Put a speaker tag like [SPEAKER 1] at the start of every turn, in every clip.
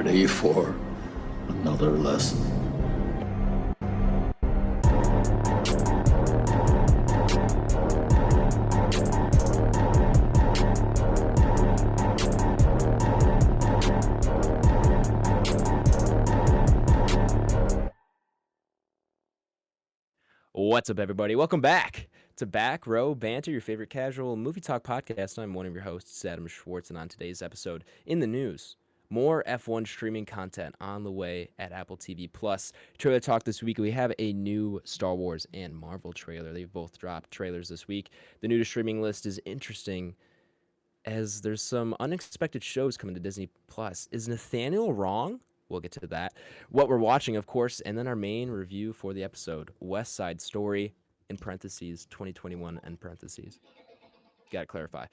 [SPEAKER 1] ready for another lesson?
[SPEAKER 2] What's up, everybody? Welcome back to Back Row Banter, your favorite casual movie talk podcast. I'm one of your hosts, Adam Schwartz, and on today's episode, in the news, more F1 streaming content on the way at Apple TV+. Trailer talk this week, we have a new Star Wars and Marvel trailer. They've both dropped trailers this week. The new to streaming list is interesting as there's some unexpected shows coming to Disney+. Is Nathaniel wrong? We'll get to that. What we're watching, of course, and then our main review for the episode, West Side Story, in parentheses, 2021, end parentheses. Got to clarify.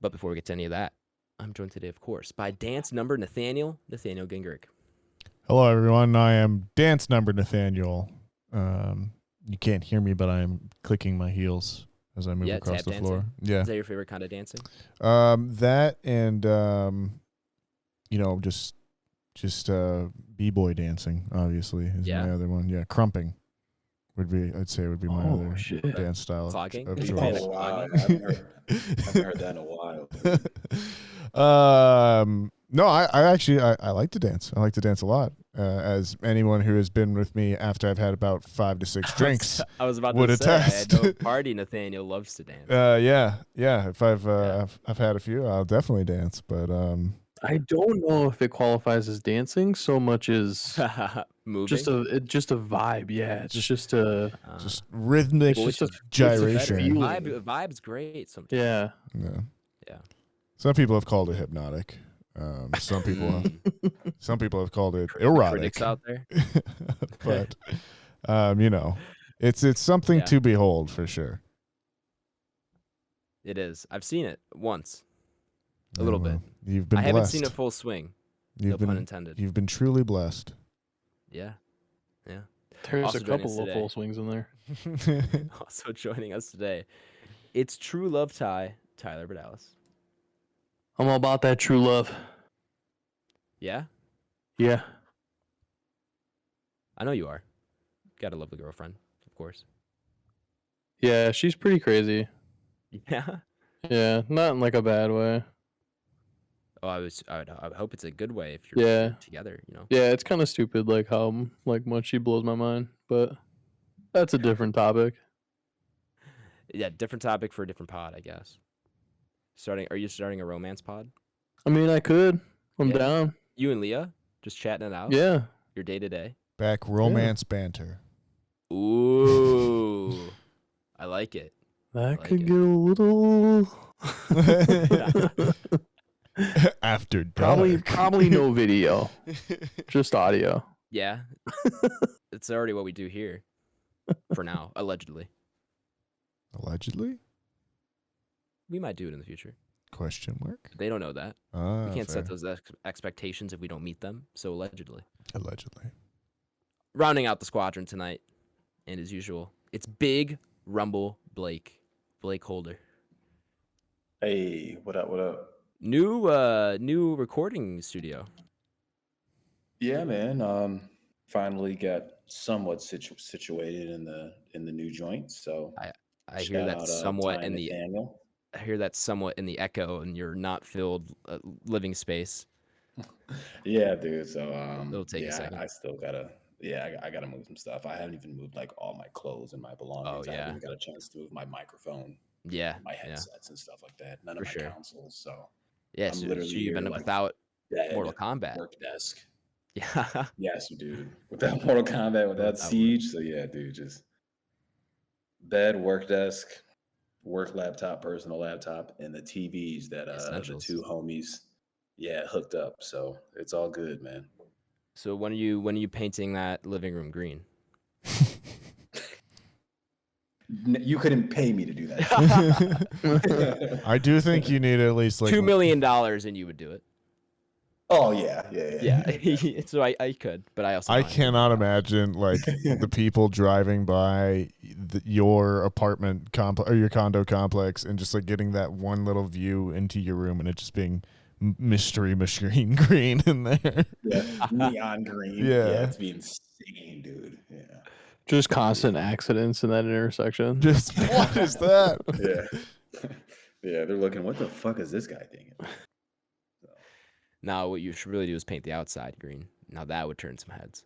[SPEAKER 2] But before we get to any of that, I'm joined today, of course, by dance number Nathaniel Gingrich.
[SPEAKER 3] Hello, everyone. I am dance number Nathaniel. You can't hear me, but I'm clicking my heels as I move across the floor. Yeah.
[SPEAKER 2] Is that your favorite kind of dancing?
[SPEAKER 3] That and, just b-boy dancing, obviously, is my other one. Yeah, crumping would be my other dance style
[SPEAKER 2] Clogging?
[SPEAKER 3] of
[SPEAKER 1] It's
[SPEAKER 3] choice.
[SPEAKER 1] been a while. I haven't heard that in a while.
[SPEAKER 3] No, I like to dance. I like to dance a lot. As anyone who has been with me after I've had about 5 to 6 drinks
[SPEAKER 2] I was about
[SPEAKER 3] would
[SPEAKER 2] to say,
[SPEAKER 3] attest.
[SPEAKER 2] I know party Nathaniel loves to dance.
[SPEAKER 3] Yeah. If I've had a few, I'll definitely dance. But
[SPEAKER 4] I don't know if it qualifies as dancing so much as
[SPEAKER 2] Moving?
[SPEAKER 4] just a vibe. Yeah, it's just a
[SPEAKER 3] rhythmic
[SPEAKER 2] Well,
[SPEAKER 3] gyration.
[SPEAKER 2] Vibe's great sometimes.
[SPEAKER 4] yeah.
[SPEAKER 2] Yeah.
[SPEAKER 3] Some people have called it hypnotic. Some people have called it erotic.
[SPEAKER 2] Critics out there.
[SPEAKER 3] But it's something to behold for sure.
[SPEAKER 2] It is. I've seen it once. A little bit.
[SPEAKER 3] You've been
[SPEAKER 2] I
[SPEAKER 3] blessed.
[SPEAKER 2] haven't seen it full swing. No pun intended.
[SPEAKER 3] You've been truly blessed.
[SPEAKER 2] Yeah.
[SPEAKER 4] There's
[SPEAKER 2] Also
[SPEAKER 4] a
[SPEAKER 2] joining us
[SPEAKER 4] couple of
[SPEAKER 2] today.
[SPEAKER 4] full swings in there.
[SPEAKER 2] Also joining us today, it's True Love Ty, Tyler Berdalis.
[SPEAKER 4] I'm all about that true love.
[SPEAKER 2] Yeah?
[SPEAKER 4] Yeah.
[SPEAKER 2] I know you are. Got a lovely girlfriend, of course.
[SPEAKER 4] Yeah, she's pretty crazy.
[SPEAKER 2] Yeah?
[SPEAKER 4] Yeah, not in like a bad way.
[SPEAKER 2] Oh, I would hope it's a good way if you're together,
[SPEAKER 4] Yeah, it's kind of stupid like how much she blows my mind, but that's a different topic.
[SPEAKER 2] Yeah, different topic for a different pod, I guess. Are you starting a romance pod?
[SPEAKER 4] I mean, I could. I'm
[SPEAKER 2] Yeah.
[SPEAKER 4] down.
[SPEAKER 2] You and Leah just chatting it out?
[SPEAKER 4] Yeah.
[SPEAKER 2] Your day to day?
[SPEAKER 3] Back romance banter.
[SPEAKER 2] Ooh. I like it.
[SPEAKER 4] That
[SPEAKER 2] like
[SPEAKER 4] could
[SPEAKER 2] it.
[SPEAKER 4] get a little
[SPEAKER 3] After dark.
[SPEAKER 4] probably no video. Just audio.
[SPEAKER 2] Yeah. It's already what we do here. For now, allegedly.
[SPEAKER 3] Allegedly?
[SPEAKER 2] We might do it in the future.
[SPEAKER 3] Question mark?
[SPEAKER 2] They don't know that.
[SPEAKER 3] Ah,
[SPEAKER 2] We can't
[SPEAKER 3] fair.
[SPEAKER 2] set those expectations if we don't meet them. So allegedly.
[SPEAKER 3] Allegedly.
[SPEAKER 2] Rounding out the squadron tonight, and as usual, it's Big Rumble BlakeHolder.
[SPEAKER 1] Hey, what up?
[SPEAKER 2] New recording studio.
[SPEAKER 1] Yeah, man. Finally got somewhat situated in the new joint. So
[SPEAKER 2] I hear that somewhat
[SPEAKER 1] Ty
[SPEAKER 2] in the
[SPEAKER 1] Nathaniel.
[SPEAKER 2] I hear that somewhat in the echo in your not filled living space.
[SPEAKER 1] Yeah, dude. So
[SPEAKER 2] It'll take a second.
[SPEAKER 1] I still gotta. Yeah, I gotta move some stuff. I haven't even moved like all my clothes and my belongings.
[SPEAKER 2] Oh,
[SPEAKER 1] I
[SPEAKER 2] yeah.
[SPEAKER 1] haven't even got a chance to move my microphone,
[SPEAKER 2] Yeah,
[SPEAKER 1] my headsets and stuff like that. None
[SPEAKER 2] For
[SPEAKER 1] of my
[SPEAKER 2] sure.
[SPEAKER 1] consoles. So
[SPEAKER 2] yeah.
[SPEAKER 1] I'm
[SPEAKER 2] So
[SPEAKER 1] literally
[SPEAKER 2] you've
[SPEAKER 1] here,
[SPEAKER 2] been
[SPEAKER 1] like,
[SPEAKER 2] without
[SPEAKER 1] dead
[SPEAKER 2] Mortal Kombat.
[SPEAKER 1] work desk.
[SPEAKER 2] Yeah.
[SPEAKER 1] Yes, dude. Without Mortal Kombat, without Siege. So yeah, dude, just bed, work desk, work laptop, personal laptop, and the TVs that the
[SPEAKER 2] Essentials.
[SPEAKER 1] two homies, hooked up. So it's all good, man.
[SPEAKER 2] So when are you painting that living room green?
[SPEAKER 1] You couldn't pay me to do that.
[SPEAKER 3] I do think you need at least like
[SPEAKER 2] $2 million and you would do it.
[SPEAKER 1] Oh yeah.
[SPEAKER 2] Yeah. So I could, but I also
[SPEAKER 3] I
[SPEAKER 2] don't.
[SPEAKER 3] cannot imagine like the people driving by your apartment complex or your condo complex and just like getting that one little view into your room and it just being mystery machine green in there.
[SPEAKER 1] Yeah, neon green.
[SPEAKER 3] Yeah.
[SPEAKER 1] It's be insane, dude. Yeah.
[SPEAKER 4] Just constant accidents in that intersection.
[SPEAKER 3] Just what is that?
[SPEAKER 1] Yeah. Yeah, they're looking, what the fuck is this guy thinking? So,
[SPEAKER 2] Now, what you should really do is paint the outside green. Now that would turn some heads.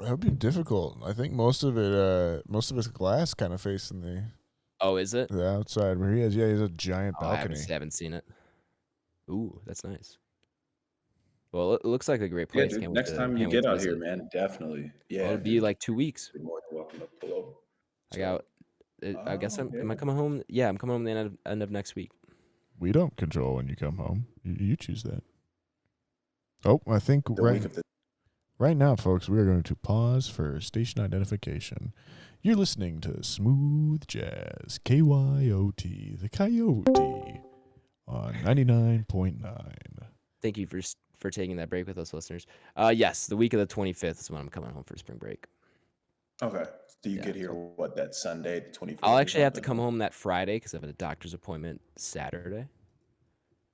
[SPEAKER 3] That would be difficult. I think most of it's glass kind of facing the
[SPEAKER 2] Oh, is it?
[SPEAKER 3] outside where he has. Yeah, he's a giant
[SPEAKER 2] Oh, I
[SPEAKER 3] balcony.
[SPEAKER 2] haven't seen it. Ooh, that's nice. Well, it looks like a great
[SPEAKER 1] yeah,
[SPEAKER 2] place.
[SPEAKER 1] dude,
[SPEAKER 2] Can't
[SPEAKER 1] next
[SPEAKER 2] wait
[SPEAKER 1] time you
[SPEAKER 2] can't wait
[SPEAKER 1] get
[SPEAKER 2] to
[SPEAKER 1] out here,
[SPEAKER 2] visit.
[SPEAKER 1] man, definitely. Yeah,
[SPEAKER 2] Well, it'll be
[SPEAKER 1] dude,
[SPEAKER 2] like 2 weeks.
[SPEAKER 1] you're more than welcome to pull up.
[SPEAKER 2] I got. I guess
[SPEAKER 1] Oh,
[SPEAKER 2] am I
[SPEAKER 1] yeah.
[SPEAKER 2] coming home? Yeah, I'm coming home the end of next week.
[SPEAKER 3] We don't control when you come home. You choose that. Oh, I think
[SPEAKER 1] The week of the
[SPEAKER 3] right now, folks, we are going to pause for station identification. You're listening to Smooth Jazz, KYOT, the Coyote, on 99.9.
[SPEAKER 2] Thank you for taking that break with us, listeners. Yes, the week of the 25th is when I'm coming home for spring break.
[SPEAKER 1] Okay. Do you
[SPEAKER 2] Yeah,
[SPEAKER 1] get here,
[SPEAKER 2] so-
[SPEAKER 1] what, that Sunday, the 25th?
[SPEAKER 2] I'll
[SPEAKER 1] or
[SPEAKER 2] actually have to
[SPEAKER 1] something?
[SPEAKER 2] come home that Friday because I have a doctor's appointment Saturday.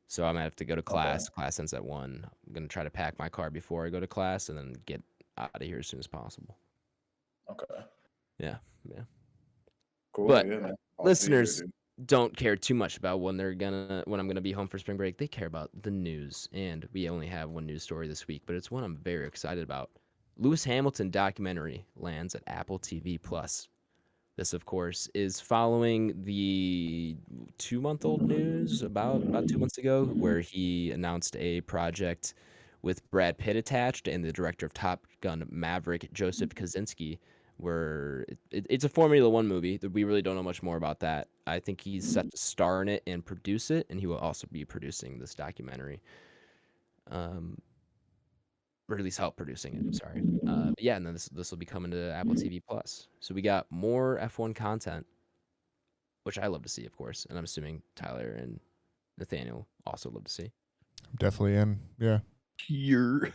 [SPEAKER 2] So I'm gonna have to go to class.
[SPEAKER 1] Okay.
[SPEAKER 2] Class ends at 1. I'm gonna try to pack my car before I go to class and then get out of here as soon as possible.
[SPEAKER 1] Okay.
[SPEAKER 2] Yeah.
[SPEAKER 1] Cool.
[SPEAKER 2] But
[SPEAKER 1] yeah, man. I'll see you there,
[SPEAKER 2] listeners
[SPEAKER 1] dude.
[SPEAKER 2] don't care too much about when I'm gonna be home for spring break. They care about the news, and we only have one news story this week, but it's one I'm very excited about. Lewis Hamilton documentary lands at Apple TV Plus. This, of course, is following the 2-month-old news about 2 months ago, where he announced a project with Brad Pitt attached and the director of Top Gun Maverick, Joseph Kosinski, where it's a Formula One movie. We really don't know much more about that. I think he's set to star in it and produce it, and he will also be producing this documentary. Or at least help producing it. Sorry. But yeah, and then this will be coming to Apple TV Plus. So we got more F1 content, which I love to see, of course, and I'm assuming Tyler and Nathaniel also love to see.
[SPEAKER 3] Definitely in. Yeah.
[SPEAKER 4] You're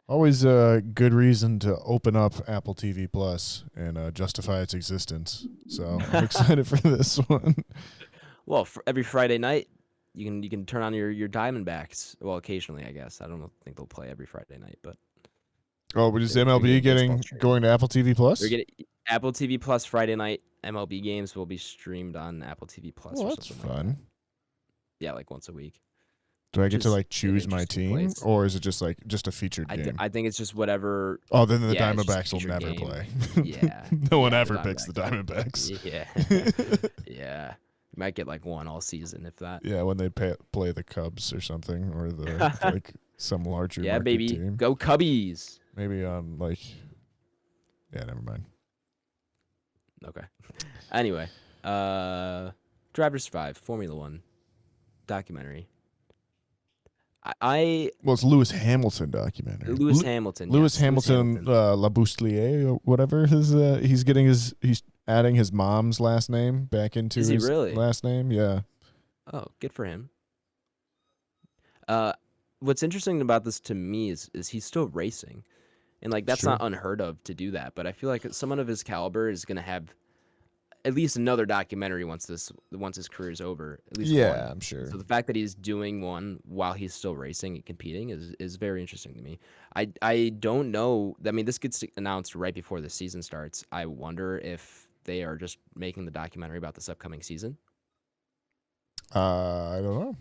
[SPEAKER 3] Always a good reason to open up Apple TV Plus and justify its existence. So I'm excited for this one.
[SPEAKER 2] Well, for every Friday night, you can turn on your Diamondbacks. Well, occasionally, I guess. I don't think they'll play every Friday night, but
[SPEAKER 3] Oh, but is
[SPEAKER 2] They're
[SPEAKER 3] MLB
[SPEAKER 2] getting baseball
[SPEAKER 3] going to Apple TV Plus?
[SPEAKER 2] we're getting Apple TV Plus Friday night MLB games will be streamed on Apple TV Plus.
[SPEAKER 3] Well,
[SPEAKER 2] or
[SPEAKER 3] that's
[SPEAKER 2] something like
[SPEAKER 3] fun.
[SPEAKER 2] that. Yeah, like once a week.
[SPEAKER 3] Do I
[SPEAKER 2] which
[SPEAKER 3] get to
[SPEAKER 2] is
[SPEAKER 3] like
[SPEAKER 2] an
[SPEAKER 3] choose my
[SPEAKER 2] interesting
[SPEAKER 3] team,
[SPEAKER 2] place.
[SPEAKER 3] or is it just a featured
[SPEAKER 2] I
[SPEAKER 3] game?
[SPEAKER 2] think it's just whatever.
[SPEAKER 3] Oh, then the
[SPEAKER 2] Yeah, it's just a
[SPEAKER 3] Diamondbacks will
[SPEAKER 2] featured
[SPEAKER 3] never
[SPEAKER 2] game.
[SPEAKER 3] play.
[SPEAKER 2] Yeah.
[SPEAKER 3] No one
[SPEAKER 2] Yeah,
[SPEAKER 3] ever
[SPEAKER 2] the
[SPEAKER 3] picks the Diamondbacks.
[SPEAKER 2] Yeah. Yeah. You might get like one all season, if that.
[SPEAKER 3] Yeah, when they play the Cubs or something, or the like some larger
[SPEAKER 2] Yeah,
[SPEAKER 3] market
[SPEAKER 2] baby.
[SPEAKER 3] team.
[SPEAKER 2] Go Cubbies.
[SPEAKER 3] Maybe on like, yeah, never mind.
[SPEAKER 2] Okay. Anyway, Drive to Survive, Formula One documentary.
[SPEAKER 3] Well, it's Lewis Hamilton documentary.
[SPEAKER 2] Lewis Hamilton.
[SPEAKER 3] Lewis
[SPEAKER 2] yes,
[SPEAKER 3] Hamilton, Laboustier or whatever. He's adding his mom's last name back into
[SPEAKER 2] Is he
[SPEAKER 3] his
[SPEAKER 2] really?
[SPEAKER 3] last name. Yeah.
[SPEAKER 2] Oh, good for him. What's interesting about this to me is he's still racing, and like that's
[SPEAKER 3] Sure.
[SPEAKER 2] not unheard of to do that. But I feel like someone of his caliber is gonna have at least another documentary once his career is over. At least
[SPEAKER 3] Yeah,
[SPEAKER 2] one.
[SPEAKER 3] I'm sure.
[SPEAKER 2] So the fact that he's doing one while he's still racing and competing is very interesting to me. I don't know. I mean, this gets announced right before the season starts. I wonder if they are just making the documentary about this upcoming season.
[SPEAKER 3] I don't know.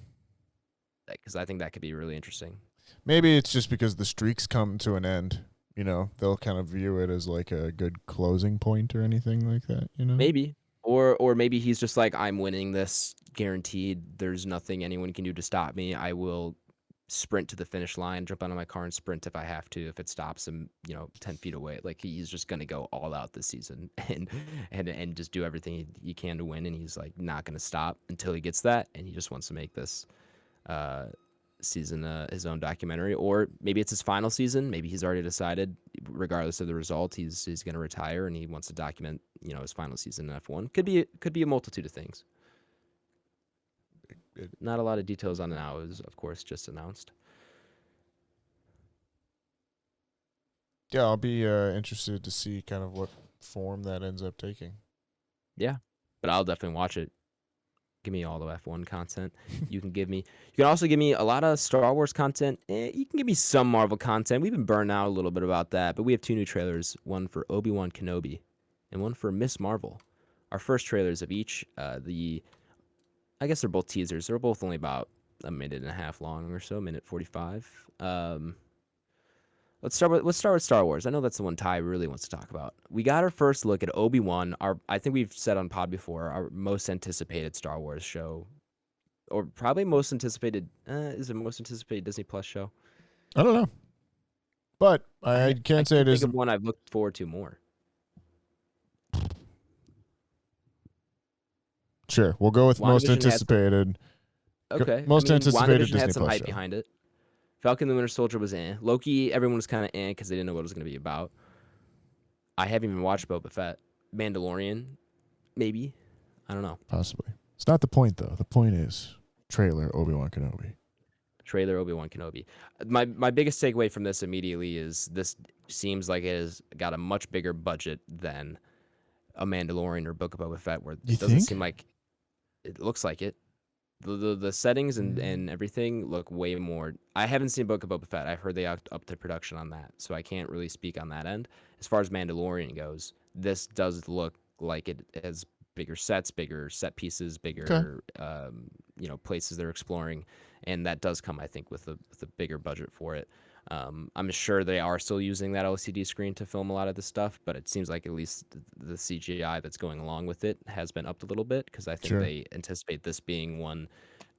[SPEAKER 2] Because I think that could be really interesting.
[SPEAKER 3] Maybe it's just because the streaks come to an end. You know, they'll kind of view it as like a good closing point or anything like that. You know,
[SPEAKER 2] Maybe. Or maybe he's just like, I'm winning this, guaranteed. There's nothing anyone can do to stop me. I will sprint to the finish line, jump out of my car and sprint if I have to, if it stops him, 10 feet away. Like he's just gonna go all out this season and just do everything he can to win, and he's like not gonna stop until he gets that, and he just wants to make this season his own documentary. Or maybe it's his final season. Maybe he's already decided, regardless of the result, he's going to retire and he wants to document his final season in F1. Could be a multitude of things. Not a lot of details on it now. It was, of course, just announced.
[SPEAKER 3] Yeah, I'll be interested to see kind of what form that ends up taking.
[SPEAKER 2] Yeah, but I'll definitely watch it. Give me all the F1 content. You can also give me a lot of Star Wars content. You can give me some Marvel content. We've been burned out a little bit about that, but we have 2 new trailers, one for Obi-Wan Kenobi and one for Miss Marvel. Our first trailers of each. I guess they're both teasers. They're both only about a minute and a half long or so, minute 45. Let's start with Star Wars. I know that's the one Ty really wants to talk about. We got our first look at Obi-Wan. I think we've said on pod before, our most anticipated Star Wars show, or probably most anticipated. Is it most anticipated Disney Plus show?
[SPEAKER 3] I don't know, but I can't say it
[SPEAKER 2] think
[SPEAKER 3] isn't.
[SPEAKER 2] of one I've looked forward to more.
[SPEAKER 3] Sure, we'll go with most anticipated.
[SPEAKER 2] Okay,
[SPEAKER 3] most anticipated Disney
[SPEAKER 2] had some
[SPEAKER 3] Plus
[SPEAKER 2] hype
[SPEAKER 3] show.
[SPEAKER 2] behind it. Falcon and the Winter Soldier was Loki, everyone was kind of because they didn't know what it was going to be about. I haven't even watched Boba Fett. Mandalorian, maybe. I don't know.
[SPEAKER 3] Possibly. It's not the point, though. The point is trailer Obi-Wan Kenobi.
[SPEAKER 2] Trailer Obi-Wan Kenobi. My biggest takeaway from this immediately is this seems like it has got a much bigger budget than a Mandalorian or Book of Boba Fett, where it doesn't seem like it looks like it. The settings and everything look way more. I haven't seen Book of Boba Fett. I've heard they upped the production on that, so I can't really speak on that end. As far as Mandalorian goes, this does look like it has bigger sets, bigger set pieces, bigger places they're exploring, and that does come, I think, with a bigger budget for it. I'm sure they are still using that LCD screen to film a lot of this stuff, but it seems like at least the CGI that's going along with it has been upped a little bit, because I think they anticipate this being one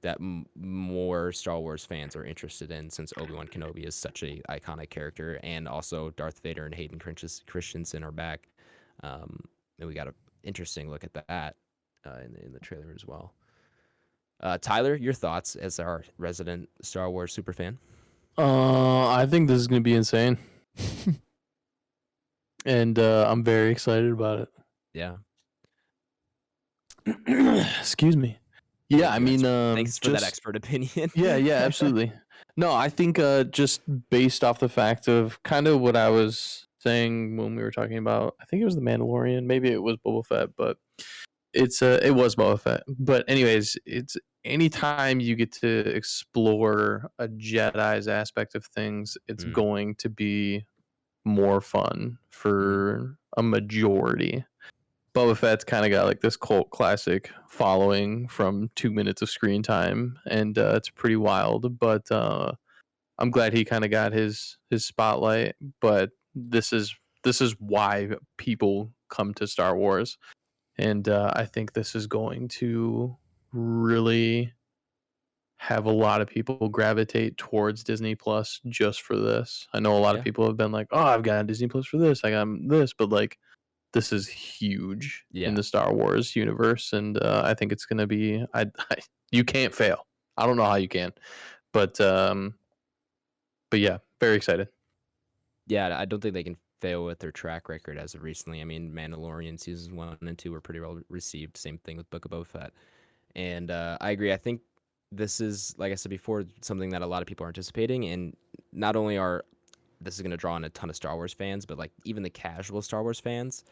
[SPEAKER 2] that more Star Wars fans are interested in, since Obi-Wan Kenobi is such a iconic character, and also Darth Vader and Hayden Christensen are back. And we got an interesting look at that in the trailer as well. Tyler, your thoughts as our resident Star Wars superfan?
[SPEAKER 4] I think this is going to be insane. And I'm very excited about it.
[SPEAKER 2] Yeah.
[SPEAKER 4] Excuse me. Yeah, I mean...
[SPEAKER 2] thanks for that expert opinion.
[SPEAKER 4] yeah, absolutely. No, I think just based off the fact of kind of what I was saying when we were talking about, I think it was The Mandalorian, maybe it was Boba Fett, but it was Boba Fett. But anyways, it's anytime you get to explore a Jedi's aspect of things, it's going to be more fun for a majority. Boba Fett's kind of got like this cult classic following from 2 minutes of screen time, and it's pretty wild. But I'm glad he kind of got his spotlight. But this is why people come to Star Wars, and I think this is going to really have a lot of people gravitate towards Disney Plus just for this. I know a lot of people have been like, "Oh, I've got Disney Plus for this. I got this," but like, this is huge in the Star Wars universe, and I think it's gonna be. You can't fail. I don't know how you can, but yeah, very excited.
[SPEAKER 2] Yeah, I don't think they can fail with their track record as of recently. I mean, Mandalorian seasons 1 and 2 were pretty well received. Same thing with Book of Boba Fett, and I agree. I think this is, like I said before, something that a lot of people are anticipating, and not only this is going to draw in a ton of Star Wars fans, but like even the casual Star Wars fans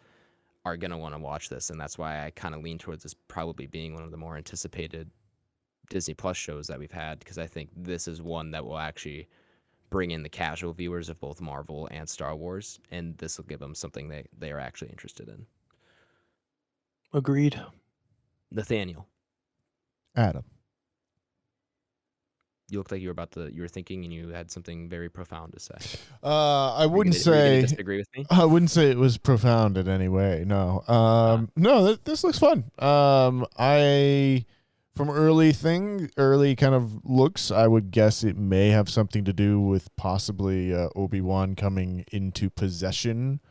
[SPEAKER 2] are going to want to watch this, and that's why I kind of lean towards this probably being one of the more anticipated Disney Plus shows that we've had, because I think this is one that will actually bring in the casual viewers of both Marvel and Star Wars, and this will give them something they are actually interested in.
[SPEAKER 4] Agreed.
[SPEAKER 2] Nathaniel.
[SPEAKER 3] Adam.
[SPEAKER 2] You looked like you were thinking, and you had something very profound to say.
[SPEAKER 3] I wouldn't say
[SPEAKER 2] disagree with me.
[SPEAKER 3] I wouldn't say it was profound in any way. No. No, this looks fun. From early kind of looks, I would guess it may have something to do with possibly Obi-Wan coming into possession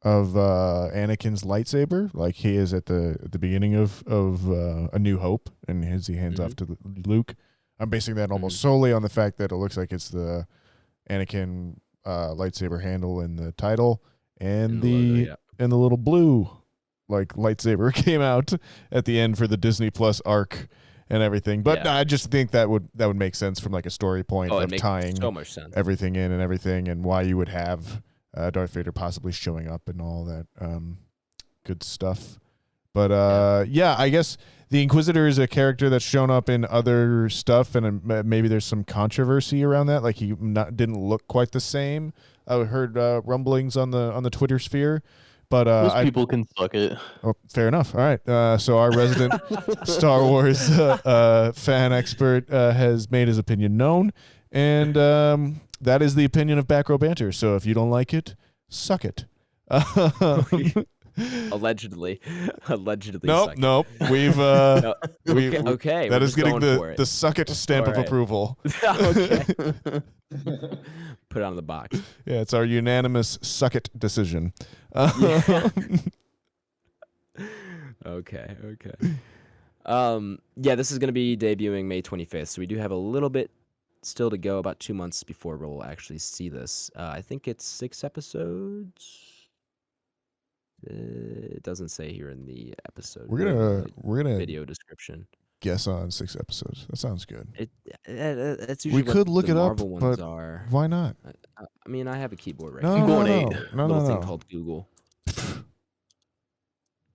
[SPEAKER 3] of Anakin's lightsaber, like he is at the beginning of A New Hope, and he hands off to Luke. I'm basing that almost solely on the fact that it looks like it's the Anakin lightsaber handle in the title, and the little blue like lightsaber came out at the end for the Disney Plus arc and everything. But I just think that would make sense from like a story point of tying
[SPEAKER 2] so much sense.
[SPEAKER 3] Everything in and everything, and why you would have Darth Vader possibly showing up and all that good stuff. But I guess the Inquisitor is a character that's shown up in other stuff, and maybe there's some controversy around that. Like he didn't look quite the same. I heard rumblings on the Twitter sphere, but
[SPEAKER 4] most people can suck it.
[SPEAKER 3] Oh, fair enough. All right. So our resident Star Wars fan expert has made his opinion known, and that is the opinion of Back Row Banter. So if you don't like it, suck it.
[SPEAKER 2] Allegedly.
[SPEAKER 3] Nope. We've
[SPEAKER 2] No.
[SPEAKER 3] we
[SPEAKER 2] Okay.
[SPEAKER 3] that
[SPEAKER 2] we're
[SPEAKER 3] is
[SPEAKER 2] just
[SPEAKER 3] getting
[SPEAKER 2] going for
[SPEAKER 3] the
[SPEAKER 2] it.
[SPEAKER 3] suck it stamp of
[SPEAKER 2] All right.
[SPEAKER 3] approval.
[SPEAKER 2] Okay. Put it on the box.
[SPEAKER 3] Yeah, it's our unanimous suck it decision.
[SPEAKER 2] Okay. Yeah, this is going to be debuting May 25th, so we do have a little bit still to go, about 2 months before we'll actually see this. I think it's 6 episodes. It doesn't say here in the episode.
[SPEAKER 3] We're gonna
[SPEAKER 2] video description.
[SPEAKER 3] guess on 6 episodes. That sounds good.
[SPEAKER 2] That's usually
[SPEAKER 3] We could
[SPEAKER 2] what
[SPEAKER 3] look
[SPEAKER 2] the
[SPEAKER 3] it up,
[SPEAKER 2] Marvel ones
[SPEAKER 3] but
[SPEAKER 2] are.
[SPEAKER 3] why not?
[SPEAKER 2] I mean, I have a keyboard right
[SPEAKER 3] No,
[SPEAKER 2] here.
[SPEAKER 4] I'm going
[SPEAKER 3] no,
[SPEAKER 4] 8.
[SPEAKER 3] no,
[SPEAKER 2] Little thing
[SPEAKER 3] no.
[SPEAKER 2] called Google.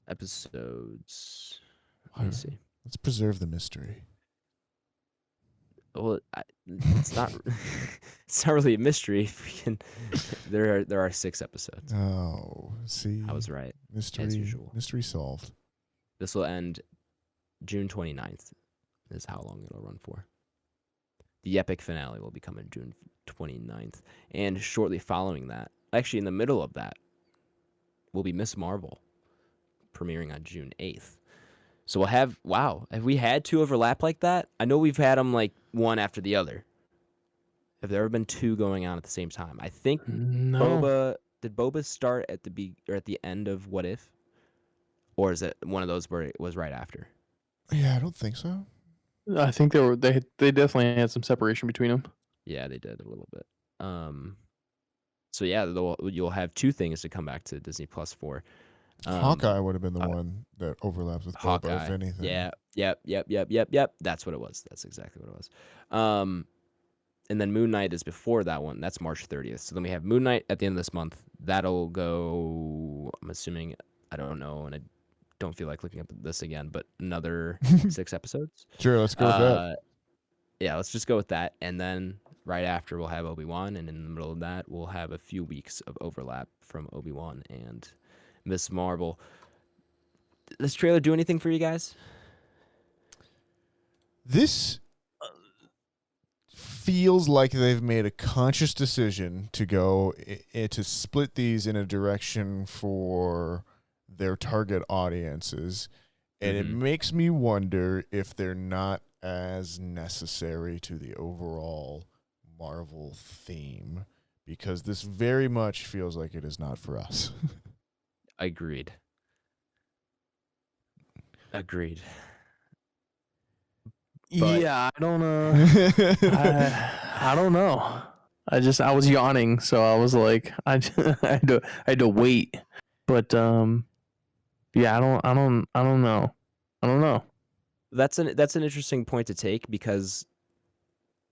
[SPEAKER 2] Episodes. Let me
[SPEAKER 3] Alright.
[SPEAKER 2] see.
[SPEAKER 3] Let's preserve the mystery.
[SPEAKER 2] Well, it's not. It's not really a mystery. If we can, there are 6 episodes.
[SPEAKER 3] Oh, see,
[SPEAKER 2] I was right.
[SPEAKER 3] mystery,
[SPEAKER 2] usual.
[SPEAKER 3] mystery solved.
[SPEAKER 2] This will end June 29th. Is how long it'll run for. The epic finale will be coming June 29th, and shortly following that, actually in the middle of that, will be Miss Marvel, premiering on June 8th. So we'll have, have we had 2 overlap like that? I know we've had them like one after the other. Have there ever been 2 going on at the same time? I think
[SPEAKER 4] No.
[SPEAKER 2] did Boba start at the end of What If? Or is it one of those where it was right after?
[SPEAKER 3] Yeah, I don't think so.
[SPEAKER 4] I think they definitely had some separation between them.
[SPEAKER 2] Yeah, they did a little bit. So yeah, you'll have 2 things to come back to Disney Plus for.
[SPEAKER 3] Hawkeye would have been the one that overlaps with
[SPEAKER 2] Hawkeye.
[SPEAKER 3] Boba, if anything.
[SPEAKER 2] Yeah. Yep. That's what it was. That's exactly what it was. And then Moon Knight is before that one. That's March 30th. So then we have Moon Knight at the end of this month. That'll go, I'm assuming, I don't know, and I don't feel like looking up this again, but another 6 episodes.
[SPEAKER 3] Sure, let's go with that.
[SPEAKER 2] Yeah, let's just go with that. And then right after we'll have Obi-Wan, and in the middle of that we'll have a few weeks of overlap from Obi-Wan and Miss Marvel. Does this trailer do anything for you guys?
[SPEAKER 3] This feels like they've made a conscious decision to go to split these in a direction for their target audiences, and it makes me wonder if they're not as necessary to the overall Marvel theme, because this very much feels like it is not for us.
[SPEAKER 2] Agreed. But-
[SPEAKER 4] Yeah, I don't know. I don't know. I was yawning, so I was like, I had to wait. But yeah, I don't know.
[SPEAKER 2] That's an interesting point to take, because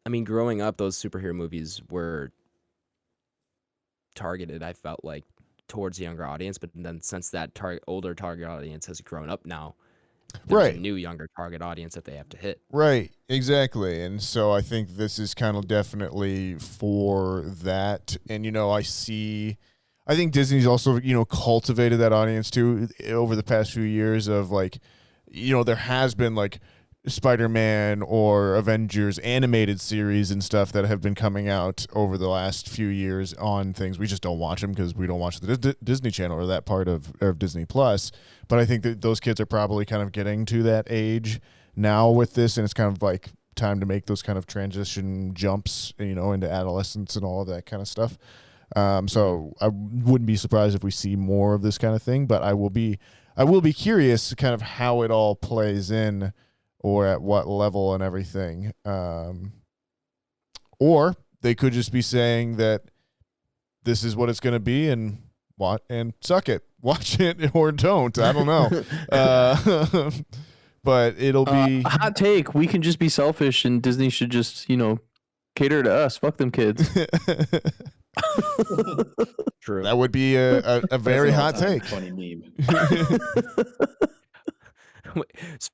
[SPEAKER 2] I mean, growing up, those superhero movies were targeted, I felt like, towards a younger audience, but then since that older target audience has grown up now, there's a new younger target audience that they have to hit.
[SPEAKER 3] Right, exactly. And so I think this is kind of definitely for that. And, I think Disney's also, cultivated that audience too over the past few years of like, there has been like Spider-Man or Avengers animated series and stuff that have been coming out over the last few years on things. We just don't watch them because we don't watch the Disney Channel or that part of Disney Plus. But I think that those kids are probably kind of getting to that age now with this, and it's kind of like time to make those kind of transition jumps, into adolescence and all of that kind of stuff. So I wouldn't be surprised if we see more of this kind of thing, but I will be curious kind of how it all plays in, or at what level and everything. Or they could just be saying that this is what it's going to be, and suck it. Watch it or don't. I don't know. But it'll be...
[SPEAKER 4] hot take. We can just be selfish, and Disney should just, cater to us. Fuck them kids.
[SPEAKER 2] True.
[SPEAKER 3] That would be a very hot take.
[SPEAKER 1] Funny meme.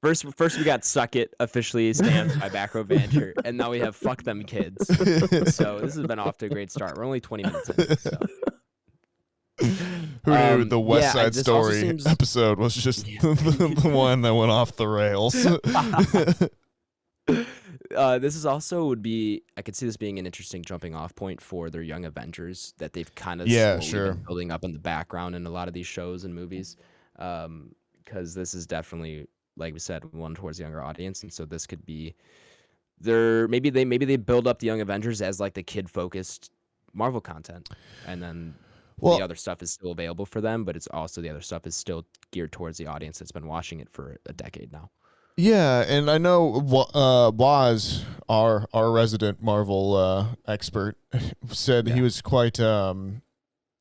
[SPEAKER 2] First we got Suck It officially stamped by Back Row Banter, and now we have Fuck Them Kids. So this has been off to a great start. We're only 20 minutes in. So.
[SPEAKER 3] Who knew the West Side
[SPEAKER 2] this also
[SPEAKER 3] Story
[SPEAKER 2] seems-
[SPEAKER 3] episode was just the one that went off the rails?
[SPEAKER 2] This is also would be I could see this being an interesting jumping off point for their young Avengers that they've kind of slowly been building up in the background in a lot of these shows and movies, because this is definitely, like we said, one towards the younger audience, and so this could be maybe they build up the young Avengers as like the kid focused Marvel content, and then the other stuff is still available for them, but it's also the other stuff is still geared towards the audience that's been watching it for a decade now.
[SPEAKER 3] Yeah, and I know Waz, our resident Marvel expert, said he was quite.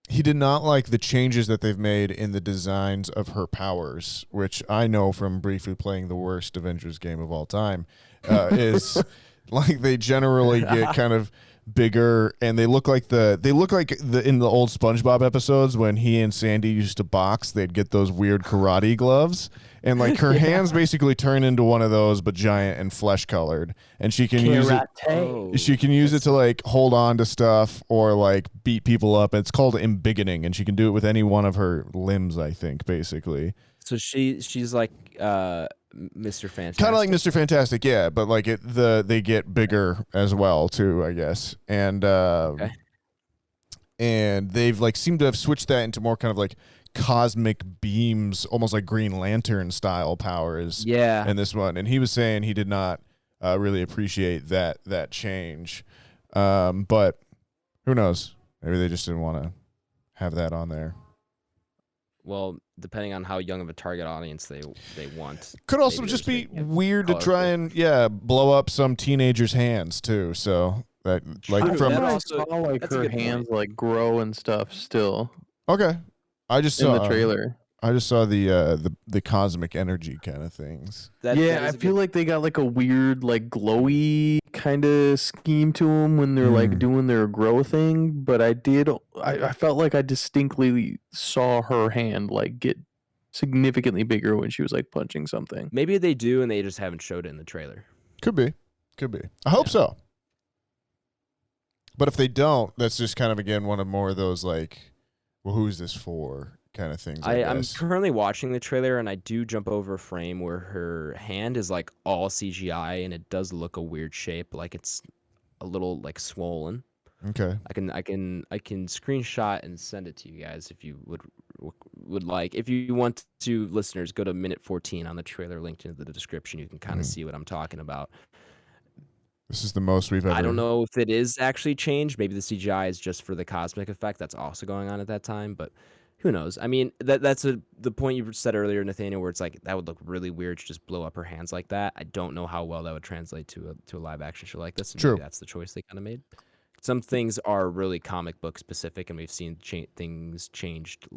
[SPEAKER 3] He did not like the changes that they've made in the designs of her powers, which I know from briefly playing the worst Avengers game of all time, is like they generally get kind of bigger, and they look like the in the old SpongeBob episodes when he and Sandy used to box. They'd get those weird karate gloves, and like her hands basically turn into one of those, but giant and flesh colored, and she can use it. She can use it to like hold on to stuff or like beat people up. It's called embiggening, and she can do it with any one of her limbs, I think, basically.
[SPEAKER 2] So she's like Mr. Fantastic.
[SPEAKER 3] Kind of like Mr. Fantastic, yeah, but like they get bigger as well too, I guess. And and they've like seemed to have switched that into more kind of like cosmic beams, almost like Green Lantern style powers.
[SPEAKER 2] Yeah.
[SPEAKER 3] In this one, and he was saying he did not really appreciate that change, but who knows? Maybe they just didn't want to have that on there.
[SPEAKER 2] Well, depending on how young of a target audience they want.
[SPEAKER 3] Could also just be weird to try and blow up some teenager's hands too. So that like from
[SPEAKER 4] I saw like her hands like grow and stuff still.
[SPEAKER 3] Okay, I just saw
[SPEAKER 4] in the trailer.
[SPEAKER 3] I just saw the cosmic energy kind of things.
[SPEAKER 4] I feel like they got like a weird like glowy kind of scheme to them when they're like doing their grow thing. But I felt like I distinctly saw her hand like get significantly bigger when she was like punching something.
[SPEAKER 2] Maybe they do and they just haven't showed it in the trailer.
[SPEAKER 3] Could be. I hope so. But if they don't, that's just kind of again one of more of those like, well, who's this for? Kind of things.
[SPEAKER 2] I'm currently watching the trailer, and I do jump over a frame where her hand is like all CGI, and it does look a weird shape, like it's a little like swollen.
[SPEAKER 3] Okay.
[SPEAKER 2] I can screenshot and send it to you guys if you would like. If you want to, listeners, go to minute 14 on the trailer linked in the description. You can kind of see what I'm talking about.
[SPEAKER 3] This is the most we've ever.
[SPEAKER 2] I don't know if it is actually changed. Maybe the CGI is just for the cosmic effect that's also going on at that time, but who knows? I mean, that's the point you said earlier, Nathaniel, where it's like that would look really weird to just blow up her hands like that. I don't know how well that would translate to a live action show like this. And
[SPEAKER 3] True.
[SPEAKER 2] Maybe that's the choice they kind of made. Some things are really comic book specific, and we've seen things changed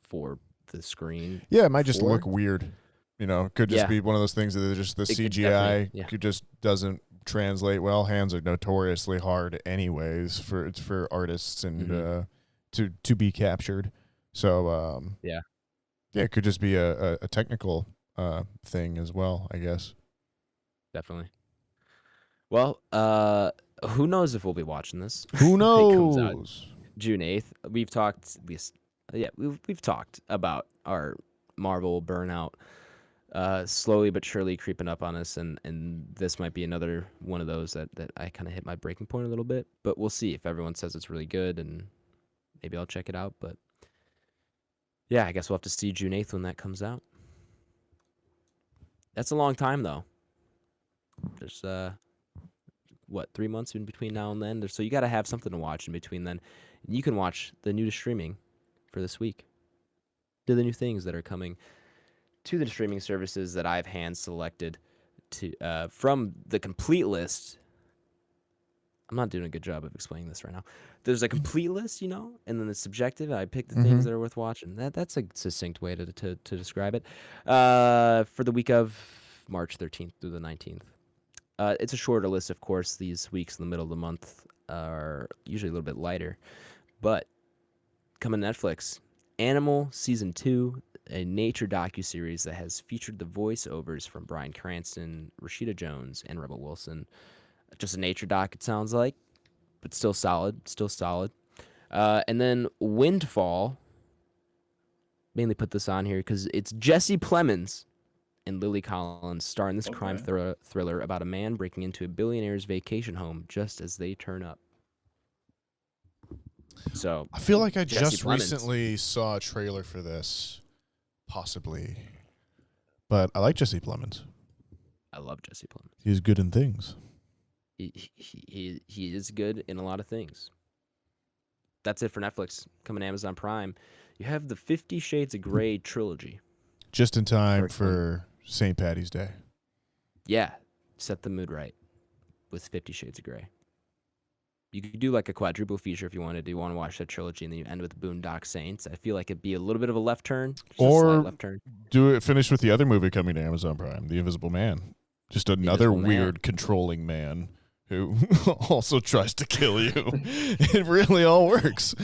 [SPEAKER 2] for the screen.
[SPEAKER 3] Yeah, it might just look weird. You know, it could just be one of those things that just the CGI could just doesn't translate well. Hands are notoriously hard, anyways, for artists and to be captured. So it could just be a technical thing as well, I guess.
[SPEAKER 2] Definitely. Well, who knows if we'll be watching this?
[SPEAKER 3] Who knows?
[SPEAKER 2] It comes out June 8th. We've talked about our Marvel burnout slowly but surely creeping up on us, and this might be another one of those that I kind of hit my breaking point a little bit. But we'll see if everyone says it's really good, and maybe I'll check it out. But yeah, I guess we'll have to see June 8th when that comes out. That's a long time, though. There's 3 months in between now and then? So you got to have something to watch in between then. And you can watch the new streaming for this week. The new things that are coming to the streaming services that I've hand-selected to from the complete list. I'm not doing a good job of explaining this right now. There's a complete list, and then the subjective. I pick the things that are worth watching. That's a succinct way to describe it. For the week of March 13th through the 19th. It's a shorter list, of course. These weeks in the middle of the month are usually a little bit lighter. But coming to Netflix, Animal Season 2 a nature docuseries that has featured the voiceovers from Bryan Cranston, Rashida Jones, and Rebel Wilson. Just a nature doc, it sounds like, but still solid, and then Windfall, mainly put this on here because it's Jesse Plemons and Lily Collins star in this crime thriller about a man breaking into a billionaire's vacation home just as they turn up. So
[SPEAKER 3] I feel like I
[SPEAKER 2] Jesse
[SPEAKER 3] just
[SPEAKER 2] Plemons.
[SPEAKER 3] recently saw a trailer for this, possibly. But I like Jesse Plemons.
[SPEAKER 2] I love Jesse Plemons.
[SPEAKER 3] He's good in things.
[SPEAKER 2] He is good in a lot of things. That's it for Netflix. Coming to Amazon Prime. You have the 50 Shades of Grey trilogy.
[SPEAKER 3] Just in time
[SPEAKER 2] Very
[SPEAKER 3] for St. Patty's Day.
[SPEAKER 2] Yeah, set the mood right with 50 Shades of Grey. You could do like a quadruple feature if you wanted to. You want to watch that trilogy and then you end with Boondock Saints. I feel like it'd be a little bit of a left turn. Just a
[SPEAKER 3] Or
[SPEAKER 2] slight left turn.
[SPEAKER 3] Do it. Finish with the other movie coming to Amazon Prime, The Invisible Man. Just another
[SPEAKER 2] Invisible Man.
[SPEAKER 3] weird controlling man who also tries to kill you. It really all works.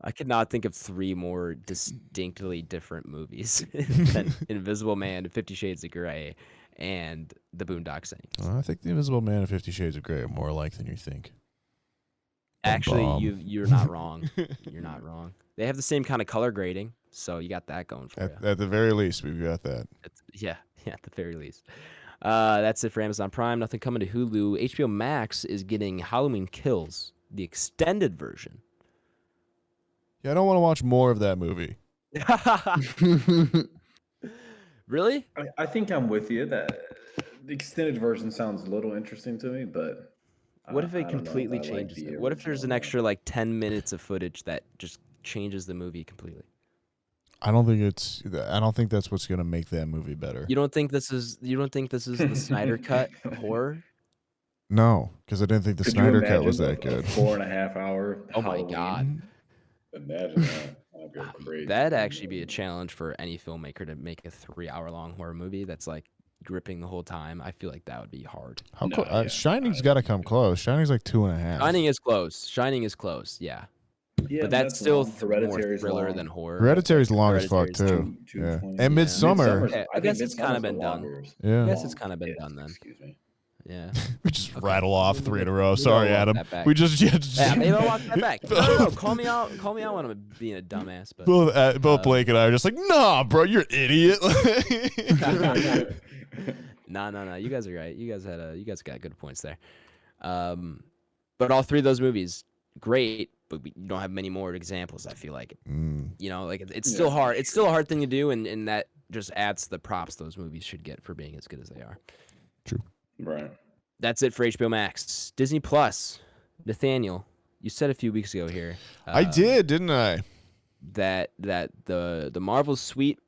[SPEAKER 2] I could not think of 3 more distinctly different movies than Invisible Man, 50 Shades of Grey, and The Boondock Saints.
[SPEAKER 3] I think The Invisible Man and 50 Shades of Grey are more alike than you think.
[SPEAKER 2] Actually,
[SPEAKER 3] Bum.
[SPEAKER 2] you're not wrong. You're not wrong. They have the same kind of color grading, so you got that going for you.
[SPEAKER 3] At the very least, we've got that.
[SPEAKER 2] Yeah, at the very least. That's it for Amazon Prime. Nothing coming to Hulu. HBO Max is getting Halloween Kills, the extended version.
[SPEAKER 3] Yeah, I don't want to watch more of that movie.
[SPEAKER 2] Really?
[SPEAKER 1] I think I'm with you. That the extended version sounds a little interesting to me, but
[SPEAKER 2] What if
[SPEAKER 1] I
[SPEAKER 2] it
[SPEAKER 1] don't know if
[SPEAKER 2] completely
[SPEAKER 1] I like
[SPEAKER 2] changes
[SPEAKER 1] the
[SPEAKER 2] it? What if there's an
[SPEAKER 1] original.
[SPEAKER 2] extra like 10 minutes of footage that just changes the movie completely?
[SPEAKER 3] I don't think that's what's gonna make that movie better.
[SPEAKER 2] You don't think this is the Snyder cut horror?
[SPEAKER 3] No, because I didn't think the
[SPEAKER 1] Could you
[SPEAKER 3] Snyder cut was
[SPEAKER 1] imagine
[SPEAKER 3] that
[SPEAKER 1] a
[SPEAKER 3] good.
[SPEAKER 1] 4.5 hour
[SPEAKER 2] Oh my
[SPEAKER 1] Halloween?
[SPEAKER 2] God.
[SPEAKER 1] Imagine that. That'd go crazy.
[SPEAKER 2] That'd actually be a challenge for any filmmaker to make a 3-hour-long horror movie that's like gripping the whole time. I feel like that would be hard.
[SPEAKER 3] How
[SPEAKER 1] No, yeah,
[SPEAKER 3] Shining's got to come close. Shining's like 2.5.
[SPEAKER 2] Shining is close. Shining is close. Yeah,
[SPEAKER 1] Yeah,
[SPEAKER 2] but that's still
[SPEAKER 1] long.
[SPEAKER 2] more
[SPEAKER 1] Hereditary's
[SPEAKER 2] thriller
[SPEAKER 1] long.
[SPEAKER 2] than horror.
[SPEAKER 3] Hereditary's long as fuck
[SPEAKER 2] Hereditary's
[SPEAKER 3] too.
[SPEAKER 1] 220.
[SPEAKER 3] Yeah. And Midsummer.
[SPEAKER 1] Midsummer's-
[SPEAKER 2] Yeah, I
[SPEAKER 1] think
[SPEAKER 2] guess it's kinda
[SPEAKER 1] Midsummer's
[SPEAKER 2] been
[SPEAKER 1] the
[SPEAKER 2] done.
[SPEAKER 1] longest.
[SPEAKER 3] Yeah.
[SPEAKER 2] I guess it's kind of been
[SPEAKER 1] Yeah,
[SPEAKER 2] done then.
[SPEAKER 1] Excuse me.
[SPEAKER 2] Yeah.
[SPEAKER 3] We just
[SPEAKER 2] Okay.
[SPEAKER 3] rattle off 3 in a row.
[SPEAKER 2] Maybe
[SPEAKER 3] Sorry,
[SPEAKER 2] I'll walk
[SPEAKER 3] Adam.
[SPEAKER 2] that back.
[SPEAKER 3] We just
[SPEAKER 2] Yeah, maybe I'll walk that back. No, call me out when I'm being a dumbass. But
[SPEAKER 3] both Blake and I are just like, nah, bro, you're an idiot.
[SPEAKER 2] no. You guys are right. You guys got good points there. But all 3 of those movies, great. But you don't have many more examples. I feel like, you know, like it's still hard. It's still a hard thing to do, and that just adds to the props those movies should get for being as good as they are.
[SPEAKER 3] True.
[SPEAKER 1] Right.
[SPEAKER 2] That's it for HBO Max. Disney Plus. Nathaniel, you said a few weeks ago here.
[SPEAKER 3] I did, didn't I?
[SPEAKER 2] That the Marvel suite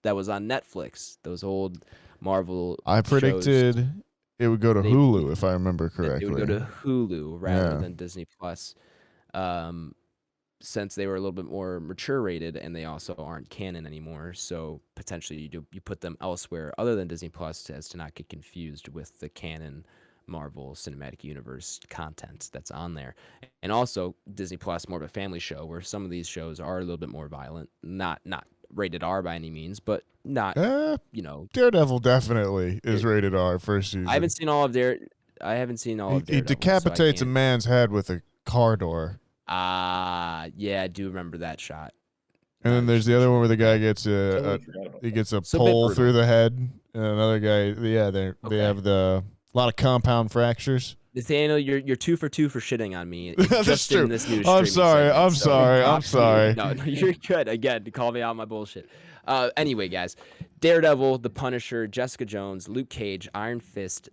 [SPEAKER 2] that was on Netflix, those old Marvel.
[SPEAKER 3] I predicted
[SPEAKER 2] shows,
[SPEAKER 3] it would go to
[SPEAKER 2] they-
[SPEAKER 3] Hulu if I remember
[SPEAKER 2] that
[SPEAKER 3] correctly.
[SPEAKER 2] it would go to Hulu rather
[SPEAKER 3] Yeah.
[SPEAKER 2] than Disney Plus, since they were a little bit more mature rated and they also aren't canon anymore. So potentially you put them elsewhere other than Disney Plus as to not get confused with the canon Marvel Cinematic Universe content that's on there. And also Disney Plus, more of a family show where some of these shows are a little bit more violent, not rated R by any means, but not, you know.
[SPEAKER 3] Daredevil definitely is rated R first season.
[SPEAKER 2] I haven't seen all of Daredevil.
[SPEAKER 3] He
[SPEAKER 2] Daredevil,
[SPEAKER 3] decapitates
[SPEAKER 2] so
[SPEAKER 3] a man's head with a car door.
[SPEAKER 2] yeah, I do remember that shot.
[SPEAKER 3] And then there's the other one where the guy gets
[SPEAKER 1] Totally forgot about
[SPEAKER 3] he gets a
[SPEAKER 2] It's a bit
[SPEAKER 3] pole
[SPEAKER 2] brutal.
[SPEAKER 3] through the head, and another guy. Yeah, they
[SPEAKER 2] Okay.
[SPEAKER 3] have a lot of compound fractures.
[SPEAKER 2] Nathaniel, you're 2 for 2 for shitting on me.
[SPEAKER 3] That's
[SPEAKER 2] just
[SPEAKER 3] true.
[SPEAKER 2] In this new
[SPEAKER 3] I'm
[SPEAKER 2] streaming
[SPEAKER 3] sorry.
[SPEAKER 2] segment,
[SPEAKER 3] I'm
[SPEAKER 2] so
[SPEAKER 3] sorry. I'm
[SPEAKER 2] props to you.
[SPEAKER 3] sorry.
[SPEAKER 2] No, you're good. Again, to call me out on my bullshit. Anyway, guys, Daredevil, The Punisher, Jessica Jones, Luke Cage, Iron Fist,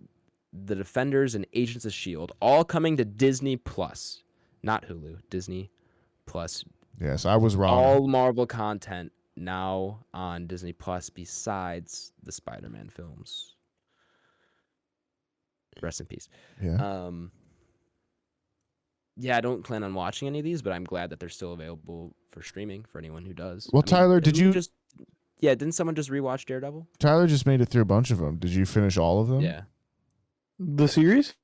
[SPEAKER 2] The Defenders, and Agents of S.H.I.E.L.D. all coming to Disney Plus, not Hulu. Disney Plus.
[SPEAKER 3] Yes, I was wrong.
[SPEAKER 2] All Marvel content now on Disney Plus besides the Spider-Man films. Rest in peace.
[SPEAKER 3] Yeah.
[SPEAKER 2] Yeah, I don't plan on watching any of these, but I'm glad that they're still available for streaming for anyone who does.
[SPEAKER 3] Well,
[SPEAKER 2] I mean,
[SPEAKER 3] Tyler, did
[SPEAKER 2] who
[SPEAKER 3] you-
[SPEAKER 2] just? Yeah, didn't someone just rewatch Daredevil?
[SPEAKER 3] Tyler just made it through a bunch of them. Did you finish all of them?
[SPEAKER 2] Yeah.
[SPEAKER 4] The series?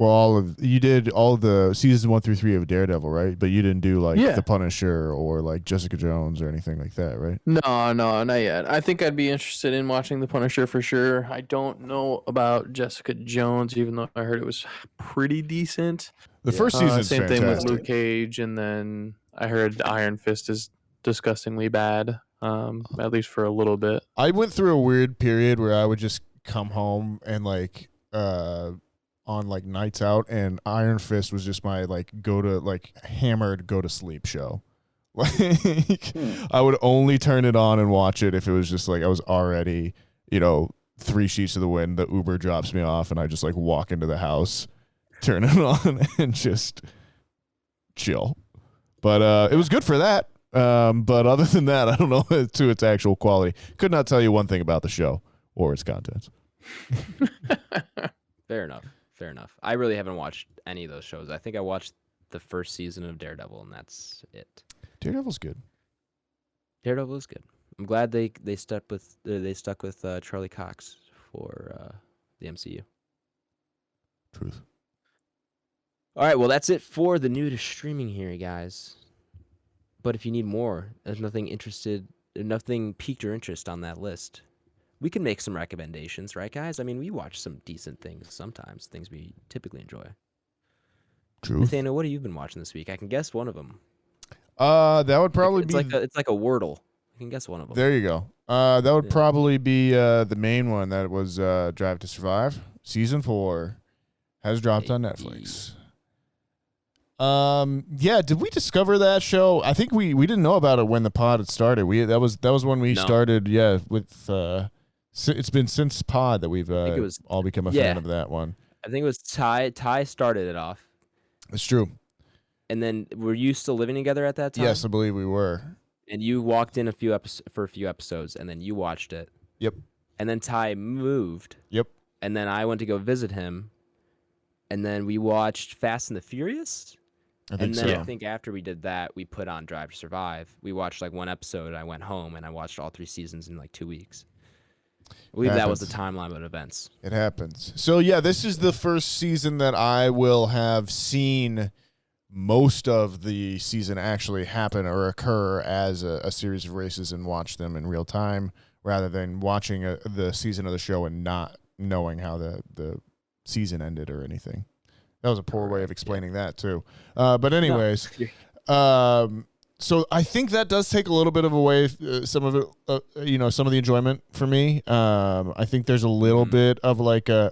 [SPEAKER 3] Well, you did all the seasons 1 through 3 of Daredevil, right? But you didn't do like
[SPEAKER 4] Yeah.
[SPEAKER 3] The Punisher or like Jessica Jones or anything like that, right?
[SPEAKER 4] No, not yet. I think I'd be interested in watching The Punisher for sure. I don't know about Jessica Jones, even though I heard it was pretty decent.
[SPEAKER 3] The first season's
[SPEAKER 4] same
[SPEAKER 3] fantastic.
[SPEAKER 4] thing with Luke Cage, and then I heard Iron Fist is disgustingly bad, at least for a little bit.
[SPEAKER 3] I went through a weird period where I would just come home and like on like nights out, and Iron Fist was just my like go to sleep show. Like I would only turn it on and watch it if it was just like I was already, 3 sheets to the wind, the Uber drops me off, and I just like walk into the house, turn it on, and just chill. But it was good for that. But other than that, I don't know to its actual quality. Could not tell you one thing about the show or its contents.
[SPEAKER 2] Fair enough. I really haven't watched any of those shows. I think I watched the first season of Daredevil, and that's it.
[SPEAKER 3] Daredevil's good.
[SPEAKER 2] Daredevil is good. I'm glad they stuck with Charlie Cox for the MCU.
[SPEAKER 3] Truth.
[SPEAKER 2] All right, well that's it for the new to streaming here, guys. But if you need more, there's nothing piqued your interest on that list. We can make some recommendations, right, guys? I mean, we watch some decent things sometimes, things we typically enjoy.
[SPEAKER 3] True.
[SPEAKER 2] Nathaniel, what have you been watching this week? I can guess one of them.
[SPEAKER 3] That would probably be
[SPEAKER 2] it's like a Wordle. I can guess one of them.
[SPEAKER 3] There you go. That would probably be the main one. That was Drive to Survive. Season 4 has dropped on Netflix. Yeah, did we discover that show? I think we didn't know about it when the pod had started. That was when we started. Yeah, with it's been since pod that we've all become a fan of that one.
[SPEAKER 2] I think it was Ty. Ty started it off.
[SPEAKER 3] It's true.
[SPEAKER 2] And then were you still living together at that time?
[SPEAKER 3] Yes, I believe we were.
[SPEAKER 2] And you walked in for a few episodes, and then you watched it.
[SPEAKER 3] Yep.
[SPEAKER 2] And then Ty moved.
[SPEAKER 3] Yep.
[SPEAKER 2] And then I went to go visit him, and then we watched Fast and the Furious. I think after we did that, we put on Drive to Survive. We watched like one episode. I went home and I watched all 3 seasons in like 2 weeks. I believe that was the timeline of events.
[SPEAKER 3] It happens. So yeah, this is the first season that I will have seen most of the season actually happen or occur as a series of races and watch them in real time, rather than watching the season of the show and not knowing how the season ended or anything. That was a poor way of explaining that too. But anyways, so I think that does take a little bit of away some of it, some of the enjoyment for me. I think there's a little bit of like it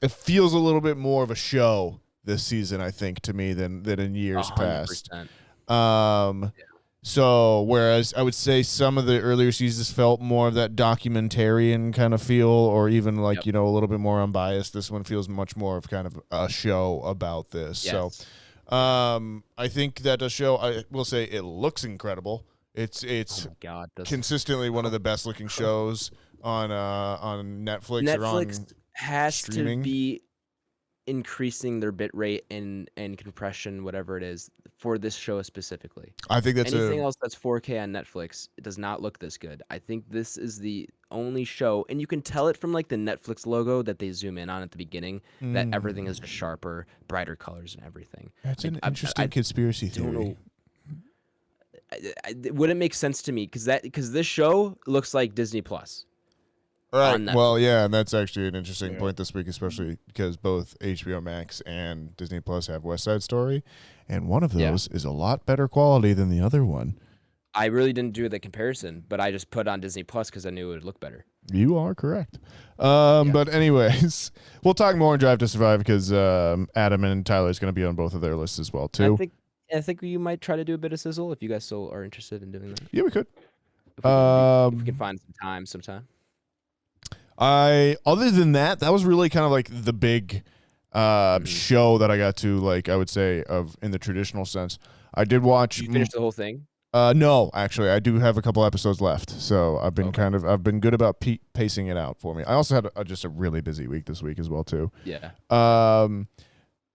[SPEAKER 3] feels a little bit more of a show this season, I think, to me than in years
[SPEAKER 2] 100%.
[SPEAKER 3] past. So whereas I would say some of the earlier seasons felt more of that documentarian kind of feel, or even like, a little bit more unbiased, this one feels much more of kind of a show about this.
[SPEAKER 2] Yes.
[SPEAKER 3] So I think that does show. I will say it looks incredible. It's
[SPEAKER 2] oh my God,
[SPEAKER 3] consistently one of the best looking shows on Netflix.
[SPEAKER 2] Netflix has
[SPEAKER 3] streaming.
[SPEAKER 2] to be increasing their bit rate and compression, whatever it is, for this show specifically.
[SPEAKER 3] I think that's
[SPEAKER 2] anything else that's 4K on Netflix, it does not look this good. I think this is the only show, and you can tell it from like the Netflix logo that they zoom in on at the beginning, that everything is just sharper, brighter colors and everything.
[SPEAKER 3] That's an interesting conspiracy theory.
[SPEAKER 2] It wouldn't make sense to me because this show looks like Disney Plus.
[SPEAKER 3] Right. Well, yeah, and that's actually an interesting point this week, especially because both HBO Max and Disney Plus have West Side Story, and one of those is a lot better quality than the other one.
[SPEAKER 2] I really didn't do the comparison, but I just put on Disney Plus because I knew it would look better.
[SPEAKER 3] You are correct. But anyways, we'll talk more on Drive to Survive because Adam and Tyler is going to be on both of their lists as well too.
[SPEAKER 2] I think you might try to do a bit of sizzle if you guys still are interested in doing that.
[SPEAKER 3] Yeah, we could.
[SPEAKER 2] If we can find some time sometime.
[SPEAKER 3] Other than that was really kind of like the big show that I got to, like, I would say, of in the traditional sense. I did watch.
[SPEAKER 2] Did you finish the whole thing?
[SPEAKER 3] No, actually, I do have a couple episoes left, so I've been I've been good about pacing it out for me. I also had just a really busy week this week as well too.
[SPEAKER 2] Yeah.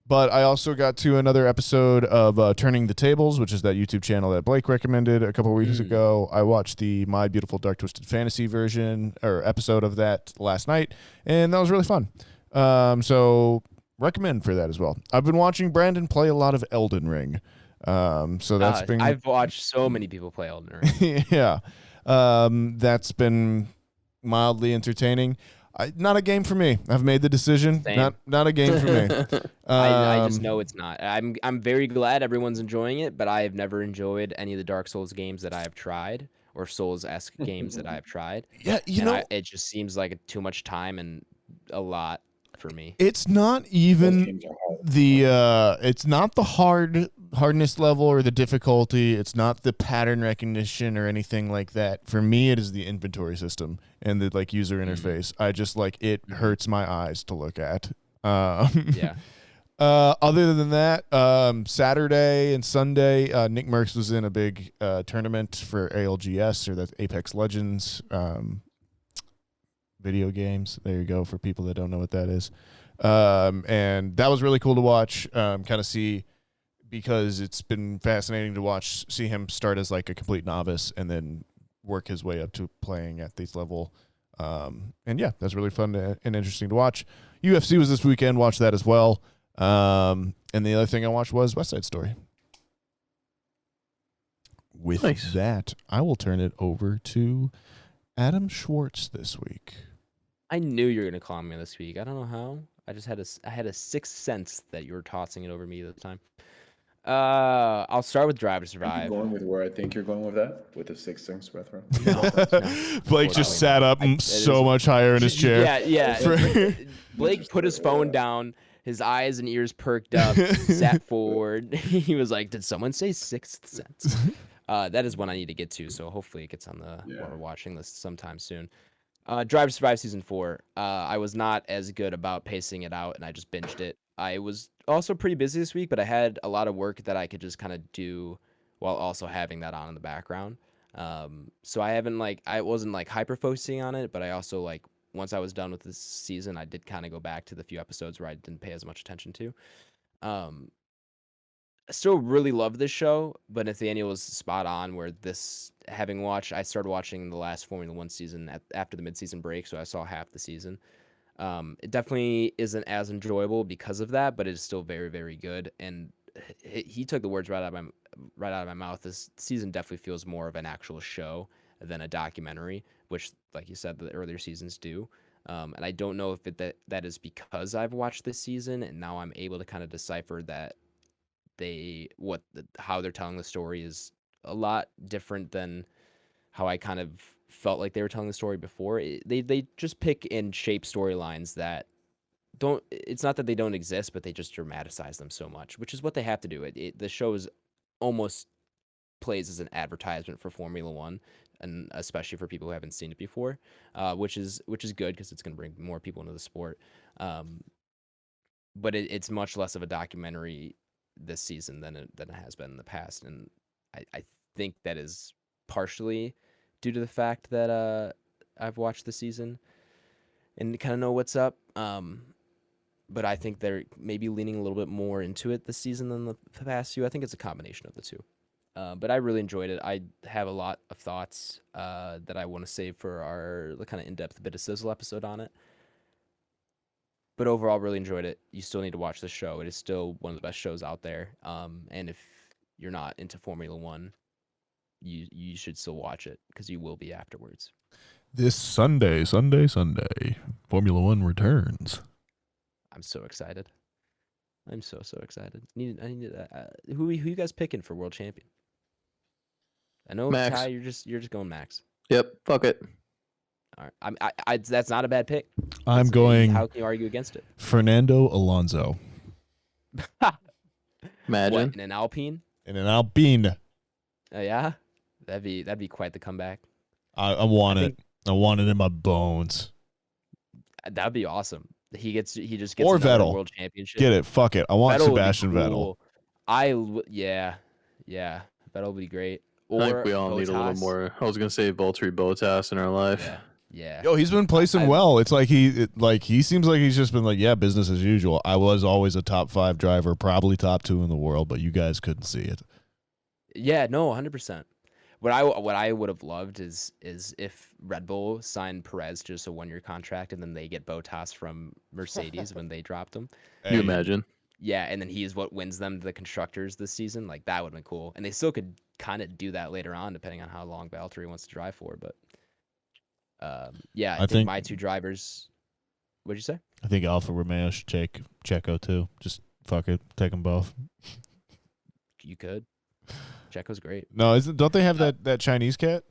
[SPEAKER 3] But I also got to another episode of Turning the Tables, which is that YouTube channel that Blake recommended a couple of weeks ago. I watched the My Beautiful Dark Twisted Fantasy version or episode of that last night, and that was really fun. So recommend for that as well. I've been watching Brandon play a lot of Elden Ring. So that's been.
[SPEAKER 2] I've watched so many people play Elden Ring.
[SPEAKER 3] Yeah. That's been mildly entertaining. Not a game for me. I've made the decision.
[SPEAKER 2] Same.
[SPEAKER 3] Not a game for me.
[SPEAKER 2] I just know it's not. I'm very glad everyone's enjoying it, but I have never enjoyed any of the Dark Souls games that I have tried, or Souls-esque games that I have tried.
[SPEAKER 3] Yeah, you know,
[SPEAKER 2] it just seems like too much time and a lot for me.
[SPEAKER 3] it's not even it's not the hardness level or the difficulty. It's not the pattern recognition or anything like that. For me, it is the inventory system and the user interface. I just it hurts my eyes to look at.
[SPEAKER 2] Yeah.
[SPEAKER 3] Other than that, Saturday and Sunday, Nick Merckx was in a big tournament for ALGS, or the Apex Legends video games. There you go, for people that don't know what that is. And that was really cool to watch, kind of see, because it's been fascinating to see him start as a complete novice and then work his way up to playing at this level. And yeah, that's really fun and interesting to watch. UFC was this weekend, watched that as well. And the other thing I watched was West Side Story. With that, I will turn it over to Adam Schwartz this week.
[SPEAKER 2] I knew you were gonna call me this week. I don't know how. I had a sixth sense that you were tossing it over me at the time. I'll start with Drive to Survive.
[SPEAKER 1] Are you going with where I think you're going with that? With the Sixth Sense reference?
[SPEAKER 2] No.
[SPEAKER 3] Blake just sat up so much higher in his chair.
[SPEAKER 2] Yeah. Blake put his phone down, his eyes and ears perked up, sat forward. He was like, "Did someone say Sixth Sense?" That is one I need to get to, so hopefully it gets on the what we're watching list sometime soon. Drive to Survive Season 4. I was not as good about pacing it out, and I just binged it. I was also pretty busy this week, but I had a lot of work that I could just kind of do while also having that on in the background. So I wasn't hyper focusing on it, but I also once I was done with this season, I did kind of go back to the few episodes where I didn't pay as much attention to. I still really love this show, but Nathaniel was spot on where I started watching the last Formula One season after the midseason break, so I saw half the season. It definitely isn't as enjoyable because of that, but it is still very, very good. And he took the words right out of my mouth. This season definitely feels more of an actual show than a documentary, which, like you said, the earlier seasons do. And I don't know if that is because I've watched this season and now I'm able to kind of decipher that how they're telling the story is a lot different than how I kind of felt like they were telling the story before. They just pick and shape storylines that it's not that they don't exist, but they just dramatize them so much, which is what they have to do. The show is almost plays as an advertisement for Formula One, and especially for people who haven't seen it before, which is good because it's going to bring more people into the sport. But it's much less of a documentary this season than it has been in the past, and I think that is partially due to the fact that I've watched the season and kind of know what's up. But I think they're maybe leaning a little bit more into it this season than the past few. I think it's a combination of the two. But I really enjoyed it. I have a lot of thoughts that I want to save for our kind of in-depth bit of sizzle episode on it. But overall, really enjoyed it. You still need to watch the show. It is still one of the best shows out there. And if you're not into Formula One, you should still watch it because you will be afterwards.
[SPEAKER 3] This Sunday, Formula One returns.
[SPEAKER 2] I'm so excited. I'm so excited. I need who you guys picking for world champion? I know,
[SPEAKER 4] Max.
[SPEAKER 2] Ty, you're just going Max.
[SPEAKER 4] Yep, fuck it.
[SPEAKER 2] All right, I that's not a bad pick.
[SPEAKER 3] I'm going.
[SPEAKER 2] How can you argue against it?
[SPEAKER 3] Fernando Alonso.
[SPEAKER 4] Imagine
[SPEAKER 2] What, in an Alpine.
[SPEAKER 3] In an Alpine.
[SPEAKER 2] Yeah, that'd be quite the comeback.
[SPEAKER 3] I want it. I want it in my bones.
[SPEAKER 2] That'd be awesome. He just gets
[SPEAKER 3] or
[SPEAKER 2] another
[SPEAKER 3] Vettel.
[SPEAKER 2] world championship.
[SPEAKER 3] Get it? Fuck it. I want
[SPEAKER 2] Vettel
[SPEAKER 3] Sebastian
[SPEAKER 2] cool.
[SPEAKER 3] Vettel.
[SPEAKER 2] Yeah. That'll be great.
[SPEAKER 4] I think we all need a little more. I was gonna say Valtteri Bottas in our life.
[SPEAKER 2] Yeah.
[SPEAKER 3] Yo, he's been placing well. It's he seems like he's just been business as usual. I was always a top 5 driver, probably top 2 in the world, but you guys couldn't see it.
[SPEAKER 2] Yeah, no, 100%. What I would have loved is if Red Bull signed Perez to just a 1-year contract, and then they get Bottas from Mercedes when they dropped him.
[SPEAKER 4] Can you
[SPEAKER 3] Hey,
[SPEAKER 4] imagine?
[SPEAKER 2] Yeah, and then he's what wins them the constructors this season. Like that would have been cool, and they still could kind of do that later on, depending on how long Valtteri wants to drive for. But yeah, I
[SPEAKER 3] I
[SPEAKER 2] think
[SPEAKER 3] think-
[SPEAKER 2] my two drivers. What'd you say?
[SPEAKER 3] I think Alfa Romeo should take Checo too. Just fuck it, take them both.
[SPEAKER 2] You could. Checo's great.
[SPEAKER 3] No, don't they have that Chinese cat?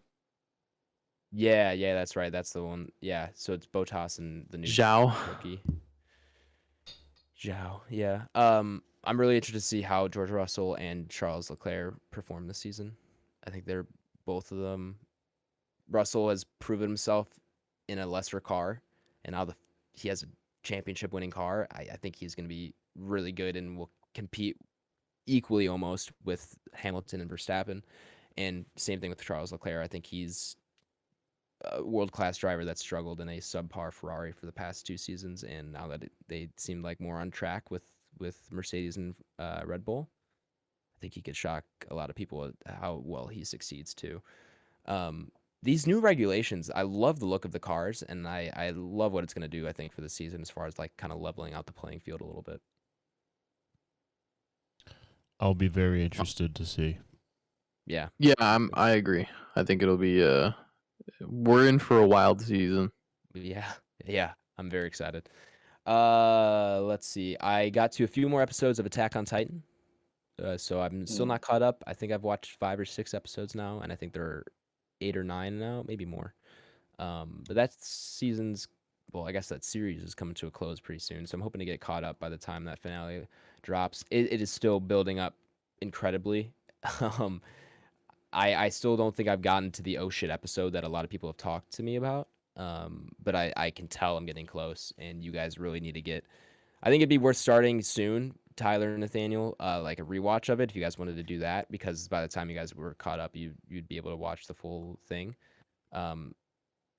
[SPEAKER 2] Yeah, that's right. That's the one. Yeah, so it's Bottas and the new
[SPEAKER 4] Zhao.
[SPEAKER 2] rookie. Zhao, yeah. I'm really interested to see how George Russell and Charles Leclerc perform this season. I think they're both of them. Russell has proven himself in a lesser car, and now he has a championship-winning car. I think he's going to be really good and will compete equally almost with Hamilton and Verstappen. And same thing with Charles Leclerc. I think he's a world-class driver that struggled in a subpar Ferrari for the past 2 seasons, and now that they seem like more on track with Mercedes and Red Bull, I think he could shock a lot of people at how well he succeeds too. These new regulations, I love the look of the cars, and I love what it's going to do, I think, for the season as far as like kind of leveling out the playing field a little bit.
[SPEAKER 3] I'll be very interested to see.
[SPEAKER 2] Yeah.
[SPEAKER 4] Yeah, I agree. I think it'll be we're in for a wild season.
[SPEAKER 2] Yeah, I'm very excited. Let's see. I got to a few more episodes of Attack on Titan. So I'm still not caught up. I think I've watched 5 or 6 episodes now, and I think there are 8 or 9 now, maybe more. But that I guess that series is coming to a close pretty soon, so I'm hoping to get caught up by the time that finale drops. It is still building up incredibly. I still don't think I've gotten to the oh shit episode that a lot of people have talked to me about. But I can tell I'm getting close, and you guys really need to get. I think it'd be worth starting soon, Tyler and Nathaniel, like a rewatch of it if you guys wanted to do that, because by the time you guys were caught up, you'd be able to watch the full thing.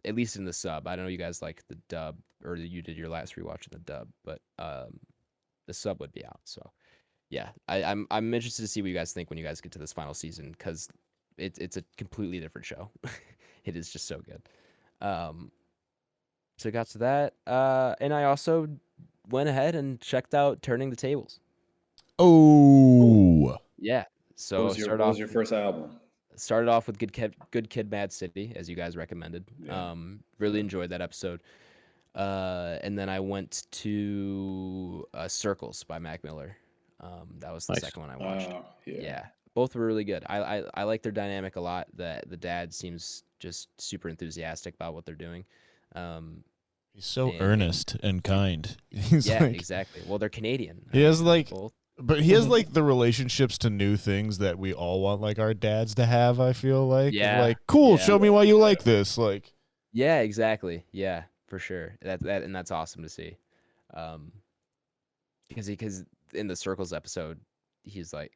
[SPEAKER 2] At least in the sub. I know you guys like the dub, or you did your last rewatch in the dub, but the sub would be out. So yeah, I'm interested to see what you guys think when you guys get to this final season, because it's a completely different show. It is just so good. So I got to that, and I also went ahead and checked out Turning the Tables.
[SPEAKER 3] Oh,
[SPEAKER 2] Yeah. So
[SPEAKER 1] What was your first album?
[SPEAKER 2] Started off with Good Kid, Mad City, as you guys recommended.
[SPEAKER 1] Yeah.
[SPEAKER 2] Really enjoyed that episode. And then I went to Circles by Mac Miller. That was the
[SPEAKER 4] Nice.
[SPEAKER 2] second one I watched.
[SPEAKER 1] Yeah.
[SPEAKER 2] Yeah, both were really good. I like their dynamic a lot. The dad seems just super enthusiastic about what they're doing.
[SPEAKER 3] he's so
[SPEAKER 2] And-
[SPEAKER 3] earnest and kind. He's
[SPEAKER 2] Yeah,
[SPEAKER 3] like,
[SPEAKER 2] exactly. Well, they're Canadian.
[SPEAKER 3] He has like,
[SPEAKER 2] both.
[SPEAKER 3] but he has like the relationships to new things that we all want, like our dads to have. I feel like,
[SPEAKER 2] Yeah,
[SPEAKER 3] like cool.
[SPEAKER 2] yeah.
[SPEAKER 3] Show me why you like this. Like,
[SPEAKER 2] Yeah, exactly. Yeah, for sure. And that's awesome to see. Because in the Circles episode, he's like,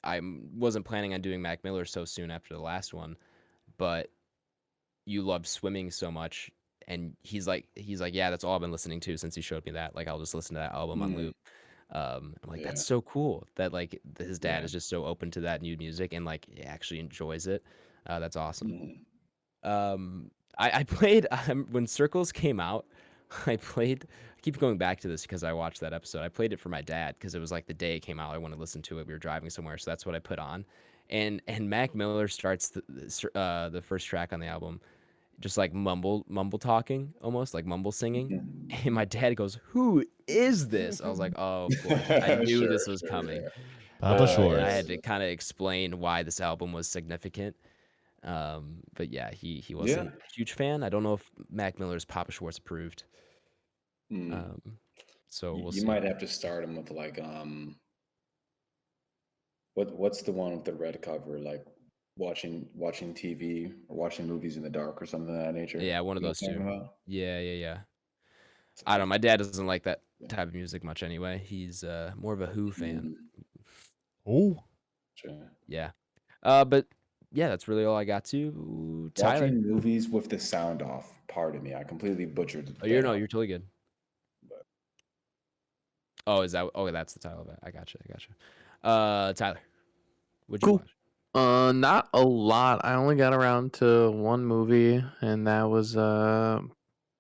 [SPEAKER 2] I wasn't planning on doing Mac Miller so soon after the last one, but you loved swimming so much, and he's like, yeah, that's all I've been listening to since you showed me that. Like, I'll just listen to that album on loop. I'm like,
[SPEAKER 1] Yeah.
[SPEAKER 2] that's so cool that like his dad
[SPEAKER 1] Yeah.
[SPEAKER 2] is just so open to that new music and like he actually enjoys it. That's awesome.
[SPEAKER 1] Mhm.
[SPEAKER 2] I played when Circles came out. I keep going back to this because I watched that episode. I played it for my dad because it was like the day it came out. I wanted to listen to it. We were driving somewhere, so that's what I put on. And Mac Miller starts the first track on the album, just like mumble talking, almost like mumble singing.
[SPEAKER 1] Mhm.
[SPEAKER 2] And my dad goes, "Who is this?" I was like, "Oh boy, I knew
[SPEAKER 1] Sure,
[SPEAKER 2] this was
[SPEAKER 1] sure,
[SPEAKER 2] coming."
[SPEAKER 1] yeah.
[SPEAKER 3] Papa
[SPEAKER 2] And
[SPEAKER 3] Schwartz.
[SPEAKER 2] I had to kind of explain why this album was significant. But yeah, he wasn't a huge fan. I don't know if Mac Miller's Papa Schwartz approved.
[SPEAKER 1] Mm.
[SPEAKER 2] So we'll
[SPEAKER 1] You
[SPEAKER 2] see.
[SPEAKER 1] might have to start him with like what's the one with the red cover, like watching TV or watching movies in the dark or something of that nature.
[SPEAKER 2] Yeah, one of
[SPEAKER 1] You know
[SPEAKER 2] those
[SPEAKER 1] what I'm
[SPEAKER 2] two.
[SPEAKER 1] talking about?
[SPEAKER 2] Yeah. I don't know. My dad doesn't like that type of music much anyway. He's more of a Who fan.
[SPEAKER 3] oh,
[SPEAKER 1] Sure.
[SPEAKER 2] Yeah. But yeah, that's really all I got to. Tyler.
[SPEAKER 1] Watching movies with the sound off. Pardon me, I completely butchered.
[SPEAKER 2] Oh, you're
[SPEAKER 1] that.
[SPEAKER 2] you're totally good.
[SPEAKER 1] But-
[SPEAKER 2] Oh, is that? Oh, that's the title of it. I gotcha. Tyler, what'd you
[SPEAKER 4] Cool.
[SPEAKER 2] watch?
[SPEAKER 4] Not a lot. I only got around to one movie, and that was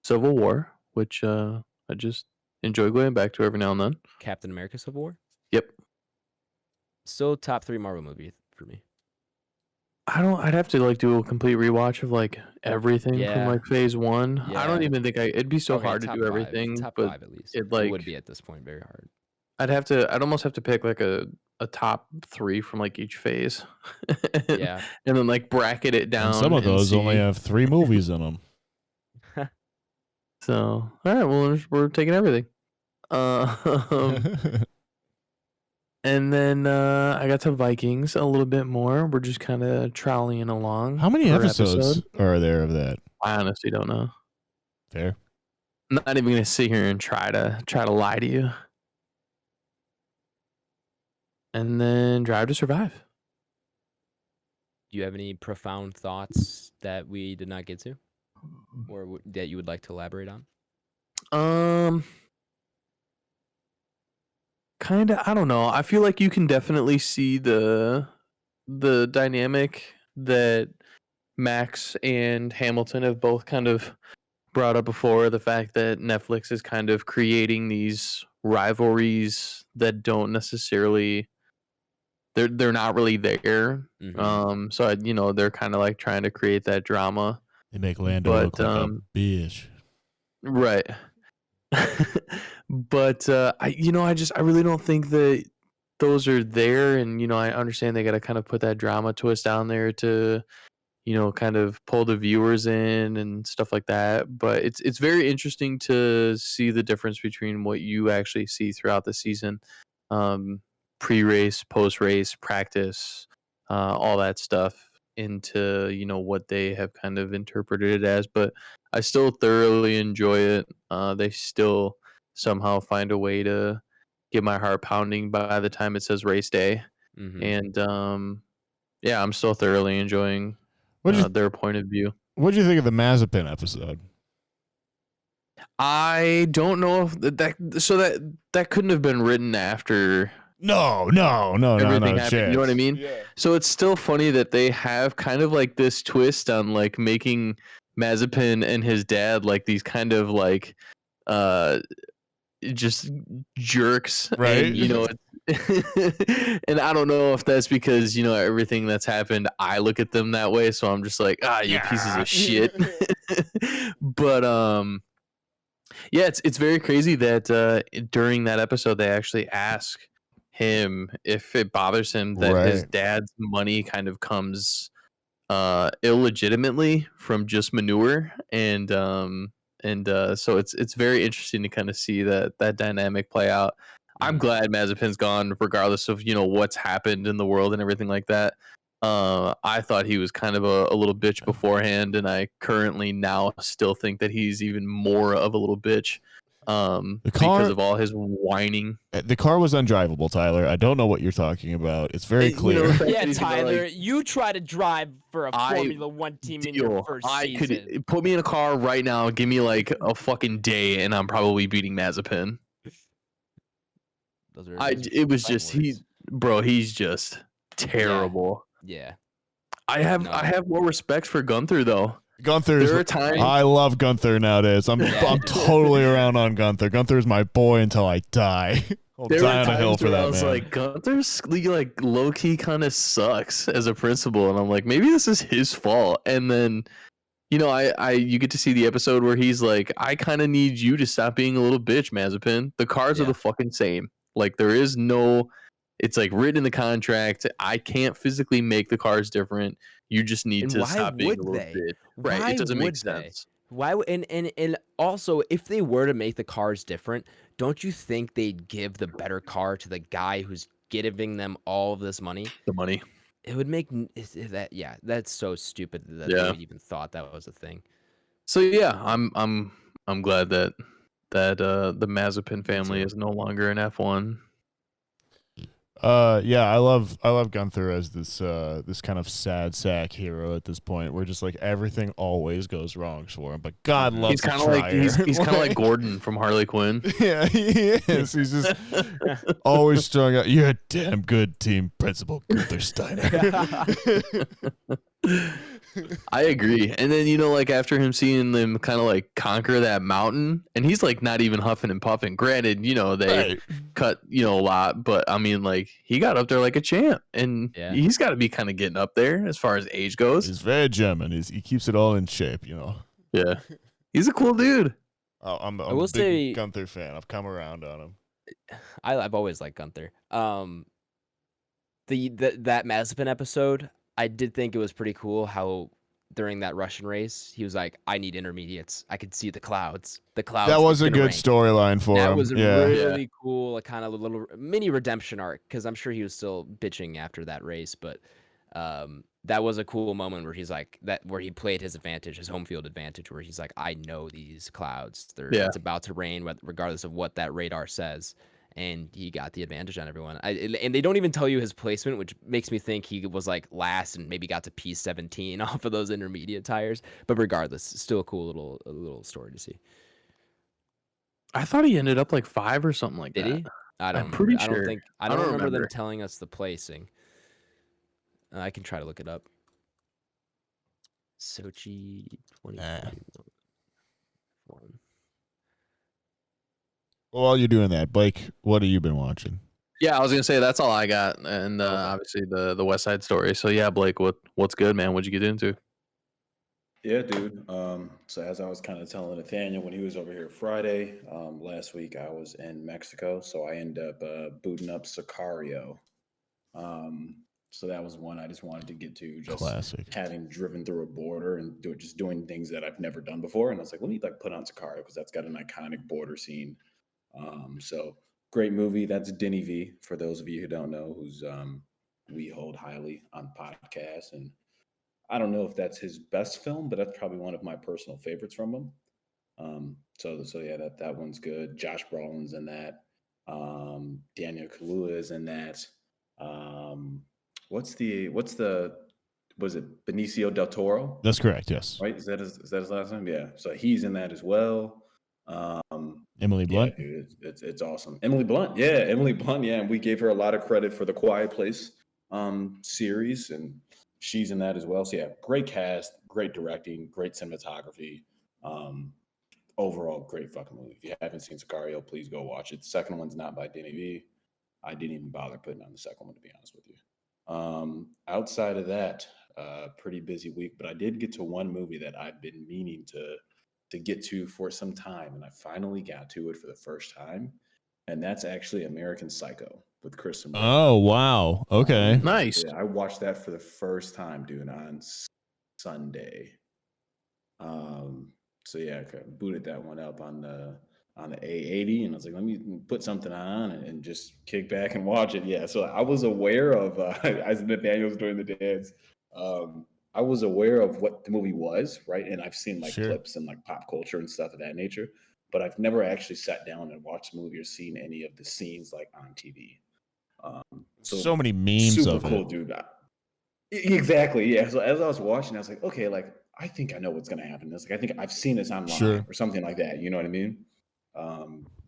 [SPEAKER 4] Civil War, which I just enjoy going back to every now and then.
[SPEAKER 2] Captain America: Civil War.
[SPEAKER 4] Yep.
[SPEAKER 2] Still top 3 Marvel movie for me.
[SPEAKER 4] I'd have to like do a complete rewatch of like everything from
[SPEAKER 2] Yeah.
[SPEAKER 4] like phase 1. I don't
[SPEAKER 2] Yeah.
[SPEAKER 4] even think it'd be so
[SPEAKER 2] Okay,
[SPEAKER 4] hard to
[SPEAKER 2] top
[SPEAKER 4] do
[SPEAKER 2] 5.
[SPEAKER 4] everything,
[SPEAKER 2] Top
[SPEAKER 4] but
[SPEAKER 2] 5 at least.
[SPEAKER 4] it
[SPEAKER 2] It would
[SPEAKER 4] like
[SPEAKER 2] be at this point very hard.
[SPEAKER 4] I'd almost have to pick like a top 3 from like each phase. and,
[SPEAKER 2] Yeah.
[SPEAKER 4] and then like bracket it down.
[SPEAKER 3] And some of those only
[SPEAKER 4] see.
[SPEAKER 3] have 3 movies in them.
[SPEAKER 4] So, all right, well, we're taking everything. And then I got to Vikings a little bit more. We're just kind of trolleying along.
[SPEAKER 3] How many
[SPEAKER 4] per
[SPEAKER 3] episodes
[SPEAKER 4] episode.
[SPEAKER 3] are there of that?
[SPEAKER 4] I honestly don't know.
[SPEAKER 3] Fair.
[SPEAKER 4] I'm not even gonna sit here and try to lie to you. And then Drive to Survive.
[SPEAKER 2] Do you have any profound thoughts that we did not get to, or that you would like to elaborate on?
[SPEAKER 4] Kind of. I don't know. I feel like you can definitely see the dynamic that Max and Hamilton have both kind of brought up before. The fact that Netflix is kind of creating these rivalries that don't necessarily. They're not really there.
[SPEAKER 2] Mhm.
[SPEAKER 4] So they're kind of like trying to create that drama.
[SPEAKER 3] They make Lando look like a bitch.
[SPEAKER 4] Right. But I really don't think that those are there, and I understand they got to kind of put that drama twist down there to kind of pull the viewers in and stuff like that. But it's very interesting to see the difference between what you actually see throughout the season, pre-race, post-race, practice, all that stuff, into what they have kind of interpreted it as. But I still thoroughly enjoy it. They still somehow find a way to get my heart pounding by the time it says race day.
[SPEAKER 2] Mhm.
[SPEAKER 4] And yeah, I'm still thoroughly enjoying their point of view.
[SPEAKER 3] What'd you think of the Mazepin episode?
[SPEAKER 4] I don't know if that couldn't have been written after
[SPEAKER 3] No,
[SPEAKER 4] everything happened.
[SPEAKER 3] chance.
[SPEAKER 4] You know what I mean?
[SPEAKER 3] Yeah.
[SPEAKER 4] So it's still funny that they have kind of like this twist on like making Mazepin and his dad like these kind of like just jerks,
[SPEAKER 3] Right?
[SPEAKER 4] And and I don't know if that's because everything that's happened, I look at them that way, so I'm just like, you pieces of shit. But yeah, it's very crazy that during that episode they actually ask him if it bothers him that his
[SPEAKER 3] Right.
[SPEAKER 4] dad's money kind of comes illegitimately from just manure, and so it's very interesting to kind of see that dynamic play out. I'm glad Mazepin's gone, regardless of what's happened in the world and everything like that. I thought he was kind of a little bitch beforehand, and I currently now still think that he's even more of a little bitch. Because of all his whining.
[SPEAKER 3] The car was undrivable, Tyler. I don't know what you're talking about. It's very clear.
[SPEAKER 2] Yeah, Tyler, you try to drive for a Formula 1 team in your first season.
[SPEAKER 4] Could put me in a car right now, give me like a fucking day, and I'm probably beating Mazepin. It was just he's just terrible.
[SPEAKER 2] Yeah.
[SPEAKER 4] I have more respect for Gunther though.
[SPEAKER 3] Gunther's. I love Gunther nowadays. I'm totally around on Gunther. Gunther's my boy until I die. I'll die on a hill for that, man. I was like,
[SPEAKER 4] Gunther's like low key kind of sucks as a principal, and I'm like, maybe this is his fault. And then, you get to see the episode where he's like, I kind of need you to stop being a little bitch, Mazepin. The cars are the fucking same. Like there is no. It's like written in the contract. I can't physically make the cars different. You just need to stop being a little bit. Right. It doesn't make sense.
[SPEAKER 2] Why? And also, if they were to make the cars different, don't you think they'd give the better car to the guy who's giving them all of this money?
[SPEAKER 4] The money.
[SPEAKER 2] It would make that. Yeah, that's so stupid that they even thought that was a thing.
[SPEAKER 4] So yeah, I'm glad that the Mazepin family is no longer in F1.
[SPEAKER 3] Yeah, I love Gunther as this this kind of sad sack hero at this point, where just like everything always goes wrong for him. But God loves
[SPEAKER 4] He's kind
[SPEAKER 3] a
[SPEAKER 4] of like he's
[SPEAKER 3] trier.
[SPEAKER 4] kind of like Gordon from Harley Quinn.
[SPEAKER 3] Yeah, he is. He's just always strung out. You're a damn good team principal, Gunther Steiner.
[SPEAKER 4] I agree. And then, you know, like after him seeing them kind of like conquer that mountain, and he's like not even huffing and puffing. Granted, you know, they cut, you know, a lot, but I mean, like he got up there like a champ, and he's got to be kind of getting up there as far as age goes.
[SPEAKER 3] He's very German. He keeps it all in shape, you know.
[SPEAKER 4] Yeah. He's a cool dude.
[SPEAKER 3] Oh, I'm a big Gunther fan. I've come around on him.
[SPEAKER 2] I've always liked Gunther. That Mazepin episode, I did think it was pretty cool how during that Russian race, he was like, I need intermediates. I could see the clouds. The clouds.
[SPEAKER 3] That was a good storyline for him.
[SPEAKER 2] That was really cool, a kind of a little mini redemption arc, because I'm sure he was still bitching after that race, but that was a cool moment where he's like where he played his advantage, his home field advantage, where he's like, I know these clouds. It's about to rain, regardless of what that radar says. And he got the advantage on everyone. And they don't even tell you his placement, which makes me think he was like last and maybe got to P17 off of those intermediate tires. But regardless, still a cool little story to see.
[SPEAKER 4] I thought he ended up like 5 or something like that.
[SPEAKER 2] Did he? I'm
[SPEAKER 4] pretty sure.
[SPEAKER 2] I don't remember them telling us the placing. I can try to look it up. Sochi 2021.
[SPEAKER 3] Well, while you're doing that, Blake, what have you been watching?
[SPEAKER 4] Yeah, I was gonna say that's all I got, and obviously the West Side Story. So yeah, Blake, what's good, man? What'd you get into?
[SPEAKER 1] Yeah, dude. So as I was kind of telling Nathaniel when he was over here Friday, last week I was in Mexico, so I ended up booting up Sicario. So that was one I just wanted to get to, just
[SPEAKER 3] classic.
[SPEAKER 1] Having driven through a border and doing things that I've never done before, and I was like, let me like put on Sicario because that's got an iconic border scene. So great movie. That's Denny V, for those of you who don't know, who's we hold highly on podcasts, and I don't know if that's his best film, but that's probably one of my personal favorites from him. So yeah, that one's good. Josh Brolin's in that. Daniel Kaluuya is in that. Was it Benicio del Toro?
[SPEAKER 3] That's correct. Yes.
[SPEAKER 1] Right. Is that his last name? Yeah. So he's in that as well.
[SPEAKER 3] Emily Blunt.
[SPEAKER 1] Yeah, dude, it's awesome. Emily Blunt. Yeah. And we gave her a lot of credit for the Quiet Place series, and she's in that as well. So yeah, great cast, great directing, great cinematography. Overall, great fucking movie. If you haven't seen Sicario, please go watch it. The second one's not by Denny V. I didn't even bother putting on the second one, to be honest with you. Outside of that, pretty busy week, but I did get to one movie that I've been meaning to get to for some time, and I finally got to it for the first time, and that's actually American Psycho with Kristen Bell.
[SPEAKER 3] Oh, wow. Okay.
[SPEAKER 4] Nice.
[SPEAKER 1] Yeah, I watched that for the first time, dude, on Sunday. So yeah, I booted that one up on the A80, and I was like, let me put something on and just kick back and watch it. Yeah, so I was aware of, as Nathaniel was doing the dance, I was aware of what the movie was, right? And I've seen like clips and like pop culture and stuff of that nature, but I've never actually sat down and watched the movie or seen any of the scenes like on TV.
[SPEAKER 3] So many memes
[SPEAKER 1] super
[SPEAKER 3] of
[SPEAKER 1] cool,
[SPEAKER 3] it.
[SPEAKER 1] dude. Exactly, yeah. So as I was watching, I was like, okay, like I think I know what's gonna happen. It's like I think I've seen this online or something like that. You know what I mean?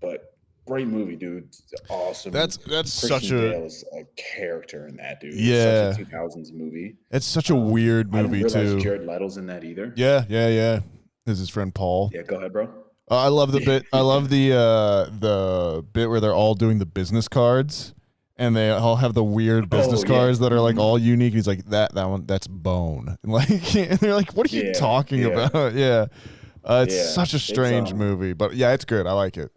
[SPEAKER 1] But great movie, dude. Awesome.
[SPEAKER 3] That's
[SPEAKER 1] Christian
[SPEAKER 3] such
[SPEAKER 1] Bale is a character in that, dude.
[SPEAKER 3] Yeah.
[SPEAKER 1] It's such a 2000s movie.
[SPEAKER 3] It's such a weird movie
[SPEAKER 1] I didn't realize
[SPEAKER 3] too.
[SPEAKER 1] Jared Leto's in that either.
[SPEAKER 3] Yeah. This is his friend Paul.
[SPEAKER 1] Yeah, go ahead, bro.
[SPEAKER 3] I love the bit. I love the bit where they're all doing the business cards, and they all have the weird business cards that are like all unique. He's like that one that's Bone. Like, and they're like, what are you talking about? Yeah. It's such a strange movie, but yeah, it's good. I like it.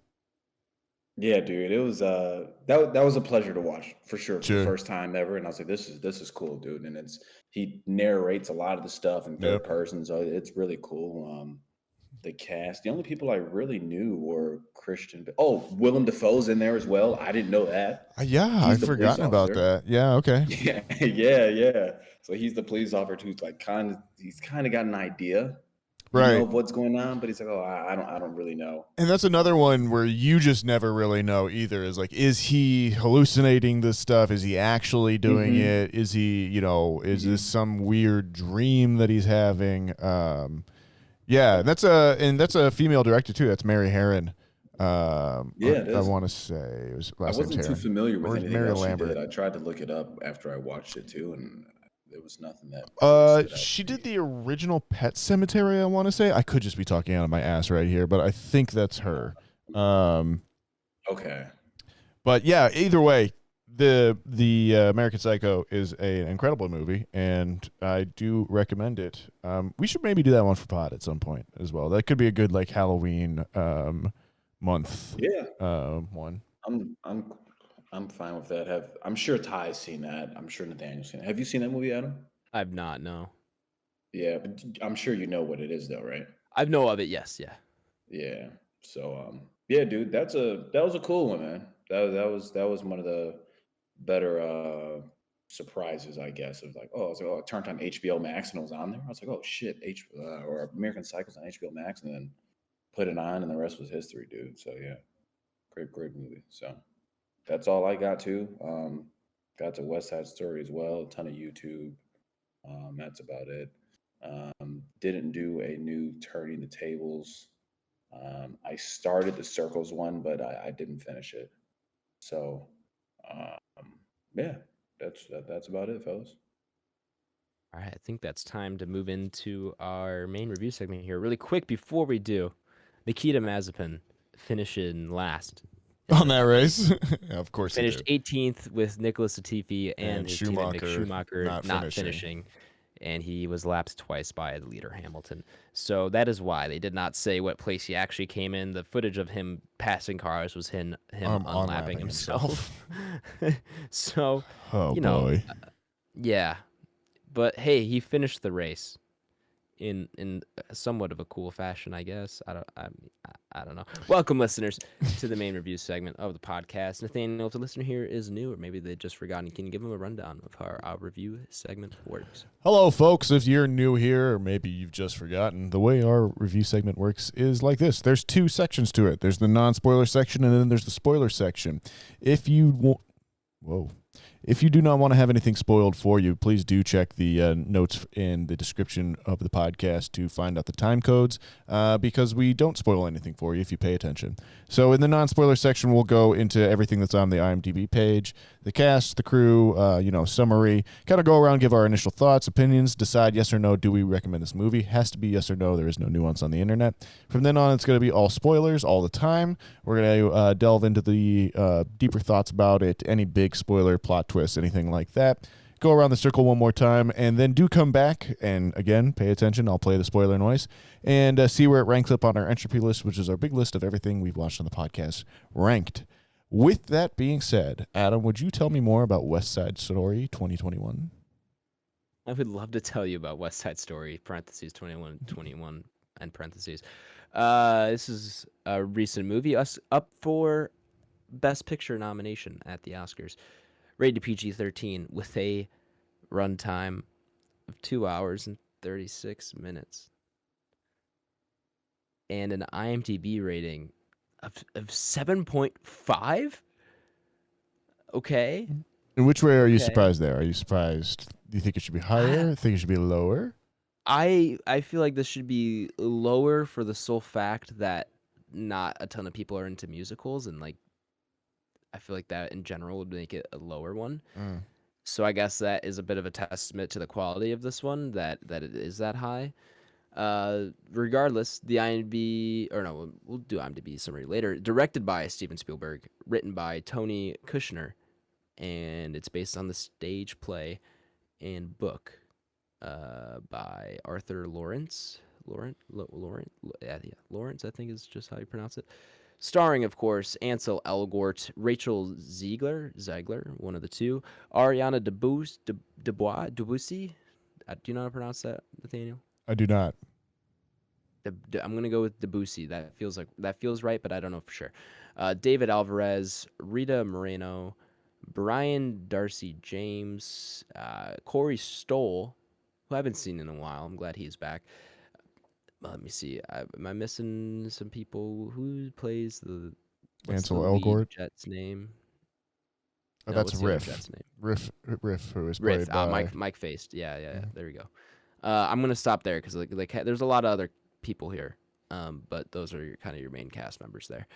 [SPEAKER 1] Yeah, dude, it was that was a pleasure to watch for sure for the first time ever, and I was like, this is cool, dude, and he narrates a lot of the stuff in third person, so it's really cool. The cast, the only people I really knew were Christian. Oh, Willem Dafoe's in there as well. I didn't know that.
[SPEAKER 3] I've forgotten about that. Yeah, okay.
[SPEAKER 1] Yeah. So he's the police officer who's like he's kind of got an idea you know
[SPEAKER 3] Right.
[SPEAKER 1] of what's going on, but he's like, oh, I don't really know.
[SPEAKER 3] And that's another one where you just never really know either. Is like, is he hallucinating this stuff? Is he actually doing
[SPEAKER 1] Mhm.
[SPEAKER 3] it? Is he, is this
[SPEAKER 1] Mhm.
[SPEAKER 3] some weird dream that he's having? Yeah, that's a female director too. That's Mary Herron.
[SPEAKER 1] Yeah, it
[SPEAKER 3] I
[SPEAKER 1] is.
[SPEAKER 3] want to say it was
[SPEAKER 1] I
[SPEAKER 3] last name's
[SPEAKER 1] wasn't too
[SPEAKER 3] Herron,
[SPEAKER 1] familiar with
[SPEAKER 3] or is
[SPEAKER 1] anything
[SPEAKER 3] Mary
[SPEAKER 1] else she did.
[SPEAKER 3] Lambert.
[SPEAKER 1] I tried to look it up after I watched it too, and there was nothing that really stood out
[SPEAKER 3] She
[SPEAKER 1] to
[SPEAKER 3] did
[SPEAKER 1] me.
[SPEAKER 3] the original Pet Cemetery. I want to say I could just be talking out of my ass right here, but I think that's her. Um,
[SPEAKER 1] Okay.
[SPEAKER 3] But yeah, either way, the American Psycho is an incredible movie, and I do recommend it. We should maybe do that one for pod at some point as well. That could be a good like Halloween month
[SPEAKER 1] Yeah,
[SPEAKER 3] one.
[SPEAKER 1] I'm I'm I'm fine with that. I'm sure Ty's seen that. I'm sure Nathaniel's seen it. Have you seen that movie, Adam?
[SPEAKER 2] I've not, no.
[SPEAKER 1] Yeah, but I'm sure you know what it is, though, right?
[SPEAKER 2] I've know of it, yes, yeah.
[SPEAKER 1] Yeah. So, yeah, dude, that was a cool one, man. That was one of the better surprises, I guess. It was like, oh, I was like, oh, it turned on HBO Max and it was on there. I was like, oh shit, or American Psycho's on HBO Max, and then put it on, and the rest was history, dude. So yeah, great movie. So that's all I got to. Got to West Side Story as well. A ton of YouTube. That's about it. Didn't do a new Turning the Tables. I started the Circles one, but I didn't finish it. So, um, yeah, that's about it, fellas.
[SPEAKER 2] All right, I think that's time to move into our main review segment here. Really quick before we do, Nikita Mazepin finishing last in
[SPEAKER 3] On
[SPEAKER 2] the
[SPEAKER 3] that race. Of
[SPEAKER 2] He
[SPEAKER 3] course he
[SPEAKER 2] finished
[SPEAKER 3] did.
[SPEAKER 2] 18th with Nicholas Latifi and
[SPEAKER 3] And
[SPEAKER 2] his teammate Mick
[SPEAKER 3] Schumacher
[SPEAKER 2] Schumacher
[SPEAKER 3] not
[SPEAKER 2] not
[SPEAKER 3] finishing.
[SPEAKER 2] finishing, and he was lapped twice by the leader Hamilton. So that is why they did not say what place he actually came in. The footage of him passing cars was him unlapping
[SPEAKER 3] Unlapping
[SPEAKER 2] himself. So,
[SPEAKER 3] Oh
[SPEAKER 2] you know,
[SPEAKER 3] boy.
[SPEAKER 2] yeah. But hey, he finished the race in somewhat of a cool fashion, I guess. I don't know. Welcome, listeners, to the main review segment of the podcast. Nathaniel, if the listener here is new, or maybe they've just forgotten, can you give them a rundown of how our review segment works?
[SPEAKER 3] Hello, folks. If you're new here, or maybe you've just forgotten, the way our review segment works is like this. There's two sections to it. There's the non-spoiler section, and then there's the spoiler section. If you If you do not want to have anything spoiled for you, please do check the notes in the description of the podcast to find out the time codes, because we don't spoil anything for you if you pay attention. So in the non-spoiler section, we'll go into everything that's on the IMDb page, the cast, the crew, summary, kind of go around, give our initial thoughts, opinions, decide yes or no, do we recommend this movie? Has to be yes or no. There is no nuance on the internet. From then on, it's going to be all spoilers all the time. We're going to delve into the deeper thoughts about it, any big spoiler, plot twists, anything like that. Go around the circle one more time, and then do come back, and again, pay attention. I'll play the spoiler noise, and see where it ranks up on our Entropy list, which is our big list of everything we've watched on the podcast ranked. With that being said, Adam, would you tell me more about West Side Story 2021?
[SPEAKER 2] I would love to tell you about West Side Story, parentheses 21, and parentheses. This is a recent movie, up for Best Picture nomination at the Oscars. Rated PG-13 with a runtime of 2 hours and 36 minutes. And an IMDb rating of 7.5? Okay.
[SPEAKER 3] In which way are you
[SPEAKER 2] Okay.
[SPEAKER 3] surprised there? Are you surprised? Do you think it should be higher? Think it should be lower?
[SPEAKER 2] I feel like this should be lower for the sole fact that not a ton of people are into musicals, and like I feel like that in general would make it a lower one. So I guess that is a bit of a testament to the quality of this one, that it is that high. Regardless, the IMDb, or no, we'll do IMDb summary later. Directed by Steven Spielberg, written by Tony Kushner, and it's based on the stage play and book by Arthur Lawrence. Lawrence, I think is just how you pronounce it. Starring, of course, Ansel Elgort, Rachel Ziegler, one of the two, Ariana Debussy. Do you know how to pronounce that, Nathaniel?
[SPEAKER 3] I do not.
[SPEAKER 2] I'm gonna go with Debussy. That feels right, but I don't know for sure. David Alvarez, Rita Moreno, Brian Darcy James, Corey Stoll, who I haven't seen in a while. I'm glad he's back. Let me see. Am I missing some people? Who plays the what's
[SPEAKER 3] Ansel
[SPEAKER 2] the lead
[SPEAKER 3] Elgort.
[SPEAKER 2] Jet's name?
[SPEAKER 3] Oh,
[SPEAKER 2] No,
[SPEAKER 3] that's
[SPEAKER 2] what's the other
[SPEAKER 3] Riff.
[SPEAKER 2] Jet's name?
[SPEAKER 3] Riff, who is
[SPEAKER 2] Riff.
[SPEAKER 3] played by.
[SPEAKER 2] Mike Faced. Yeah.
[SPEAKER 3] Mhm.
[SPEAKER 2] There we go. I'm gonna stop there because there's a lot of other people here. But those are kind of your main cast members there.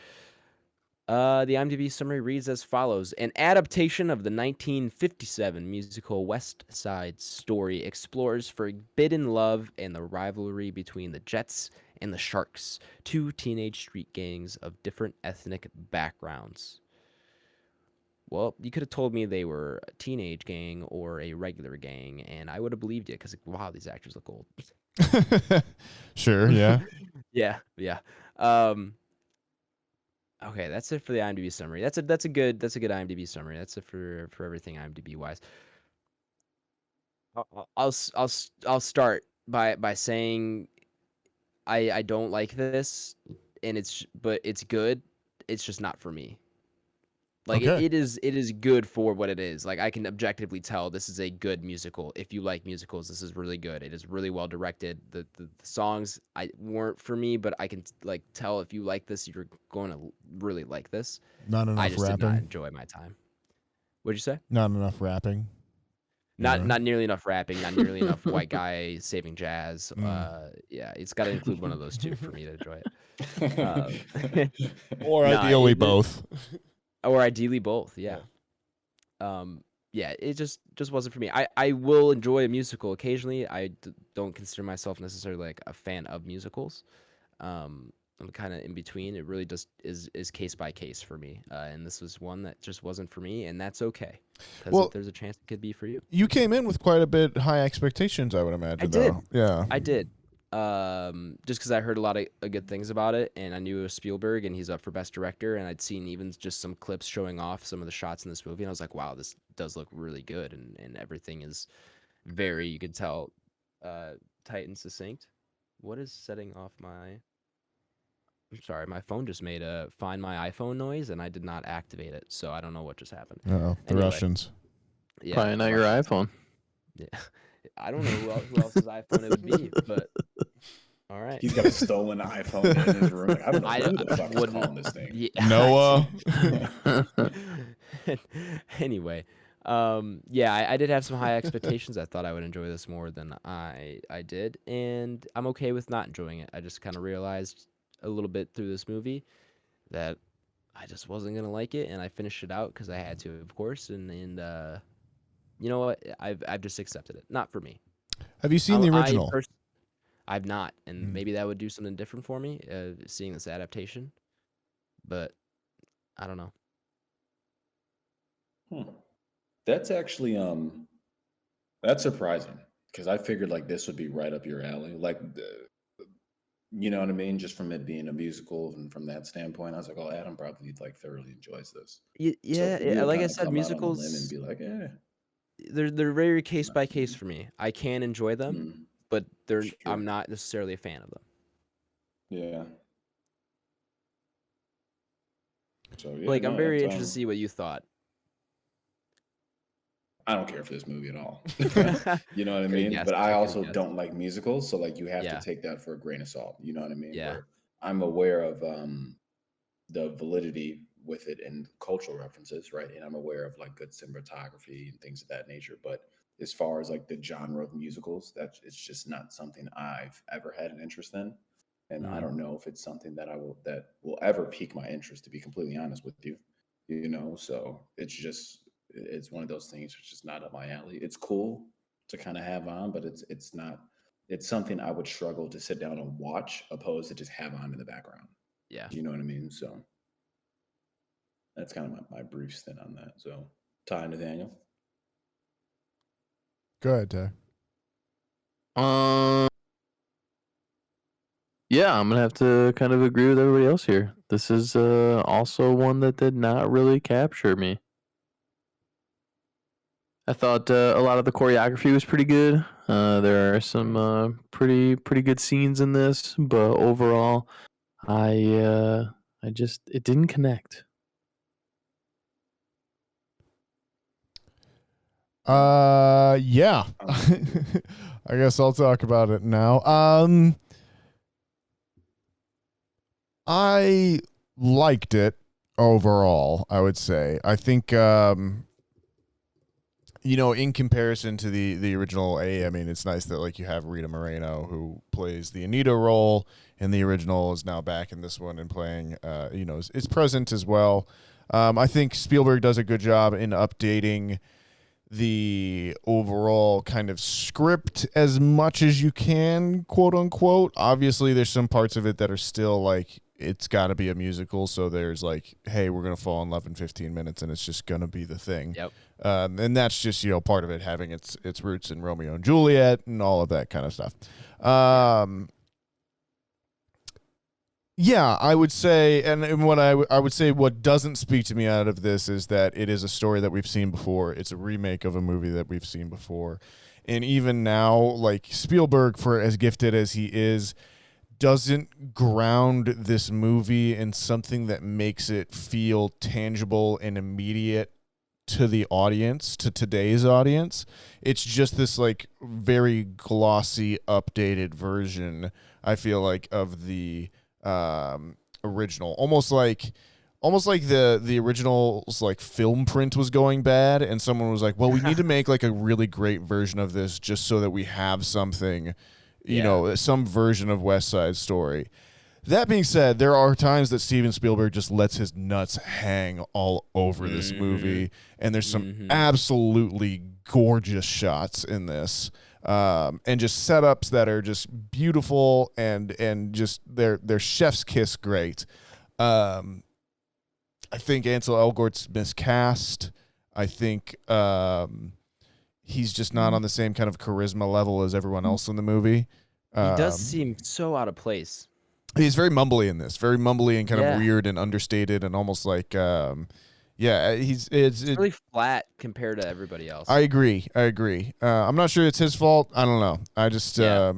[SPEAKER 2] The IMDb summary reads as follows: An adaptation of the 1957 musical West Side Story explores forbidden love and the rivalry between the Jets and the Sharks, two teenage street gangs of different ethnic backgrounds. Well, you could have told me they were a teenage gang or a regular gang, and I would have believed you because, wow, these actors look old.
[SPEAKER 3] Sure, yeah.
[SPEAKER 2] Yeah. Um, Okay, that's it for the IMDb summary. That's a good IMDb summary. That's it for everything IMDb wise. I'll start by saying I don't like this, and but it's good. It's just not for me. Like
[SPEAKER 3] Okay.
[SPEAKER 2] it is good for what it is. Like I can objectively tell this is a good musical. If you like musicals, this is really good. It is really well directed. The songs weren't for me, but I can like tell if you like this, you're going to really like this.
[SPEAKER 3] Not
[SPEAKER 2] I
[SPEAKER 3] enough
[SPEAKER 2] just did not
[SPEAKER 3] rapping.
[SPEAKER 2] enjoy my time. What'd you say?
[SPEAKER 3] Not enough rapping.
[SPEAKER 2] Not nearly enough rapping. Not nearly enough white guy saving jazz. Yeah, it's got to include one of those two for me to enjoy it.
[SPEAKER 3] Or
[SPEAKER 2] Nah,
[SPEAKER 3] ideally both.
[SPEAKER 2] or ideally both. Yeah. Yeah, it just wasn't for me. I will enjoy a musical occasionally. Don't consider myself necessarily like a fan of musicals. I'm kind of in between. It really just is case by case for me. And this was one that just wasn't for me, and that's okay. Because
[SPEAKER 3] Well,
[SPEAKER 2] there's a chance it could be for you.
[SPEAKER 3] You came in with quite a bit high expectations, I would imagine.
[SPEAKER 2] I did.
[SPEAKER 3] Though. Yeah.
[SPEAKER 2] I did. Just because I heard a lot of good things about it, and I knew it was Spielberg, and he's up for Best Director, and I'd seen even just some clips showing off some of the shots in this movie, and I was like, wow, this does look really good, and everything is very, you could tell, tight and succinct. What is setting off my... I'm sorry, my phone just made a Find My iPhone noise, and I did not activate it, so I don't know what just happened.
[SPEAKER 3] The
[SPEAKER 2] Anyway.
[SPEAKER 3] Russians.
[SPEAKER 2] Yeah,
[SPEAKER 4] Probably not your iPhone.
[SPEAKER 2] Yeah. I don't know who else's iPhone it would be, but all right.
[SPEAKER 1] He's got a stolen iPhone in his room. Like, I don't know who the fuck is
[SPEAKER 2] wouldn't-
[SPEAKER 1] calling this thing.
[SPEAKER 2] Yeah,
[SPEAKER 3] Noah.
[SPEAKER 2] Anyway, yeah, I did have some high expectations. I thought I would enjoy this more than I did, and I'm okay with not enjoying it. I just kind of realized a little bit through this movie that I just wasn't gonna like it, and I finished it out because I had to, of course, and you know what? I've just accepted it. Not for me.
[SPEAKER 3] Have you seen the original?
[SPEAKER 2] I've not, and maybe that would do something different for me, seeing this adaptation. But I don't know.
[SPEAKER 1] That's actually that's surprising because I figured like this would be right up your alley. Like, you know what I mean? Just from it being a musical and from that standpoint, I was like, oh, Adam probably like thoroughly enjoys this.
[SPEAKER 2] Yeah,
[SPEAKER 1] for you to
[SPEAKER 2] like I
[SPEAKER 1] kinda
[SPEAKER 2] said,
[SPEAKER 1] come out on a limb
[SPEAKER 2] musicals
[SPEAKER 1] and be like,
[SPEAKER 2] they're very case
[SPEAKER 1] Not
[SPEAKER 2] by
[SPEAKER 1] for
[SPEAKER 2] case
[SPEAKER 1] me.
[SPEAKER 2] for me. I can enjoy them,
[SPEAKER 1] mm,
[SPEAKER 2] but
[SPEAKER 1] sure.
[SPEAKER 2] I'm not necessarily a fan of them.
[SPEAKER 1] Yeah. So yeah,
[SPEAKER 2] Like I'm
[SPEAKER 1] no,
[SPEAKER 2] very
[SPEAKER 1] that's,
[SPEAKER 2] interested to see what you thought.
[SPEAKER 1] I don't care for this movie at all. You know what I
[SPEAKER 2] Great
[SPEAKER 1] mean?
[SPEAKER 2] guess.
[SPEAKER 1] But I
[SPEAKER 2] Great
[SPEAKER 1] also
[SPEAKER 2] guess.
[SPEAKER 1] don't like musicals, so like you have
[SPEAKER 2] Yeah.
[SPEAKER 1] to take that for a grain of salt. You know what I mean?
[SPEAKER 2] Yeah.
[SPEAKER 1] Where I'm aware of the validity with it and cultural references, right? And I'm aware of like good cinematography and things of that nature. But as far as like the genre of musicals, it's just not something I've ever had an interest in. And I don't know if it's something that will ever pique my interest, to be completely honest with you. You know, so it's one of those things that's just not up my alley. It's cool to kind of have on, but it's not. It's something I would struggle to sit down and watch, opposed to just have on in the background.
[SPEAKER 2] Yeah.
[SPEAKER 1] You know what I mean? So that's kind of my brief stint on that. So, Ty, Nathaniel.
[SPEAKER 3] Go ahead, Ty.
[SPEAKER 4] Yeah, I'm gonna have to kind of agree with everybody else here. This is also one that did not really capture me. I thought a lot of the choreography was pretty good. There are some pretty good scenes in this, but overall, it didn't connect.
[SPEAKER 3] Yeah. I guess I'll talk about it now. I liked it overall, I would say. I think, in comparison to the original I mean, it's nice that like you have Rita Moreno, who plays the Anita role in the original, is now back in this one and playing, is present as well. I think Spielberg does a good job in updating the overall kind of script as much as you can, quote unquote. Obviously, there's some parts of it that are still like, it's got to be a musical. So there's like, hey, we're going to fall in love in 15 minutes and it's just going to be the thing.
[SPEAKER 2] Yep.
[SPEAKER 3] And that's just, part of it having its roots in Romeo and Juliet and all of that kind of stuff. Yeah, I would say, and what I would say, what doesn't speak to me out of this is that it is a story that we've seen before. It's a remake of a movie that we've seen before. And even now, like Spielberg, for as gifted as he is, doesn't ground this movie in something that makes it feel tangible and immediate to the audience, to today's audience. It's just this like very glossy, updated version, I feel like, of the original, almost like the original's like film print was going bad and someone was like, well, we need to make like a really great version of this just so that we have something, some version of West Side Story. That being said, there are times that Steven Spielberg just lets his nuts hang all over this movie, and there's some absolutely gorgeous shots in this. And just setups that are just beautiful and just they're chef's kiss great. I think Ansel Elgort's miscast. I think he's just not on the same kind of charisma level as everyone else in the movie.
[SPEAKER 2] He does seem so out of place.
[SPEAKER 3] He's very mumbly in this, very mumbly and kind of weird and understated and almost like it's
[SPEAKER 2] really flat compared to everybody else.
[SPEAKER 3] I agree. I'm not sure it's his fault. I don't know. I just
[SPEAKER 2] I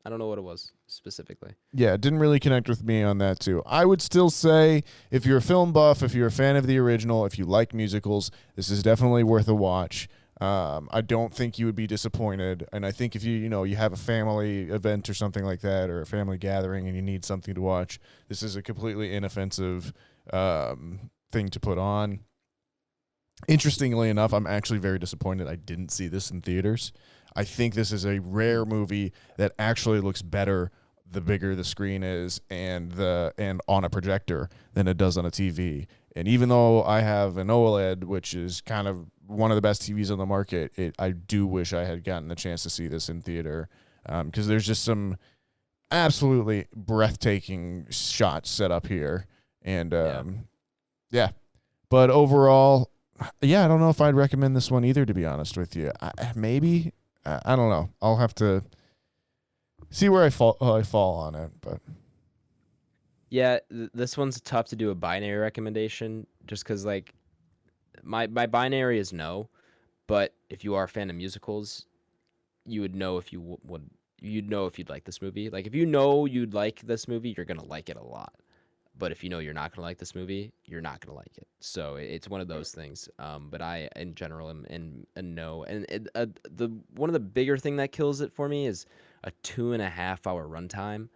[SPEAKER 2] don't know what it was specifically.
[SPEAKER 3] Yeah, it didn't really connect with me on that too. I would still say if you're a film buff, if you're a fan of the original, if you like musicals, this is definitely worth a watch. I don't think you would be disappointed, and I think if you have a family event or something like that, or a family gathering, and you need something to watch, this is a completely inoffensive thing to put on. Interestingly enough, I'm actually very disappointed I didn't see this in theaters. I think this is a rare movie that actually looks better the bigger the screen is and on a projector than it does on a TV. And even though I have an OLED, which is kind of one of the best TVs on the market, I do wish I had gotten the chance to see this in theater, because there's just some absolutely breathtaking shots set up here. And yeah. But overall, I don't know if I'd recommend this one either, to be honest with you. Maybe. I don't know. I'll have to see where I fall on it. But
[SPEAKER 2] yeah, this one's tough to do a binary recommendation just because, like, my binary is no. But if you are a fan of musicals, you would know if you'd know if you'd like this movie. Like, if you know you'd like this movie, you're gonna like it a lot. But if you know you're not going to like this movie, you're not going to like it. So it's one of those things. But I, in general, am in a no. And the one of the bigger thing that kills it for me is a 2.5 hour runtime.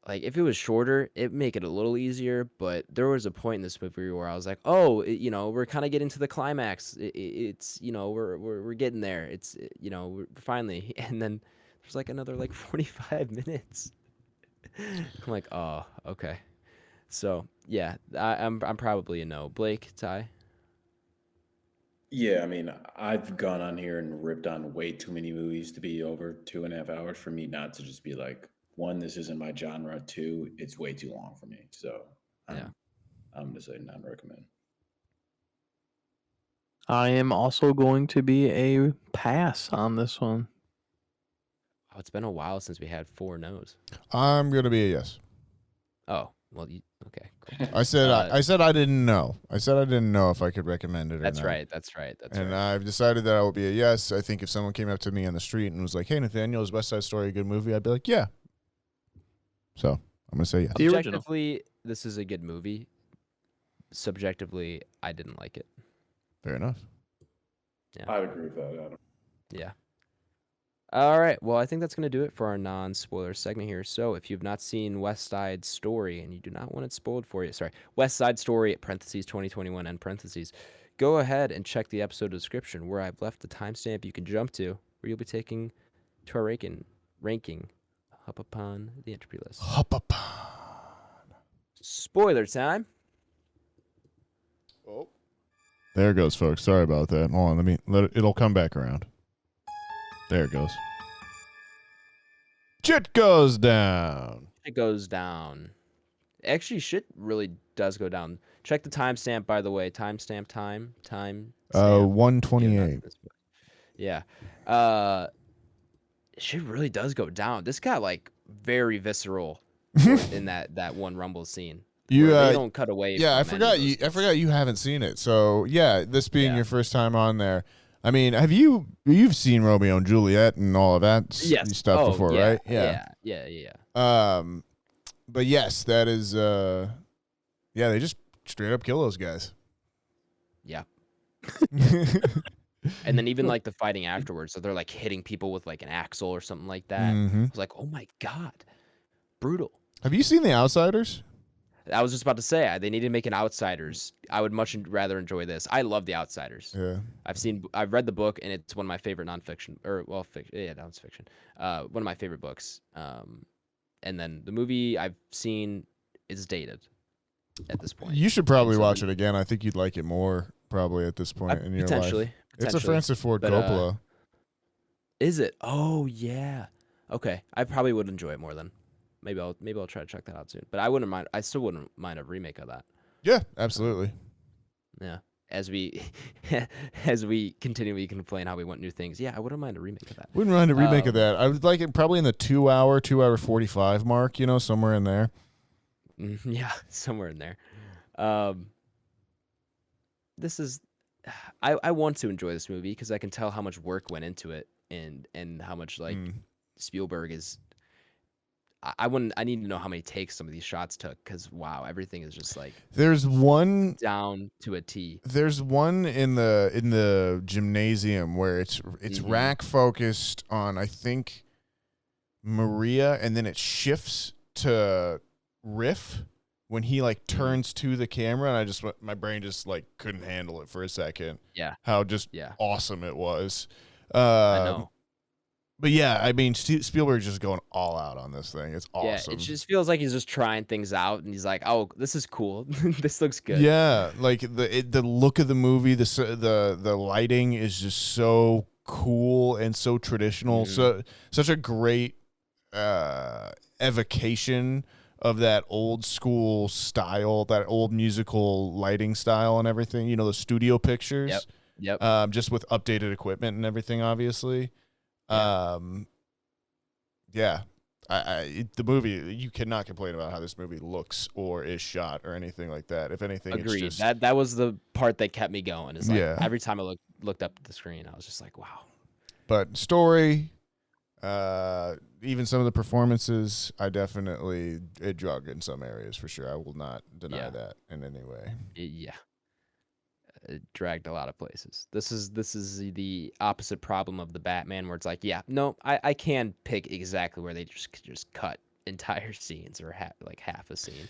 [SPEAKER 2] Like, if it was shorter, it'd make it a little easier. But there was a point in this movie where I was like, oh, we're kind of getting to the climax. It's we're getting there. It's we're finally. And then there's like another like 45 minutes. I'm like, oh, okay. So yeah, I'm probably a no. Blake, Ty?
[SPEAKER 1] Yeah, I mean, I've gone on here and ripped on way too many movies to be over 2.5 hours for me not to just be like, one, this isn't my genre. Two, it's way too long for me. So I'm gonna say non-recommend.
[SPEAKER 4] I am also going to be a pass on this one.
[SPEAKER 2] Oh, it's been a while since we had 4 no's.
[SPEAKER 3] I'm gonna be a yes.
[SPEAKER 2] Oh, well, okay. Cool.
[SPEAKER 3] I said I didn't know. I said I didn't know if I could recommend it or not.
[SPEAKER 2] That's right.
[SPEAKER 3] And I've decided that I will be a yes. I think if someone came up to me on the street and was like, "Hey, Nathaniel, is West Side Story a good movie?" I'd be like, "Yeah." So I'm gonna say yes.
[SPEAKER 4] The original.
[SPEAKER 2] Objectively, this is a good movie. Subjectively, I didn't like it.
[SPEAKER 3] Fair enough.
[SPEAKER 1] I'd agree with that, Adam.
[SPEAKER 2] Yeah. All right. Well, I think that's going to do it for our non-spoiler segment here. So, if you've not seen West Side Story and you do not want it spoiled for you, sorry, West Side Story parentheses 2021 end parentheses, go ahead and check the episode description where I've left the timestamp you can jump to, where you'll be taking to our ranking up upon the entropy list.
[SPEAKER 3] Hop up.
[SPEAKER 2] Spoiler time.
[SPEAKER 3] Oh. There it goes, folks. Sorry about that. Hold on, it'll come back around. There it goes. Shit goes down.
[SPEAKER 2] It goes down. Actually, shit really does go down. Check the timestamp, by the way. Timestamp time.
[SPEAKER 3] 128.
[SPEAKER 2] Yeah. Shit really does go down. This got like very visceral in that one Rumble scene.
[SPEAKER 3] You
[SPEAKER 2] they don't cut away.
[SPEAKER 3] Yeah,
[SPEAKER 2] from any of those
[SPEAKER 3] I forgot you haven't seen it. So yeah, this being
[SPEAKER 2] Yeah.
[SPEAKER 3] your first time on there. I mean, you've seen Romeo and Juliet and all of that stuff before,
[SPEAKER 2] yeah,
[SPEAKER 3] right?
[SPEAKER 2] Yeah.
[SPEAKER 3] But yes, that is they just straight up kill those guys.
[SPEAKER 2] Yeah. And then even like the fighting afterwards, so they're like hitting people with like an axle or something like that.
[SPEAKER 3] Mhm.
[SPEAKER 2] I was like, oh my god, brutal.
[SPEAKER 3] Have you seen The Outsiders?
[SPEAKER 2] I was just about to say they need to make an Outsiders. I would much rather enjoy this. I love The Outsiders.
[SPEAKER 3] Yeah.
[SPEAKER 2] I've read the book, and it's one of my favorite nonfiction, fiction. Yeah, no, it's fiction. One of my favorite books. And then the movie I've seen is dated at this point.
[SPEAKER 3] You should probably watch it again. I think you'd like it more probably at this point in your life.
[SPEAKER 2] Potentially.
[SPEAKER 3] It's a Francis Ford
[SPEAKER 2] But,
[SPEAKER 3] Coppola.
[SPEAKER 2] Is it? Oh yeah. Okay, I probably would enjoy it more then. Maybe I'll try to check that out soon. But I wouldn't mind. I still wouldn't mind a remake of that.
[SPEAKER 3] Yeah, absolutely.
[SPEAKER 2] Yeah. As we continually complain how we want new things. Yeah, I wouldn't mind a remake of that.
[SPEAKER 3] Wouldn't mind a remake of that. I would like it probably in the 2 hour 45 mark, somewhere in there.
[SPEAKER 2] Yeah, somewhere in there. This is I want to enjoy this movie because I can tell how much work went into it and how much like Spielberg is. I need to know how many takes some of these shots took because wow, everything is just like
[SPEAKER 3] there's one
[SPEAKER 2] down to a T.
[SPEAKER 3] There's one in the gymnasium where it's rack focused on I think Maria, and then it shifts to Riff when he like turns to the camera, and my brain just like couldn't handle it for a second.
[SPEAKER 2] Yeah,
[SPEAKER 3] how just awesome it was.
[SPEAKER 2] I know.
[SPEAKER 3] But yeah, I mean, Spielberg's just going all out on this thing. It's awesome.
[SPEAKER 2] Yeah, it just feels like he's just trying things out, and he's like, "Oh, this is cool. This looks good."
[SPEAKER 3] Yeah, like the look of the movie, the lighting is just so cool and so traditional. So such a great evocation of that old school style, that old musical lighting style, and everything. The studio pictures.
[SPEAKER 2] Yep.
[SPEAKER 3] Just with updated equipment and everything, obviously. The movie, you cannot complain about how this movie looks or is shot or anything like that. If anything,
[SPEAKER 2] agreed.
[SPEAKER 3] It's just,
[SPEAKER 2] that was the part that kept me going. Is like every time I looked up at the screen, I was just like, wow.
[SPEAKER 3] But story, even some of the performances, it drug in some areas for sure. I will not deny that in any way.
[SPEAKER 2] Yeah. It dragged a lot of places. This is the opposite problem of the Batman, where it's like, I can pick exactly where they just cut entire scenes or half a scene.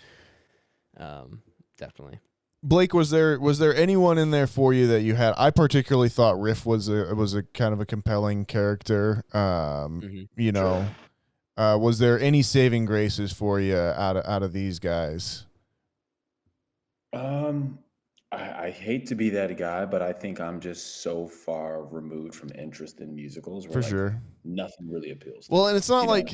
[SPEAKER 2] Definitely.
[SPEAKER 3] Blake, was there anyone in there for you that you had? I particularly thought Riff was a kind of a compelling character.
[SPEAKER 2] Sure.
[SPEAKER 3] Was there any saving graces for you out of these guys?
[SPEAKER 1] I hate to be that guy, but I think I'm just so far removed from interest in musicals.
[SPEAKER 3] For sure.
[SPEAKER 1] Nothing really appeals to
[SPEAKER 3] me.
[SPEAKER 1] And
[SPEAKER 3] it's not like...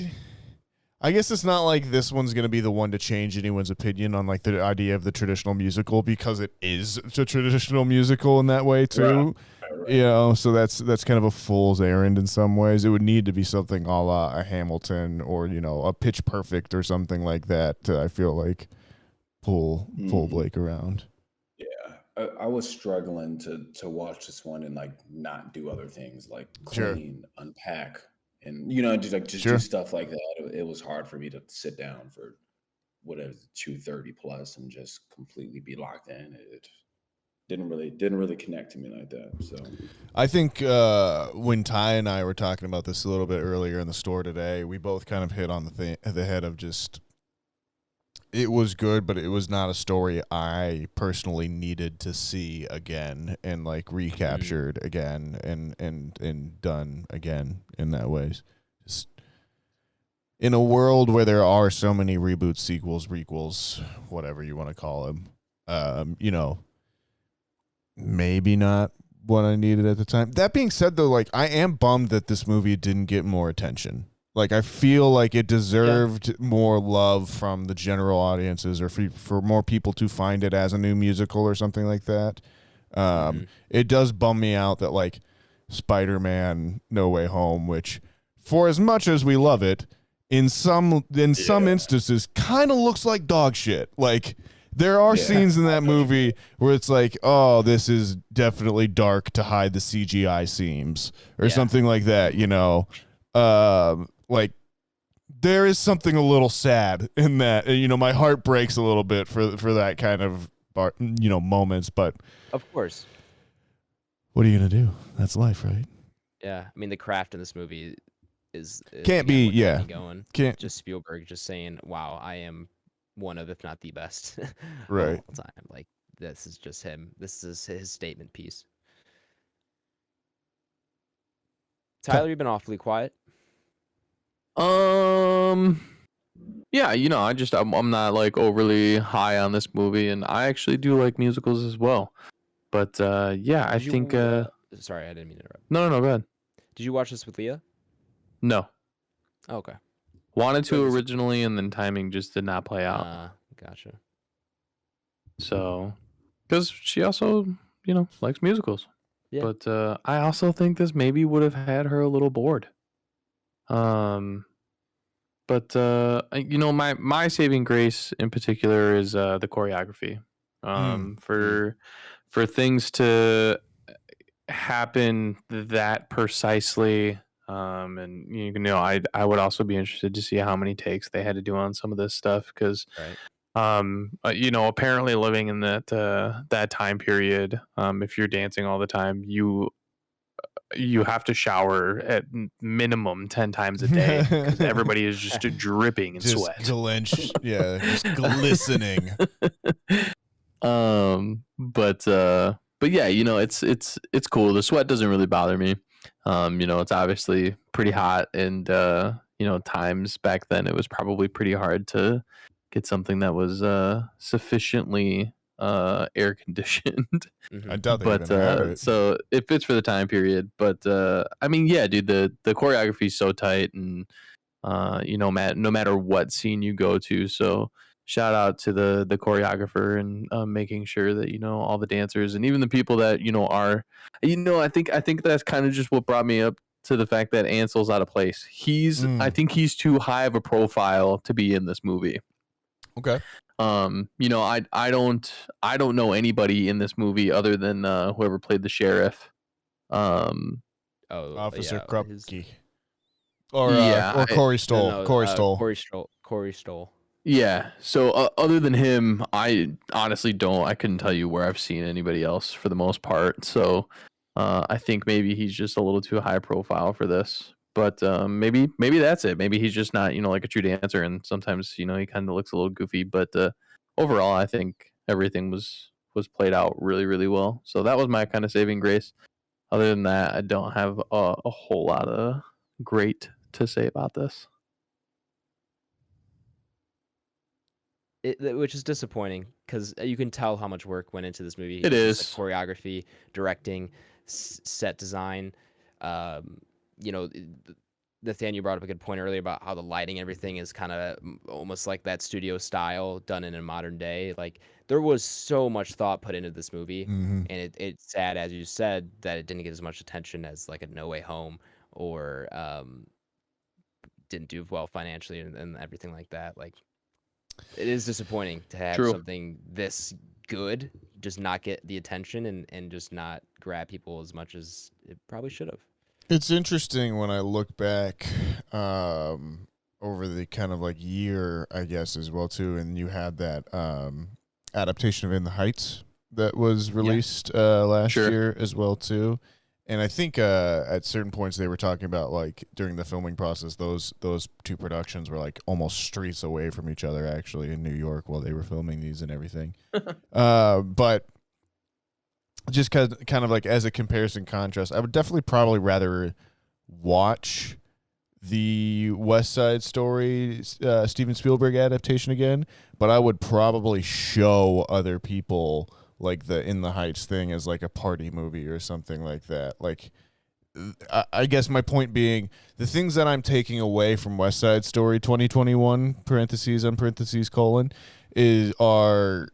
[SPEAKER 3] I guess it's not like this one's going to be the one to change anyone's opinion on like the idea of the traditional musical, because it is a traditional musical in that way too. Right. So that's kind of a fool's errand in some ways. It would need to be something a la a Hamilton or, a Pitch Perfect or something like that to, I feel like, pull Blake around.
[SPEAKER 1] I was struggling to watch this one and like not do other things like clean, unpack, and just do stuff like that. It was hard for me to sit down for 2:30 plus and just completely be locked in. didn't really connect to me like that. So
[SPEAKER 3] I think when Ty and I were talking about this a little bit earlier in the store today, we both kind of hit on the head of just it was good, but it was not a story I personally needed to see again and like recaptured again and done again in that ways. Just in a world where there are so many reboots, sequels, requels, whatever you want to call them, maybe not what I needed at the time. That being said, though, like I am bummed that this movie didn't get more attention. Like I feel like it deserved more love from the general audiences, or for more people to find it as a new musical or something like that. It does bum me out that like Spider-Man No Way Home, which for as much as we love it, in some instances kind of looks like dog shit. Like there are scenes in that movie where it's like, oh, this is definitely dark to hide the CGI seams or something like that, you know. Like there is something a little sad in that, you know, my heart breaks a little bit for that kind of, moments, but
[SPEAKER 2] Of course.
[SPEAKER 3] what are you going to do? That's life, right?
[SPEAKER 2] Yeah. I mean, the craft in this movie is
[SPEAKER 3] Can't
[SPEAKER 2] again,
[SPEAKER 3] be,
[SPEAKER 2] what kept me going.
[SPEAKER 3] Can't,
[SPEAKER 2] Just Spielberg just saying, wow, I am one of, if not the best
[SPEAKER 3] right.
[SPEAKER 2] of all time. Like, this is just him. This is his statement piece. Tyler, you've been awfully quiet.
[SPEAKER 4] Yeah, I'm not like overly high on this movie, and I actually do like musicals as well. But I think
[SPEAKER 2] sorry, I didn't mean to interrupt.
[SPEAKER 4] No, go ahead.
[SPEAKER 2] Did you watch this with Leah?
[SPEAKER 4] No.
[SPEAKER 2] Oh, okay.
[SPEAKER 4] Wanted to originally, and then timing just did not play out.
[SPEAKER 2] Gotcha.
[SPEAKER 4] So, because she also, likes musicals.
[SPEAKER 2] Yeah.
[SPEAKER 4] But I also think this maybe would have had her a little bored. But my saving grace in particular is the choreography. For things to happen that precisely, and I would also be interested to see how many takes they had to do on some of this stuff, because apparently living in that time period, if you're dancing all the time, you have to shower at minimum 10 times a day because everybody is just dripping in sweat.
[SPEAKER 3] Just glistening.
[SPEAKER 4] But yeah, it's cool. The sweat doesn't really bother me. It's obviously pretty hot, and times back then it was probably pretty hard to get something that was sufficiently air conditioned.
[SPEAKER 3] I doubt they even have it.
[SPEAKER 4] So it fits for the time period. But I mean, yeah, dude, the choreography is so tight, and no matter what scene you go to. So shout out to the choreographer and making sure that all the dancers and even the people that are I think that's kind of just what brought me up to the fact that Ansel's out of place. I think he's too high of a profile to be in this movie.
[SPEAKER 3] Okay.
[SPEAKER 4] I don't know anybody in this movie other than whoever played the sheriff.
[SPEAKER 3] Officer Krupke. Or Corey Stoll.
[SPEAKER 2] No, Corey Stoll.
[SPEAKER 4] Yeah. So other than him, I honestly I couldn't tell you where I've seen anybody else for the most part. So I think maybe he's just a little too high profile for this. But maybe that's it. Maybe he's just not, like a true dancer, and sometimes, he kind of looks a little goofy. But overall, I think everything was played out really, really well. So that was my kind of saving grace. Other than that, I don't have a whole lot of great to say about this.
[SPEAKER 2] Which is disappointing, because you can tell how much work went into this movie.
[SPEAKER 4] It is
[SPEAKER 2] choreography, directing, set design. Nathaniel brought up a good point earlier about how the lighting and everything is kind of almost like that studio style done in a modern day. Like, there was so much thought put into this movie, and it's sad, as you said, that it didn't get as much attention as like a No Way Home, or didn't do well financially and everything like that. Like, it is disappointing to have something this good just not get the attention and just not grab people as much as it probably should have.
[SPEAKER 3] It's interesting when I look back over the kind of like year, I guess, as well too, and you had that adaptation of In the Heights that was released last
[SPEAKER 4] Sure.
[SPEAKER 3] year as well too. And I think at certain points they were talking about like during the filming process, those two productions were like almost streets away from each other actually in New York while they were filming these and everything. But just kind of like as a comparison contrast, I would definitely probably rather watch the West Side Story Steven Spielberg adaptation again, but I would probably show other people like the In the Heights thing as like a party movie or something like that. Like, I guess my point being, the things that I'm taking away from West Side Story 2021 (parentheses colon) are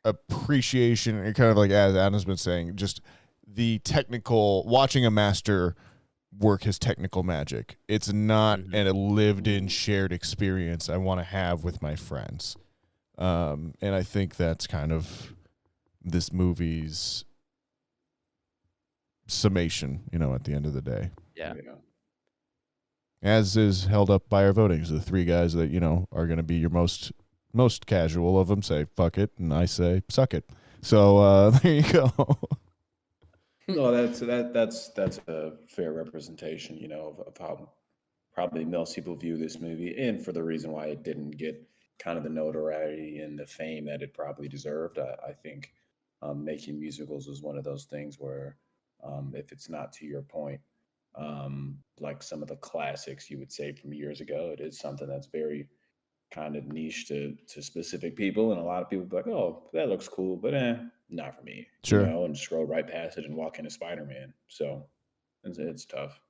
[SPEAKER 3] appreciation and kind of like as Adam's been saying, just the technical watching a master work his technical magic. It's not a lived-in shared experience I want to have with my friends. And I think that's kind of this movie's summation, at the end of the day.
[SPEAKER 2] Yeah.
[SPEAKER 3] As is held up by our votings. The three guys that, are going to be your most casual of them say, fuck it, and I say, suck it. So there you go.
[SPEAKER 1] No, that's a fair representation, of how probably most people view this movie, and for the reason why it didn't get kind of the notoriety and the fame that it probably deserved. I think making musicals is one of those things where if it's not to your point, like some of the classics you would say from years ago, it is something that's very kind of niche to specific people, and a lot of people be like, "Oh, that looks cool," but not for me.
[SPEAKER 3] Sure.
[SPEAKER 1] And scroll right past it and walk into Spider-Man. So it's tough.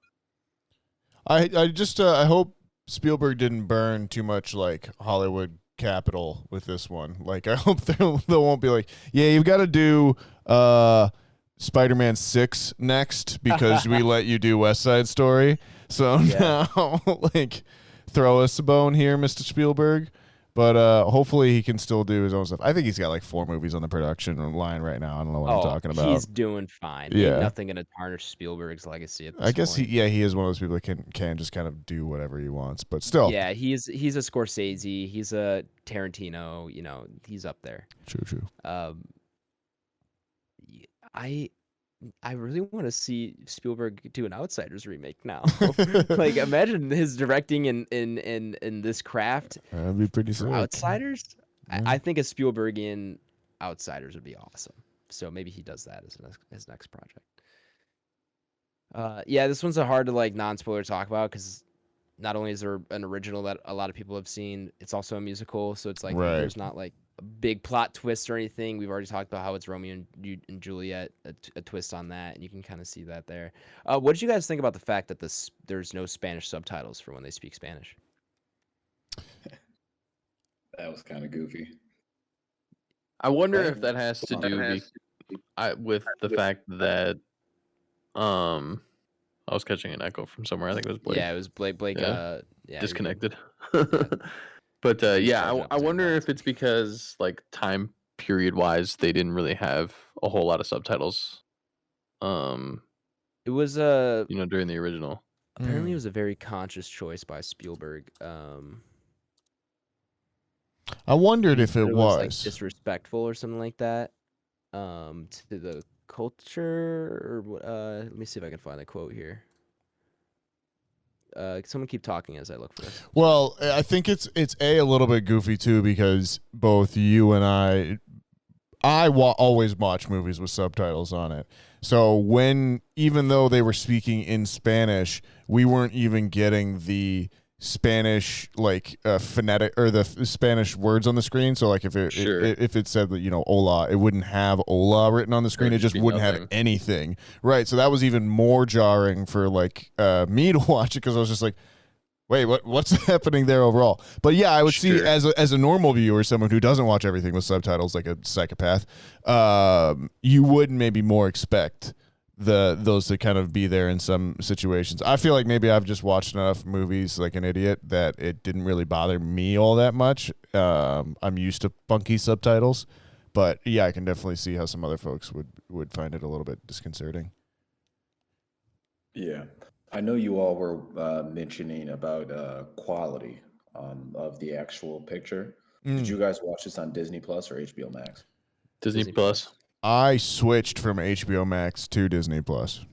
[SPEAKER 3] I just I hope Spielberg didn't burn too much like Hollywood capital with this one. Like, I hope they won't be like, yeah, you've got to do Spider-Man 6 next because we let you do West Side Story. So now, like, throw us a bone here, Mr. Spielberg. But hopefully he can still do his own stuff. I think he's got like 4 movies on the production line right now. I don't know what I'm talking about.
[SPEAKER 2] He's doing fine.
[SPEAKER 3] Yeah.
[SPEAKER 2] Ain't nothing going to tarnish Spielberg's legacy at this
[SPEAKER 3] I guess
[SPEAKER 2] point.
[SPEAKER 3] he is one of those people that can just kind of do whatever he wants. But still.
[SPEAKER 2] Yeah, he's a Scorsese. He's a Tarantino. He's up there.
[SPEAKER 3] True.
[SPEAKER 2] I really want to see Spielberg do an Outsiders remake now. Like, imagine his directing in this craft.
[SPEAKER 3] That'd be pretty sick.
[SPEAKER 2] Outsiders.
[SPEAKER 3] Yeah.
[SPEAKER 2] I think a Spielbergian Outsiders would be awesome. So maybe he does that as his next project. Yeah, this one's a hard to like non-spoiler talk about because not only is there an original that a lot of people have seen, it's also a musical. So it's like there's not like a big plot twist or anything. We've already talked about how it's Romeo and Juliet, a twist on that, and you can kind of see that there. What did you guys think about the fact that there's no Spanish subtitles for when they speak Spanish?
[SPEAKER 1] That was kind of goofy.
[SPEAKER 4] I wonder if that has to do with the fact that I was catching an echo from somewhere. I think it was Blake.
[SPEAKER 2] Yeah, it was Blake.
[SPEAKER 4] Yeah.
[SPEAKER 2] Yeah,
[SPEAKER 4] Disconnected. But I wonder if it's because like time period wise they didn't really have a whole lot of subtitles.
[SPEAKER 2] It was
[SPEAKER 4] during the original.
[SPEAKER 2] Apparently, it was a very conscious choice by Spielberg.
[SPEAKER 3] I wondered if it was
[SPEAKER 2] like disrespectful or something like that to the culture. Or let me see if I can find the quote here. Someone keep talking as I look for this.
[SPEAKER 3] Well, I think it's a little bit goofy too because both you and I always watch movies with subtitles on it. So even though they were speaking in Spanish, we weren't even getting the Spanish like phonetic or the Spanish words on the screen. So like if it said that hola, it wouldn't have hola written on the screen. It just wouldn't have anything. Right. So that was even more jarring for like me to watch it because I was just like, wait, what's happening there overall? But yeah, I would see as a normal viewer, someone who doesn't watch everything with subtitles like a psychopath, you would maybe more expect those to kind of be there in some situations. I feel like maybe I've just watched enough movies like an idiot that it didn't really bother me all that much. I'm used to funky subtitles, but yeah, I can definitely see how some other folks would find it a little bit disconcerting.
[SPEAKER 1] Yeah. I know you all were mentioning about quality of the actual picture. Did you guys watch this on Disney Plus or HBO Max?
[SPEAKER 4] Disney Plus.
[SPEAKER 3] I switched from HBO Max to Disney Plus.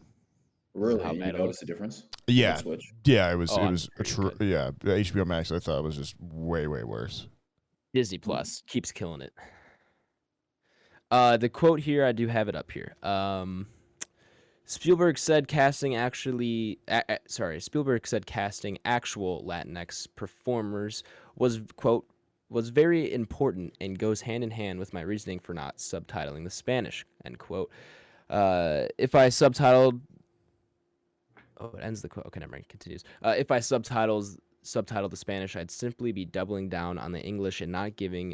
[SPEAKER 1] Really?
[SPEAKER 2] How
[SPEAKER 1] You
[SPEAKER 2] bad it
[SPEAKER 1] notice a difference?
[SPEAKER 3] Yeah,
[SPEAKER 1] What switch?
[SPEAKER 3] yeah, it was
[SPEAKER 2] Oh,
[SPEAKER 3] it
[SPEAKER 2] I'm
[SPEAKER 3] was
[SPEAKER 2] sure you could.
[SPEAKER 3] yeah. The HBO Max I thought was just way worse.
[SPEAKER 2] Disney Plus keeps killing it. The quote here, I do have it up here. Spielberg said casting actual Latinx performers was, quote, was very important and goes hand in hand with my reasoning for not subtitling the Spanish, end quote. If I subtitled, it ends the quote. Okay, never mind. Continues. If I subtitled the Spanish, I'd simply be doubling down on the English and not giving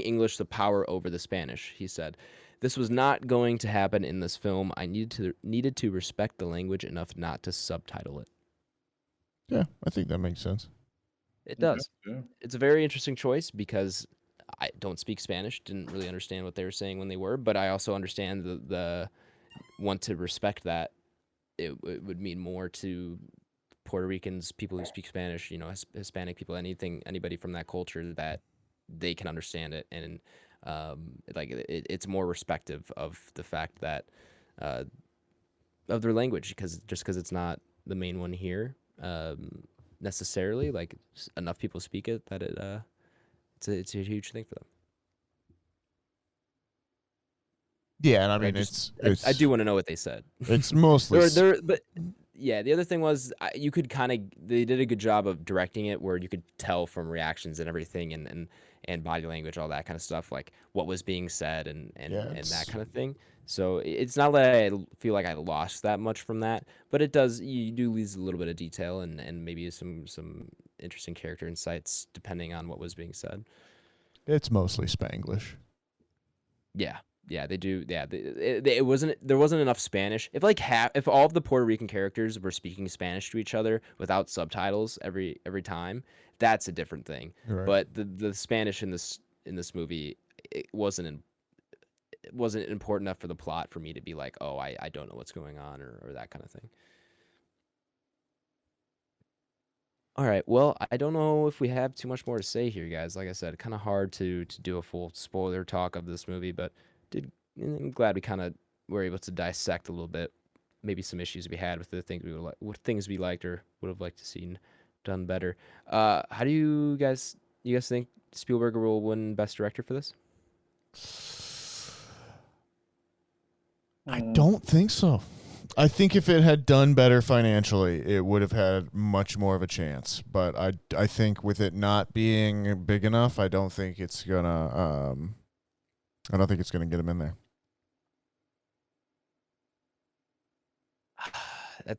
[SPEAKER 2] English the power over the Spanish, he said. This was not going to happen in this film. I needed to respect the language enough not to subtitle it.
[SPEAKER 3] Yeah, I think that makes sense.
[SPEAKER 2] It does.
[SPEAKER 1] Yeah.
[SPEAKER 2] It's a very interesting choice because I don't speak Spanish, didn't really understand what they were saying when they were, but I also understand the want to respect that. It would mean more to Puerto Ricans, people who speak Spanish, Hispanic people, anybody from that culture, that they can understand it, and it's more respective of the fact that of their language, because it's not the main one here necessarily, like enough people speak it that it's a huge thing for them.
[SPEAKER 3] Yeah, and I mean
[SPEAKER 2] I do want to know what they said.
[SPEAKER 3] It's mostly
[SPEAKER 2] But yeah, the other thing was you could they did a good job of directing it where you could tell from reactions and everything and body language, all that kind of stuff, like what was being said and that kind of thing. So it's not that I feel like I lost that much from that, but you do lose a little bit of detail and maybe some interesting character insights depending on what was being said.
[SPEAKER 3] It's mostly Spanglish.
[SPEAKER 2] Yeah, they do. Yeah, there wasn't enough Spanish. If all of the Puerto Rican characters were speaking Spanish to each other without subtitles every time, that's a different thing.
[SPEAKER 3] Right.
[SPEAKER 2] But the Spanish in this movie, it wasn't important enough for the plot for me to be like, oh, I don't know what's going on or that kind of thing. All right. Well, I don't know if we have too much more to say here, guys. Like I said, kind of hard to do a full spoiler talk of this movie, but I'm glad we kind of were able to dissect a little bit, maybe some issues we had with the things we liked or would have liked to seen done better. How do you guys think Spielberg will win Best Director for this?
[SPEAKER 3] I don't think so. I think if it had done better financially, it would have had much more of a chance. But I think with it not being big enough, I don't think it's gonna get him in there.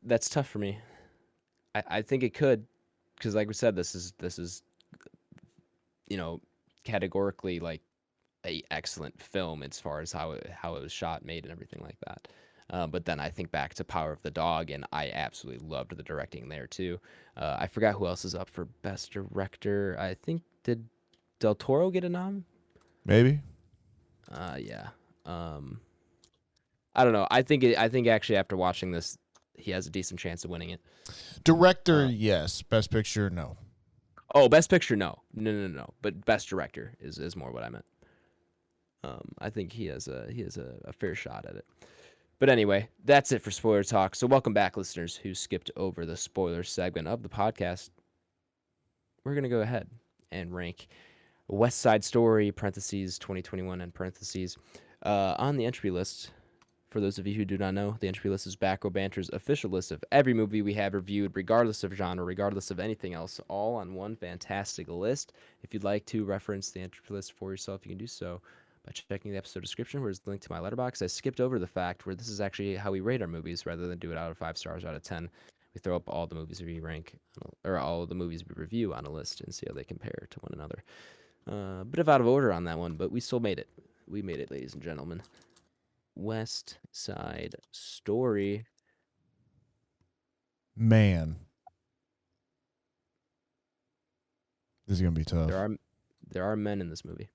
[SPEAKER 2] That's tough for me. I think it could, because like we said, this is categorically like a excellent film as far as how it was shot, made, and everything like that. But then I think back to Power of the Dog, and I absolutely loved the directing there too. I forgot who else is up for Best Director. I think, did Del Toro get a nom?
[SPEAKER 3] Maybe.
[SPEAKER 2] Yeah. I don't know. I think actually after watching this, he has a decent chance of winning it.
[SPEAKER 3] Director, yes. Best Picture, no.
[SPEAKER 2] Oh, Best Picture, no. But Best Director is more what I meant. I think he has a fair shot at it. But anyway, that's it for spoiler talk. So welcome back, listeners who skipped over the spoiler segment of the podcast. We're gonna go ahead and rank West Side Story (parentheses 2021 and parentheses) on the entry list. For those of you who do not know, the entry list is Back Row Banter's official list of every movie we have reviewed, regardless of genre, regardless of anything else, all on one fantastic list. If you'd like to reference the entry list for yourself, you can do so by checking the episode description, where there's a link to my Letterboxd. I skipped over the fact where this is actually how we rate our movies, rather than do it out of 5 stars out of 10. We throw up all the movies we rank, or all the movies we review on a list, and see how they compare to one another. A bit of out of order on that one, but we still made it. We made it, ladies and gentlemen. West Side Story.
[SPEAKER 3] Man. This is going to be tough.
[SPEAKER 2] There are men in this movie.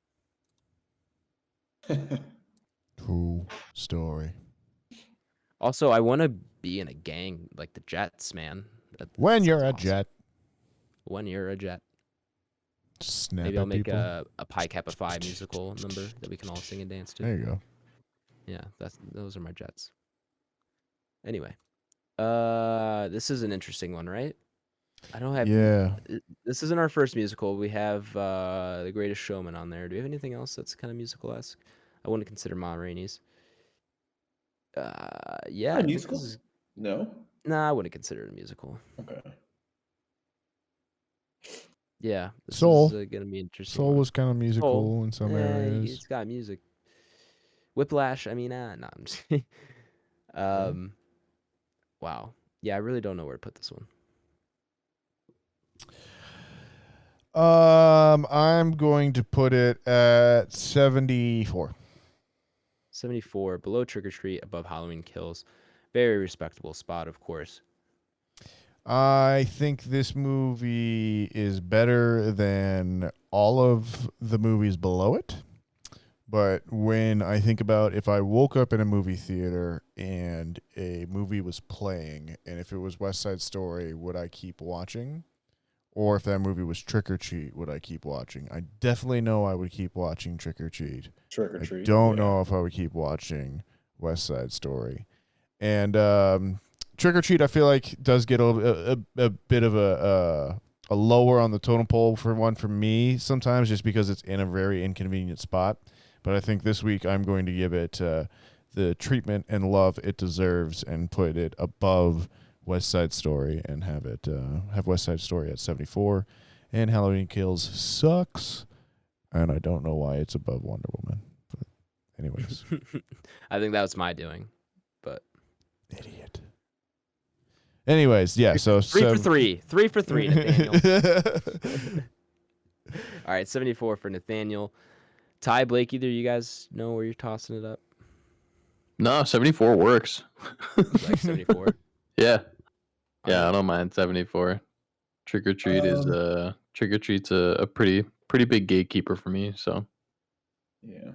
[SPEAKER 3] True story.
[SPEAKER 2] Also, I want to be in a gang like the Jets, man.
[SPEAKER 3] When you're a Jet.
[SPEAKER 2] When you're a Jet.
[SPEAKER 3] Snap
[SPEAKER 2] Maybe
[SPEAKER 3] at
[SPEAKER 2] I'll make
[SPEAKER 3] people.
[SPEAKER 2] a Pi Kappa Phi musical number that we can all sing and dance to.
[SPEAKER 3] There you go.
[SPEAKER 2] Yeah, those are my jets. Anyway, this is an interesting one, right? I don't have.
[SPEAKER 3] Yeah.
[SPEAKER 2] This isn't our first musical. We have The Greatest Showman on there. Do we have anything else that's kind of musical-esque? I wouldn't consider Ma Rainey's. Yeah, I
[SPEAKER 1] A
[SPEAKER 2] think
[SPEAKER 1] musical?
[SPEAKER 2] this is.
[SPEAKER 1] No.
[SPEAKER 2] Nah, I wouldn't consider it a musical.
[SPEAKER 1] Okay.
[SPEAKER 2] Yeah, this
[SPEAKER 3] Soul.
[SPEAKER 2] is gonna be interesting.
[SPEAKER 3] Soul
[SPEAKER 2] one.
[SPEAKER 3] was kind of musical
[SPEAKER 2] Soul.
[SPEAKER 3] in some
[SPEAKER 2] Eh,
[SPEAKER 3] areas.
[SPEAKER 2] It's got music. Whiplash. I mean, no, I'm just kidding. Wow. Yeah, I really don't know where to put this one.
[SPEAKER 3] I'm going to put it at 74.
[SPEAKER 2] 74, below Trick or Treat, above Halloween Kills. Very respectable spot, of course.
[SPEAKER 3] I think this movie is better than all of the movies below it. But when I think about if I woke up in a movie theater and a movie was playing, and if it was West Side Story, would I keep watching? Or if that movie was Trick or Treat, would I keep watching? I definitely know I would keep watching Trick or Treat.
[SPEAKER 1] Trick or Treat.
[SPEAKER 3] I don't know if I would keep watching West Side Story. And Trick or Treat, I feel like does get a bit of a lower on the totem pole for me sometimes, just because it's in a very inconvenient spot. But I think this week I'm going to give it the treatment and love it deserves and put it above West Side Story and have West Side Story at 74. And Halloween Kills sucks, and I don't know why it's above Wonder Woman. But anyways,
[SPEAKER 2] I think that was my doing, but
[SPEAKER 3] idiot. Anyways, yeah. So
[SPEAKER 2] 3 for 3, Nathaniel. All right, 74 for Nathaniel. Ty, Blake, either of you guys know where you're tossing it up?
[SPEAKER 4] No, 74 works.
[SPEAKER 2] You like 74?
[SPEAKER 4] Yeah. Yeah,
[SPEAKER 2] Alright.
[SPEAKER 4] I don't mind 74. Trick or Treat Trick or Treat's a pretty big gatekeeper for me, so.
[SPEAKER 1] Yeah.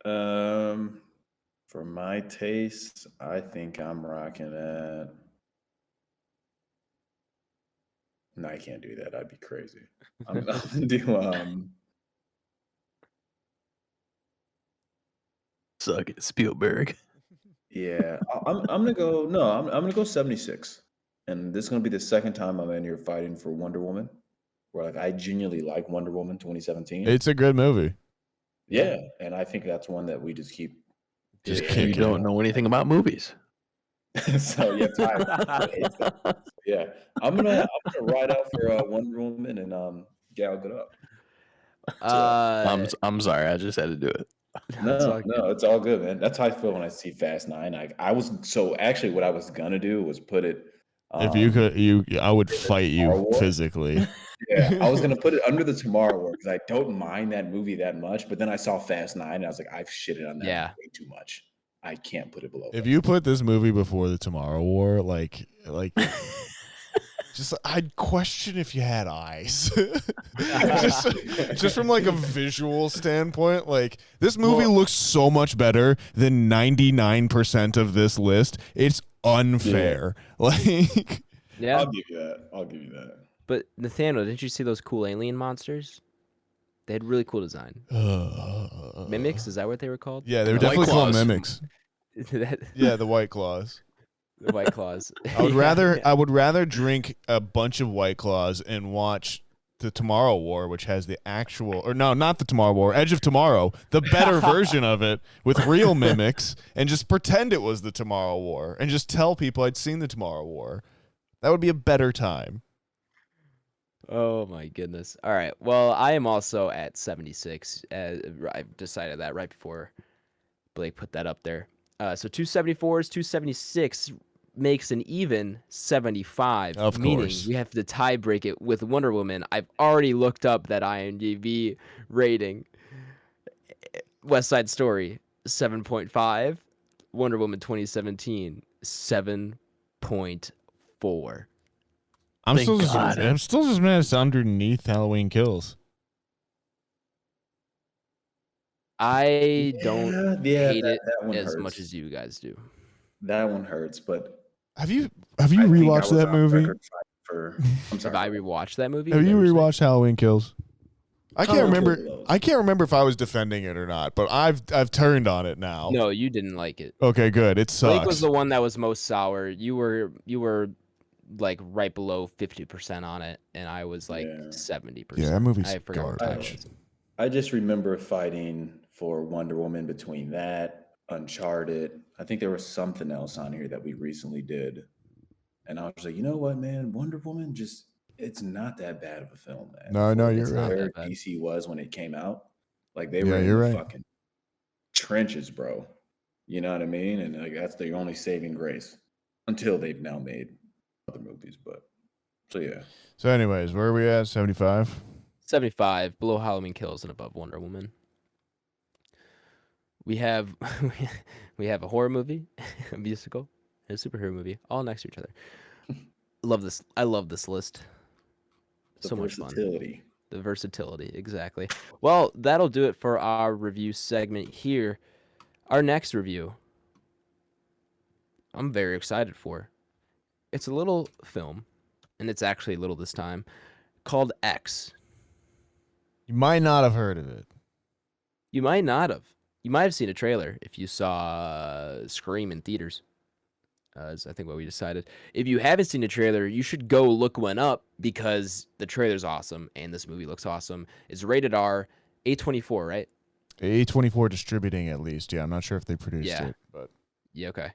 [SPEAKER 1] For my taste, I think I'm rocking at. No, I can't do that. I'd be crazy. I'm gonna do
[SPEAKER 4] Suck it, Spielberg.
[SPEAKER 1] Yeah, I'm gonna go. No, I'm gonna go 76, and this is gonna be the second time I'm in here fighting for Wonder Woman, where like I genuinely like Wonder Woman 2017.
[SPEAKER 3] it's a good movie.
[SPEAKER 1] Yeah, and I think that's one that we just keep.
[SPEAKER 3] Just
[SPEAKER 1] Yeah,
[SPEAKER 3] kick
[SPEAKER 4] You
[SPEAKER 3] it.
[SPEAKER 4] don't know anything about movies.
[SPEAKER 1] So yeah, yeah. I'm gonna ride out for Wonder Woman and Gal Gadot.
[SPEAKER 4] I'm sorry, I just had to do it.
[SPEAKER 1] No, it's all good, man. That's how I feel when I see Fast 9. I was so actually what I was gonna do was put it.
[SPEAKER 3] If you could, I would fight
[SPEAKER 1] Star
[SPEAKER 3] you
[SPEAKER 1] Wars?
[SPEAKER 3] physically.
[SPEAKER 1] Yeah, I was gonna put it under the Tomorrow War because I don't mind that movie that much. But then I saw Fast 9 and I was like, I've shitted on that
[SPEAKER 2] Yeah.
[SPEAKER 1] way too much. I can't put it below.
[SPEAKER 3] If
[SPEAKER 1] Fast
[SPEAKER 3] you put this movie before the Tomorrow War, like, just I'd question if you had eyes. just from like a visual standpoint, like this movie looks so much better than 99% of this list. It's unfair. Like,
[SPEAKER 2] Yeah,
[SPEAKER 1] I'll give you that.
[SPEAKER 2] but Nathaniel, didn't you see those cool alien monsters? They had really cool design. Mimics, is that what they were called?
[SPEAKER 3] Yeah, they were
[SPEAKER 4] The White
[SPEAKER 3] definitely called
[SPEAKER 4] Claws.
[SPEAKER 3] mimics.
[SPEAKER 2] The
[SPEAKER 3] Yeah, the White Claws.
[SPEAKER 2] White Claws.
[SPEAKER 3] I would
[SPEAKER 2] Yeah.
[SPEAKER 3] I would rather drink a bunch of White Claws and watch the Tomorrow War, which has the actual, or no, not the Tomorrow War, Edge of Tomorrow, the better version of it with real mimics, and just pretend it was the Tomorrow War and just tell people I'd seen the Tomorrow War. That would be a better time.
[SPEAKER 2] Oh my goodness. All right. Well, I am also at 76. I decided that right before Blake put that up there. So 274s, 276 makes an even 75.
[SPEAKER 3] Of
[SPEAKER 2] meaning
[SPEAKER 3] course.
[SPEAKER 2] we have to tie break it with Wonder Woman. I've already looked up that IMDb rating. West Side Story 7.5. Wonder Woman 2017 7.4.
[SPEAKER 3] I'm
[SPEAKER 4] Thank
[SPEAKER 3] still
[SPEAKER 4] God.
[SPEAKER 3] just mad it's underneath Halloween Kills.
[SPEAKER 2] I don't hate it
[SPEAKER 1] that one
[SPEAKER 2] as
[SPEAKER 1] hurts.
[SPEAKER 2] much as you guys do.
[SPEAKER 1] That one hurts, but
[SPEAKER 3] Have you
[SPEAKER 1] I think I
[SPEAKER 3] rewatched
[SPEAKER 1] was
[SPEAKER 3] that
[SPEAKER 1] on
[SPEAKER 3] movie?
[SPEAKER 1] record fighting for. I'm
[SPEAKER 2] Have
[SPEAKER 1] sorry.
[SPEAKER 2] I rewatched that movie?
[SPEAKER 3] Have
[SPEAKER 2] Is that
[SPEAKER 3] you
[SPEAKER 2] what you're saying?
[SPEAKER 3] rewatched Halloween Kills? I can't
[SPEAKER 1] Halloween
[SPEAKER 3] remember.
[SPEAKER 1] Kills.
[SPEAKER 3] I can't remember if I was defending it or not, but I've turned on it now.
[SPEAKER 2] No, you didn't like it.
[SPEAKER 3] Okay, good. It
[SPEAKER 2] Blake was
[SPEAKER 3] sucks.
[SPEAKER 2] the one that was most sour. You were like right below 50% on it, and I was like 70%.
[SPEAKER 3] Yeah, that movie's
[SPEAKER 2] I forgot what time it
[SPEAKER 3] garbage.
[SPEAKER 2] was.
[SPEAKER 1] I just remember fighting for Wonder Woman between that, Uncharted. I think there was something else on here that we recently did. And I was like, you know what, man? Wonder Woman it's not that bad of a film, man.
[SPEAKER 3] No,
[SPEAKER 1] For
[SPEAKER 3] you're
[SPEAKER 2] It's not
[SPEAKER 3] right.
[SPEAKER 1] where
[SPEAKER 2] that bad.
[SPEAKER 1] DC was when it came out. Like they
[SPEAKER 3] Yeah,
[SPEAKER 1] were in
[SPEAKER 3] you're
[SPEAKER 1] the
[SPEAKER 3] right.
[SPEAKER 1] fucking trenches, bro. You know what I mean? And like that's their only saving grace until they've now made other movies. But so yeah.
[SPEAKER 3] So, anyways, where are we at? 75.
[SPEAKER 2] 75, below Halloween Kills and above Wonder Woman. We have we have a horror movie, a musical, and a superhero movie, all next to each other. Love this. I love this list.
[SPEAKER 1] The
[SPEAKER 2] So much fun.
[SPEAKER 1] versatility.
[SPEAKER 2] The versatility, exactly. Well, that'll do it for our review segment here. Our next review, I'm very excited for. It's a little film, and it's actually little this time, called X.
[SPEAKER 3] You might not have heard of it.
[SPEAKER 2] You might not have. You might have seen a trailer if you saw Scream in theaters. Is I think what we decided. If you haven't seen a trailer, you should go look one up because the trailer's awesome and this movie looks awesome. It's rated R, A24, right?
[SPEAKER 3] A24 distributing at least. Yeah, I'm not sure if they produced
[SPEAKER 2] Yeah.
[SPEAKER 3] it, but
[SPEAKER 2] Yeah, okay.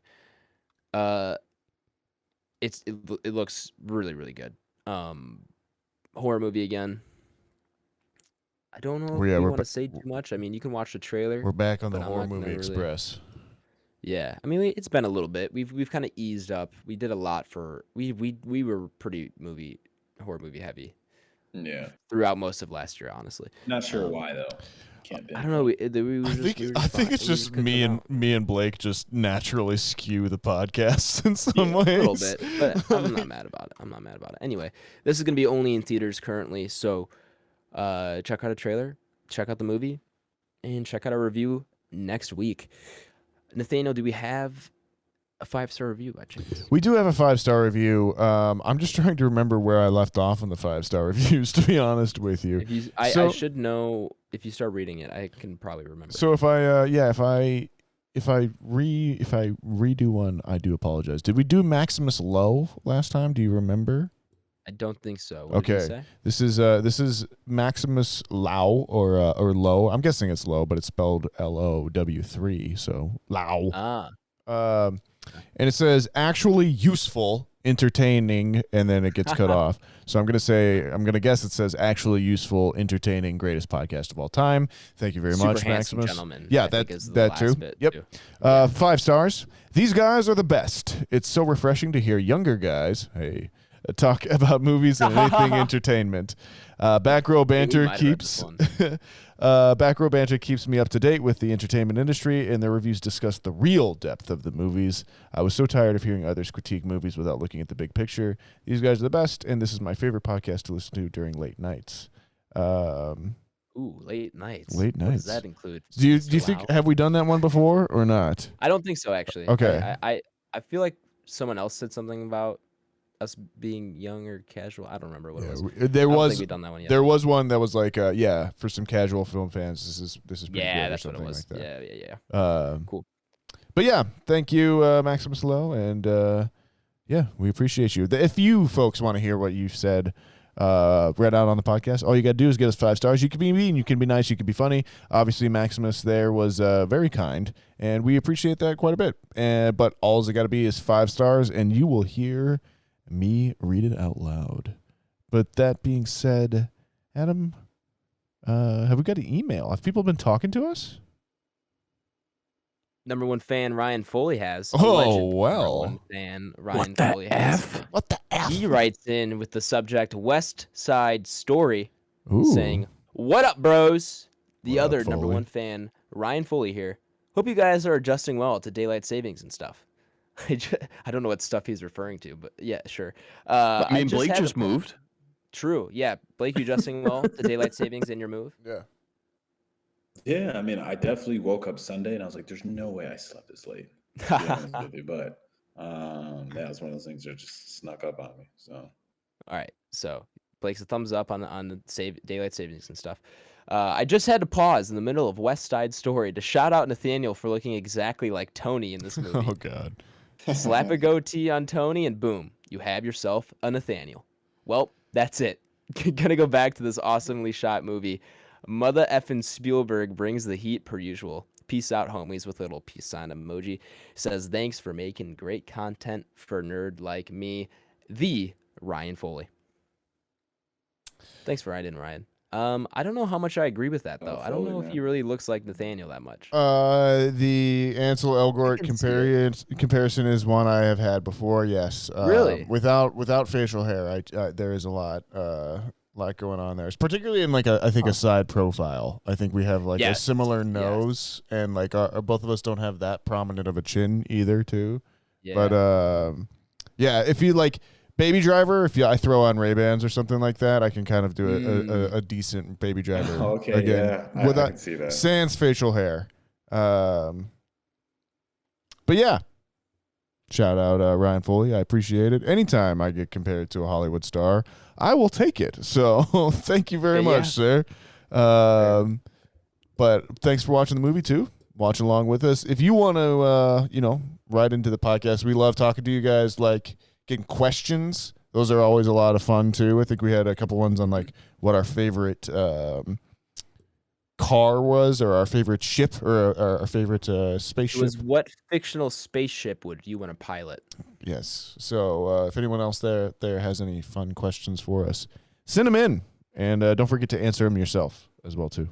[SPEAKER 2] It looks really, really good. Horror movie again. I don't know if
[SPEAKER 3] Yeah,
[SPEAKER 2] we
[SPEAKER 3] we're
[SPEAKER 2] want to say too much. I mean, you can watch the trailer.
[SPEAKER 3] we're back on the
[SPEAKER 2] But I'm
[SPEAKER 3] Horror
[SPEAKER 2] not gonna
[SPEAKER 3] Movie
[SPEAKER 2] really-
[SPEAKER 3] Express.
[SPEAKER 2] Yeah, I mean, it's been a little bit. We've kind of eased up. We did a lot for we were pretty horror movie heavy
[SPEAKER 1] Yeah.
[SPEAKER 2] throughout most of last year, honestly.
[SPEAKER 1] Not sure why though. Can't
[SPEAKER 2] I don't know. We were
[SPEAKER 3] I
[SPEAKER 2] just,
[SPEAKER 3] think
[SPEAKER 2] we were
[SPEAKER 3] I
[SPEAKER 2] just
[SPEAKER 3] think
[SPEAKER 2] fine.
[SPEAKER 3] it's
[SPEAKER 2] We were
[SPEAKER 3] just
[SPEAKER 2] good
[SPEAKER 3] me
[SPEAKER 2] to go.
[SPEAKER 3] and Blake just naturally skew the podcast in some
[SPEAKER 1] Yeah,
[SPEAKER 3] ways.
[SPEAKER 2] A little bit, but I'm not mad about it. Anyway, this is gonna be only in theaters currently, so check out a trailer, check out the movie, and check out our review next week. Nathaniel, do we have a 5-star review by chance?
[SPEAKER 3] We do have a 5-star review. I'm just trying to remember where I left off on the 5-star reviews, to be honest with you.
[SPEAKER 2] I
[SPEAKER 3] So-
[SPEAKER 2] should know if you start reading it. I can probably remember.
[SPEAKER 3] So if I redo one, I do apologize. Did we do Maximus Low last time? Do you remember?
[SPEAKER 2] I don't think so. What did you
[SPEAKER 3] Okay.
[SPEAKER 2] say?
[SPEAKER 3] This is Maximus Lau or Low. I'm guessing it's Low, but it's spelled LOW3, so Lau.
[SPEAKER 2] Ah,
[SPEAKER 3] And it says actually useful, entertaining, and then it gets cut off. So I'm gonna guess it says actually useful, entertaining, greatest podcast of all time. Thank you very
[SPEAKER 2] super
[SPEAKER 3] much,
[SPEAKER 2] handsome
[SPEAKER 3] Maximus.
[SPEAKER 2] gentleman.
[SPEAKER 3] Yeah,
[SPEAKER 2] I think
[SPEAKER 3] that
[SPEAKER 2] is the
[SPEAKER 3] that
[SPEAKER 2] last
[SPEAKER 3] too.
[SPEAKER 2] bit,
[SPEAKER 3] Yep.
[SPEAKER 2] too.
[SPEAKER 3] 5 stars. These guys are the best. It's so refreshing to hear younger guys, talk about movies and anything entertainment. Back Row Banter
[SPEAKER 2] might have read this
[SPEAKER 3] Back Row Banter keeps me up to date with the entertainment industry, and their reviews discuss the real depth of the movies. I was so tired of hearing others critique movies without looking at the big picture. These guys are the best, and this is my favorite podcast to listen to during late nights.
[SPEAKER 2] Ooh, late nights.
[SPEAKER 3] Late
[SPEAKER 2] What does
[SPEAKER 3] nights.
[SPEAKER 2] that include?
[SPEAKER 3] Do you
[SPEAKER 2] Still
[SPEAKER 3] think
[SPEAKER 2] out?
[SPEAKER 3] have we done that one before or not?
[SPEAKER 2] I don't think so, actually.
[SPEAKER 3] Okay.
[SPEAKER 2] I feel like someone else said something about us being young or casual. I don't remember what it was.
[SPEAKER 3] There
[SPEAKER 2] I don't
[SPEAKER 3] was
[SPEAKER 2] think we've done that one yet.
[SPEAKER 3] there was one that was like for some casual film fans this is pretty
[SPEAKER 2] Yeah,
[SPEAKER 3] good or
[SPEAKER 2] that's what it
[SPEAKER 3] something
[SPEAKER 2] was.
[SPEAKER 3] like that.
[SPEAKER 2] Yeah. Cool.
[SPEAKER 3] But yeah, thank you, Maximus Low, and yeah, we appreciate you. If you folks want to hear what you've said read out on the podcast, all you got to do is get us 5 stars. You can be mean, you can be nice, you can be funny. Obviously, Maximus there was very kind, and we appreciate that quite a bit. But all it got to be is 5 stars, and you will hear me read it out loud. But that being said, Adam, have we got an email? Have people been talking to us?
[SPEAKER 2] Number one fan Ryan Foley has.
[SPEAKER 3] Oh,
[SPEAKER 2] Alleged number
[SPEAKER 3] well.
[SPEAKER 2] one fan Ryan
[SPEAKER 4] What the
[SPEAKER 2] Foley has.
[SPEAKER 4] F?
[SPEAKER 3] What the F?
[SPEAKER 2] He writes in with the subject West Side Story,
[SPEAKER 3] Ooh.
[SPEAKER 2] saying, "What up, bros?" The
[SPEAKER 3] What up,
[SPEAKER 2] other number
[SPEAKER 3] Foley?
[SPEAKER 2] one fan, Ryan Foley here. Hope you guys are adjusting well to daylight savings and stuff. I don't know what stuff he's referring to, but yeah, sure.
[SPEAKER 4] I mean, Blake
[SPEAKER 2] had
[SPEAKER 4] just
[SPEAKER 2] a-
[SPEAKER 4] moved.
[SPEAKER 2] True. Yeah, Blake, you adjusting well to daylight savings in your move?
[SPEAKER 3] Yeah.
[SPEAKER 1] Yeah, I mean, I definitely woke up Sunday and I was like, "There's no way I slept this late." To be honest with you, but yeah, it's one of those things that just snuck up on me. So
[SPEAKER 2] All right, so Blake's a thumbs up on the daylight savings and stuff. I just had to pause in the middle of West Side Story to shout out Nathaniel for looking exactly like Tony in this movie.
[SPEAKER 3] Oh God.
[SPEAKER 2] Slap a goatee on Tony, and boom, you have yourself a Nathaniel. Well, that's it. Gonna go back to this awesomely shot movie. Mother effing Spielberg brings the heat per usual. Peace out, homies, with a little peace sign emoji. Says, thanks for making great content for a nerd like me. The Ryan Foley. Thanks for writing, Ryan. I don't know how much I agree with that, though. I don't know if he really looks like Nathaniel that much.
[SPEAKER 3] The Ansel Elgort comparison is one I have had before. Yes.
[SPEAKER 2] Really?
[SPEAKER 3] Without facial hair, there is a lot going on there. It's particularly in like a side profile. I think we have like a similar nose, and like both of us don't have that prominent of a chin either, too. Yeah. But if you like Baby Driver, I throw on Ray-Bans or something like that, I can kind of do a decent Baby Driver.
[SPEAKER 1] Okay,
[SPEAKER 3] again,
[SPEAKER 1] I can see that.
[SPEAKER 3] Sans facial hair. But yeah, shout out Ryan Foley. I appreciate it. Anytime I get compared to a Hollywood star, I will take it. So thank you very much, sir. But thanks for watching the movie too. Watch along with us. If you want to, write into the podcast, we love talking to you guys. Like, getting questions, those are always a lot of fun too. I think we had a couple ones on like what our favorite car was, or our favorite ship, or our favorite spaceship.
[SPEAKER 2] It was what fictional spaceship would you want to pilot?
[SPEAKER 3] Yes. So if anyone else there has any fun questions for us, send them in, and don't forget to answer them yourself as well too.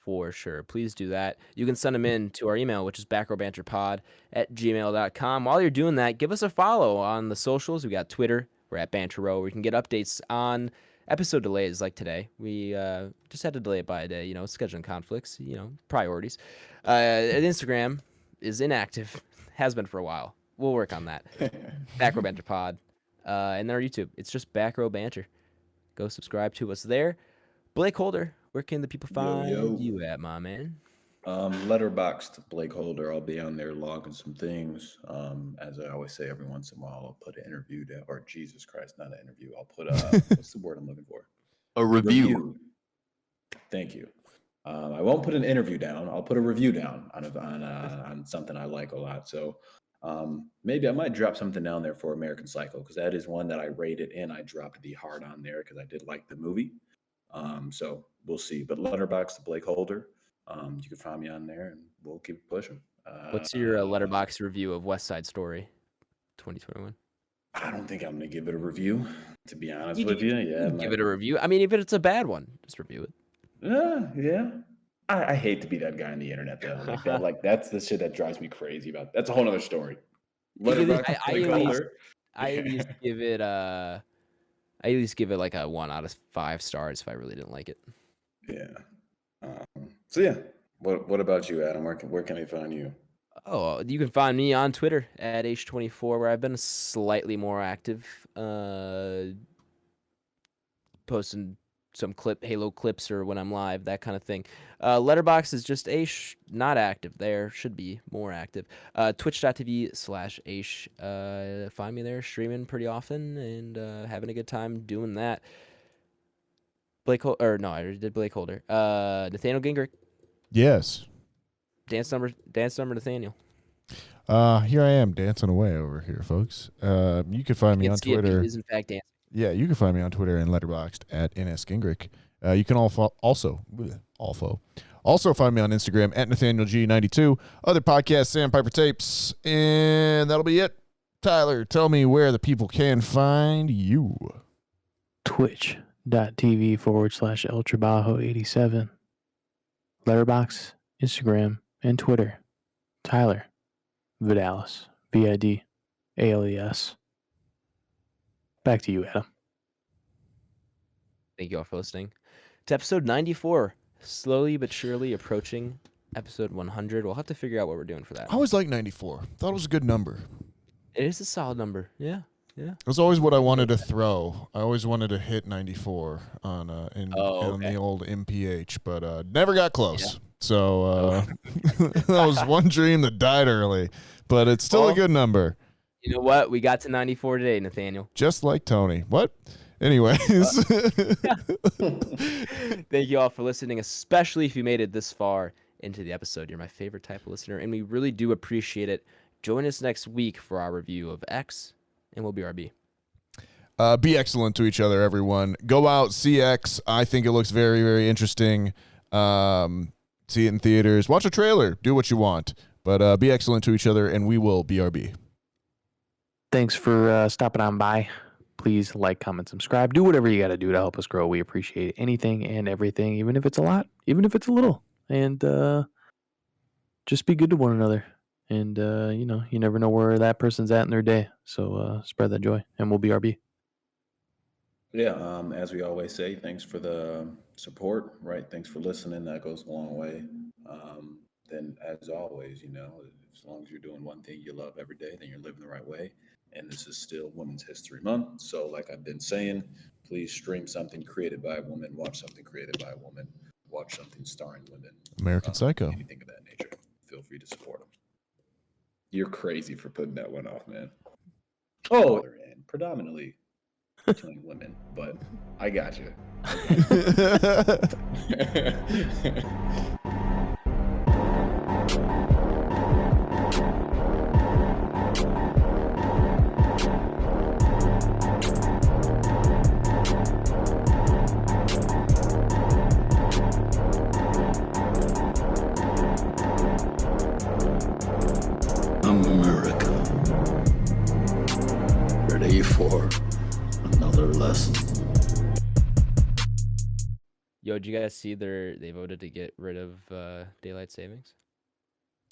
[SPEAKER 2] For sure. Please do that. You can send them in to our email, which is backrowbanterpod@gmail.com. While you're doing that, give us a follow on the socials. We got Twitter. We're at Banter Row, where you can get updates on episode delays like today. We just had to delay it by a day, scheduling conflicts, priorities. Instagram is inactive. Has been for a while. We'll work on that. Back Row Banter Pod. And then our YouTube. It's just Back Row Banter. Go subscribe to us there. BlakeHolder, where can the people find you at, my man?
[SPEAKER 1] Letterboxd, BlakeHolder. I'll be on there logging some things. As I always say, every once in a while, I'll put an interview down. Or Jesus Christ, not an interview. I'll put what's the word I'm looking for?
[SPEAKER 4] A review.
[SPEAKER 1] Thank you. I won't put an interview down. I'll put a review down on something I like a lot. So maybe I might drop something down there for American Psycho, because that is one that I rated, and I dropped the heart on there because I did like the movie. So we'll see. But Letterboxd, BlakeHolder. You can find me on there, and we'll keep pushing.
[SPEAKER 2] What's your Letterboxd review of West Side Story 2021?
[SPEAKER 1] I don't think I'm going to give it a review, to be honest with you. Yeah,
[SPEAKER 2] give it a review. I mean, if it's a bad one, just review it.
[SPEAKER 1] Yeah. I hate to be that guy on the internet, though. Like that, like that's the shit that drives me crazy about. That's a whole other story.
[SPEAKER 2] I at least give it like a 1 out of 5 stars if I really didn't like it.
[SPEAKER 1] Yeah. So yeah, what about you, Adam? Where can I find you?
[SPEAKER 2] Oh, you can find me on Twitter at H24, where I've been slightly more active, posting some Halo clips or when I'm live, that kind of thing. Letterboxd is just not active there. Should be more active. Twitch.tv/Aish. Find me there, streaming pretty often and having a good time doing that. I already did BlakeHolder. Nathaniel Gingrich.
[SPEAKER 3] Yes.
[SPEAKER 2] Dance number Nathaniel.
[SPEAKER 3] Here I am dancing away over here, folks. You can find me on Twitter.
[SPEAKER 2] He is in fact dancing.
[SPEAKER 3] Yeah, you can find me on Twitter and Letterboxd at nsgingrich. You can also find me on Instagram at NathanielG92. Other podcasts, Sandpiper Tapes, and that'll be it. Tyler, tell me where the people can find you.
[SPEAKER 4] Twitch.tv/El Trabajo87. Letterboxd, Instagram, and Twitter. Tyler Vidalis, VIDALES. Back to you, Adam.
[SPEAKER 2] Thank you all for listening to episode 94. Slowly but surely approaching episode 100. We'll have to figure out what we're doing for that.
[SPEAKER 3] I always liked 94. Thought it was a good number.
[SPEAKER 2] It is a solid number. Yeah.
[SPEAKER 3] It was always what I wanted to throw. I always wanted to hit 94 on the old MPH, but never got close. Yeah. So that was one dream that died early, but it's still a good number.
[SPEAKER 2] You know what? We got to 94 today, Nathaniel.
[SPEAKER 3] Just like Tony. What? Anyways.
[SPEAKER 2] Thank you all for listening, especially if you made it this far into the episode. You're my favorite type of listener, and we really do appreciate it. Join us next week for our review of X, and we'll be RB.
[SPEAKER 3] Be excellent to each other, everyone. Go out, see X. I think it looks very, very interesting. See it in theaters. Watch a trailer. Do what you want. But be excellent to each other, and we will BRB.
[SPEAKER 4] Thanks for stopping on by. Please like, comment, subscribe. Do whatever you got to do to help us grow. We appreciate anything and everything, even if it's a lot, even if it's a little. And just be good to one another. And, you never know where that person's at in their day. So spread that joy, and we'll BRB.
[SPEAKER 1] Yeah, as we always say, thanks for the support, right? Thanks for listening. That goes a long way. Then, as always, as long as you're doing one thing you love every day, then you're living the right way. And this is still Women's History Month. So, like I've been saying, please stream something created by a woman, watch something created by a woman, watch something starring women.
[SPEAKER 3] American Psycho.
[SPEAKER 1] Anything of that nature. Feel free to support them. You're crazy for putting that one off, man. Oh, and predominantly killing women, but I got you.
[SPEAKER 5] America, ready for another lesson.
[SPEAKER 2] Yo, did you guys see they voted to get rid of daylight savings?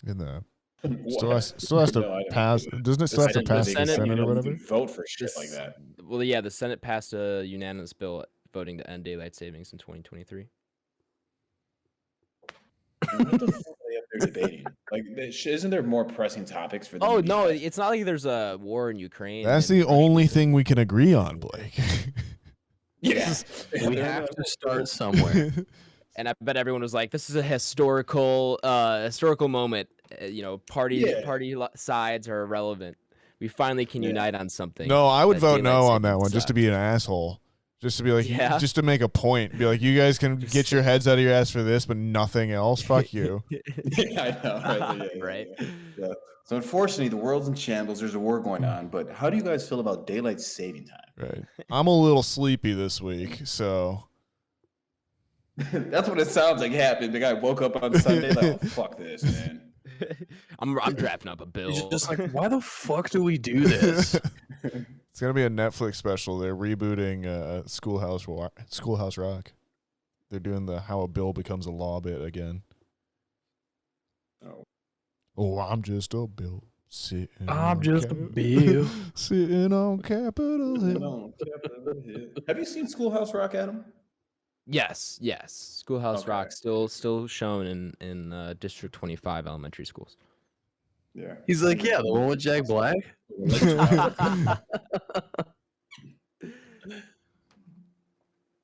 [SPEAKER 3] In the
[SPEAKER 1] What?
[SPEAKER 3] still has to
[SPEAKER 1] No, I don't
[SPEAKER 3] pass.
[SPEAKER 1] believe it.
[SPEAKER 3] Doesn't it still have to pass the
[SPEAKER 2] Senate,
[SPEAKER 3] Senate or whatever?
[SPEAKER 1] Vote for shit like that.
[SPEAKER 2] Well, yeah, the Senate passed a unanimous bill voting to end daylight savings in 2023.
[SPEAKER 1] What the fuck are they up there debating? Like, isn't there more pressing topics for them?
[SPEAKER 2] Oh
[SPEAKER 1] to be
[SPEAKER 2] no,
[SPEAKER 1] passed?
[SPEAKER 2] it's not like there's a war in Ukraine.
[SPEAKER 3] That's
[SPEAKER 2] and
[SPEAKER 3] the only thing we can agree on, Blake.
[SPEAKER 1] Yeah,
[SPEAKER 4] We have to start somewhere.
[SPEAKER 2] And I bet everyone was like, "This is a historical moment." Party sides are irrelevant. We finally can
[SPEAKER 1] Yeah.
[SPEAKER 2] unite on something.
[SPEAKER 3] No, I would
[SPEAKER 2] that
[SPEAKER 3] vote
[SPEAKER 2] daylight
[SPEAKER 3] no on that
[SPEAKER 2] savings
[SPEAKER 3] one just to
[SPEAKER 2] sucks.
[SPEAKER 3] be an asshole. Just to be like,
[SPEAKER 2] Yeah.
[SPEAKER 3] just to make a point. Be like, you guys can get your heads out of your ass for this, but nothing else. Fuck you.
[SPEAKER 1] Yeah, I know. Right.
[SPEAKER 2] Right.
[SPEAKER 1] Yeah. So unfortunately, the world's in shambles. There's a war going on. But how do you guys feel about daylight saving time?
[SPEAKER 3] Right. I'm a little sleepy this week, so
[SPEAKER 1] That's what it sounds like happened. The guy woke up on Sunday like, oh, fuck this, man.
[SPEAKER 2] I'm drafting up a bill.
[SPEAKER 4] He's just like, why the fuck do we do this?
[SPEAKER 3] it's gonna be a Netflix special. They're rebooting Schoolhouse Rock. They're doing the how a bill becomes a law bit again. Oh, I'm just a bill sitting.
[SPEAKER 4] I'm
[SPEAKER 3] on
[SPEAKER 4] just a
[SPEAKER 3] Cap-
[SPEAKER 4] bill.
[SPEAKER 3] sitting on Capitol Hill.
[SPEAKER 1] Have you seen Schoolhouse Rock, Adam?
[SPEAKER 2] Yes. Schoolhouse
[SPEAKER 1] Okay.
[SPEAKER 2] Rock still shown in District 25 elementary schools.
[SPEAKER 1] Yeah.
[SPEAKER 4] He's like, yeah, the one with Jack Black.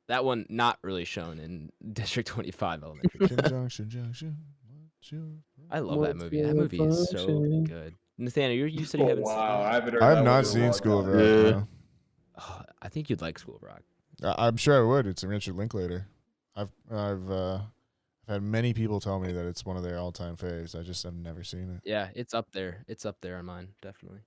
[SPEAKER 2] That one not really shown in District 25 elementary.
[SPEAKER 3] Junction.
[SPEAKER 2] I love that movie. That movie is so good. Nathaniel, you said you
[SPEAKER 1] Oh,
[SPEAKER 2] haven't
[SPEAKER 1] wow. I haven't heard
[SPEAKER 3] I
[SPEAKER 1] that
[SPEAKER 3] have
[SPEAKER 1] one
[SPEAKER 3] not
[SPEAKER 1] in a
[SPEAKER 3] seen
[SPEAKER 1] long
[SPEAKER 3] School of
[SPEAKER 1] time.
[SPEAKER 3] Rock.
[SPEAKER 4] Yeah.
[SPEAKER 3] No.
[SPEAKER 2] Oh, I think you'd like School of Rock.
[SPEAKER 3] I'm sure I would. It's Richard Linklater. I've had many people tell me that it's one of their all-time faves. I've never seen it.
[SPEAKER 2] Yeah, it's up there. It's up there on mine, definitely.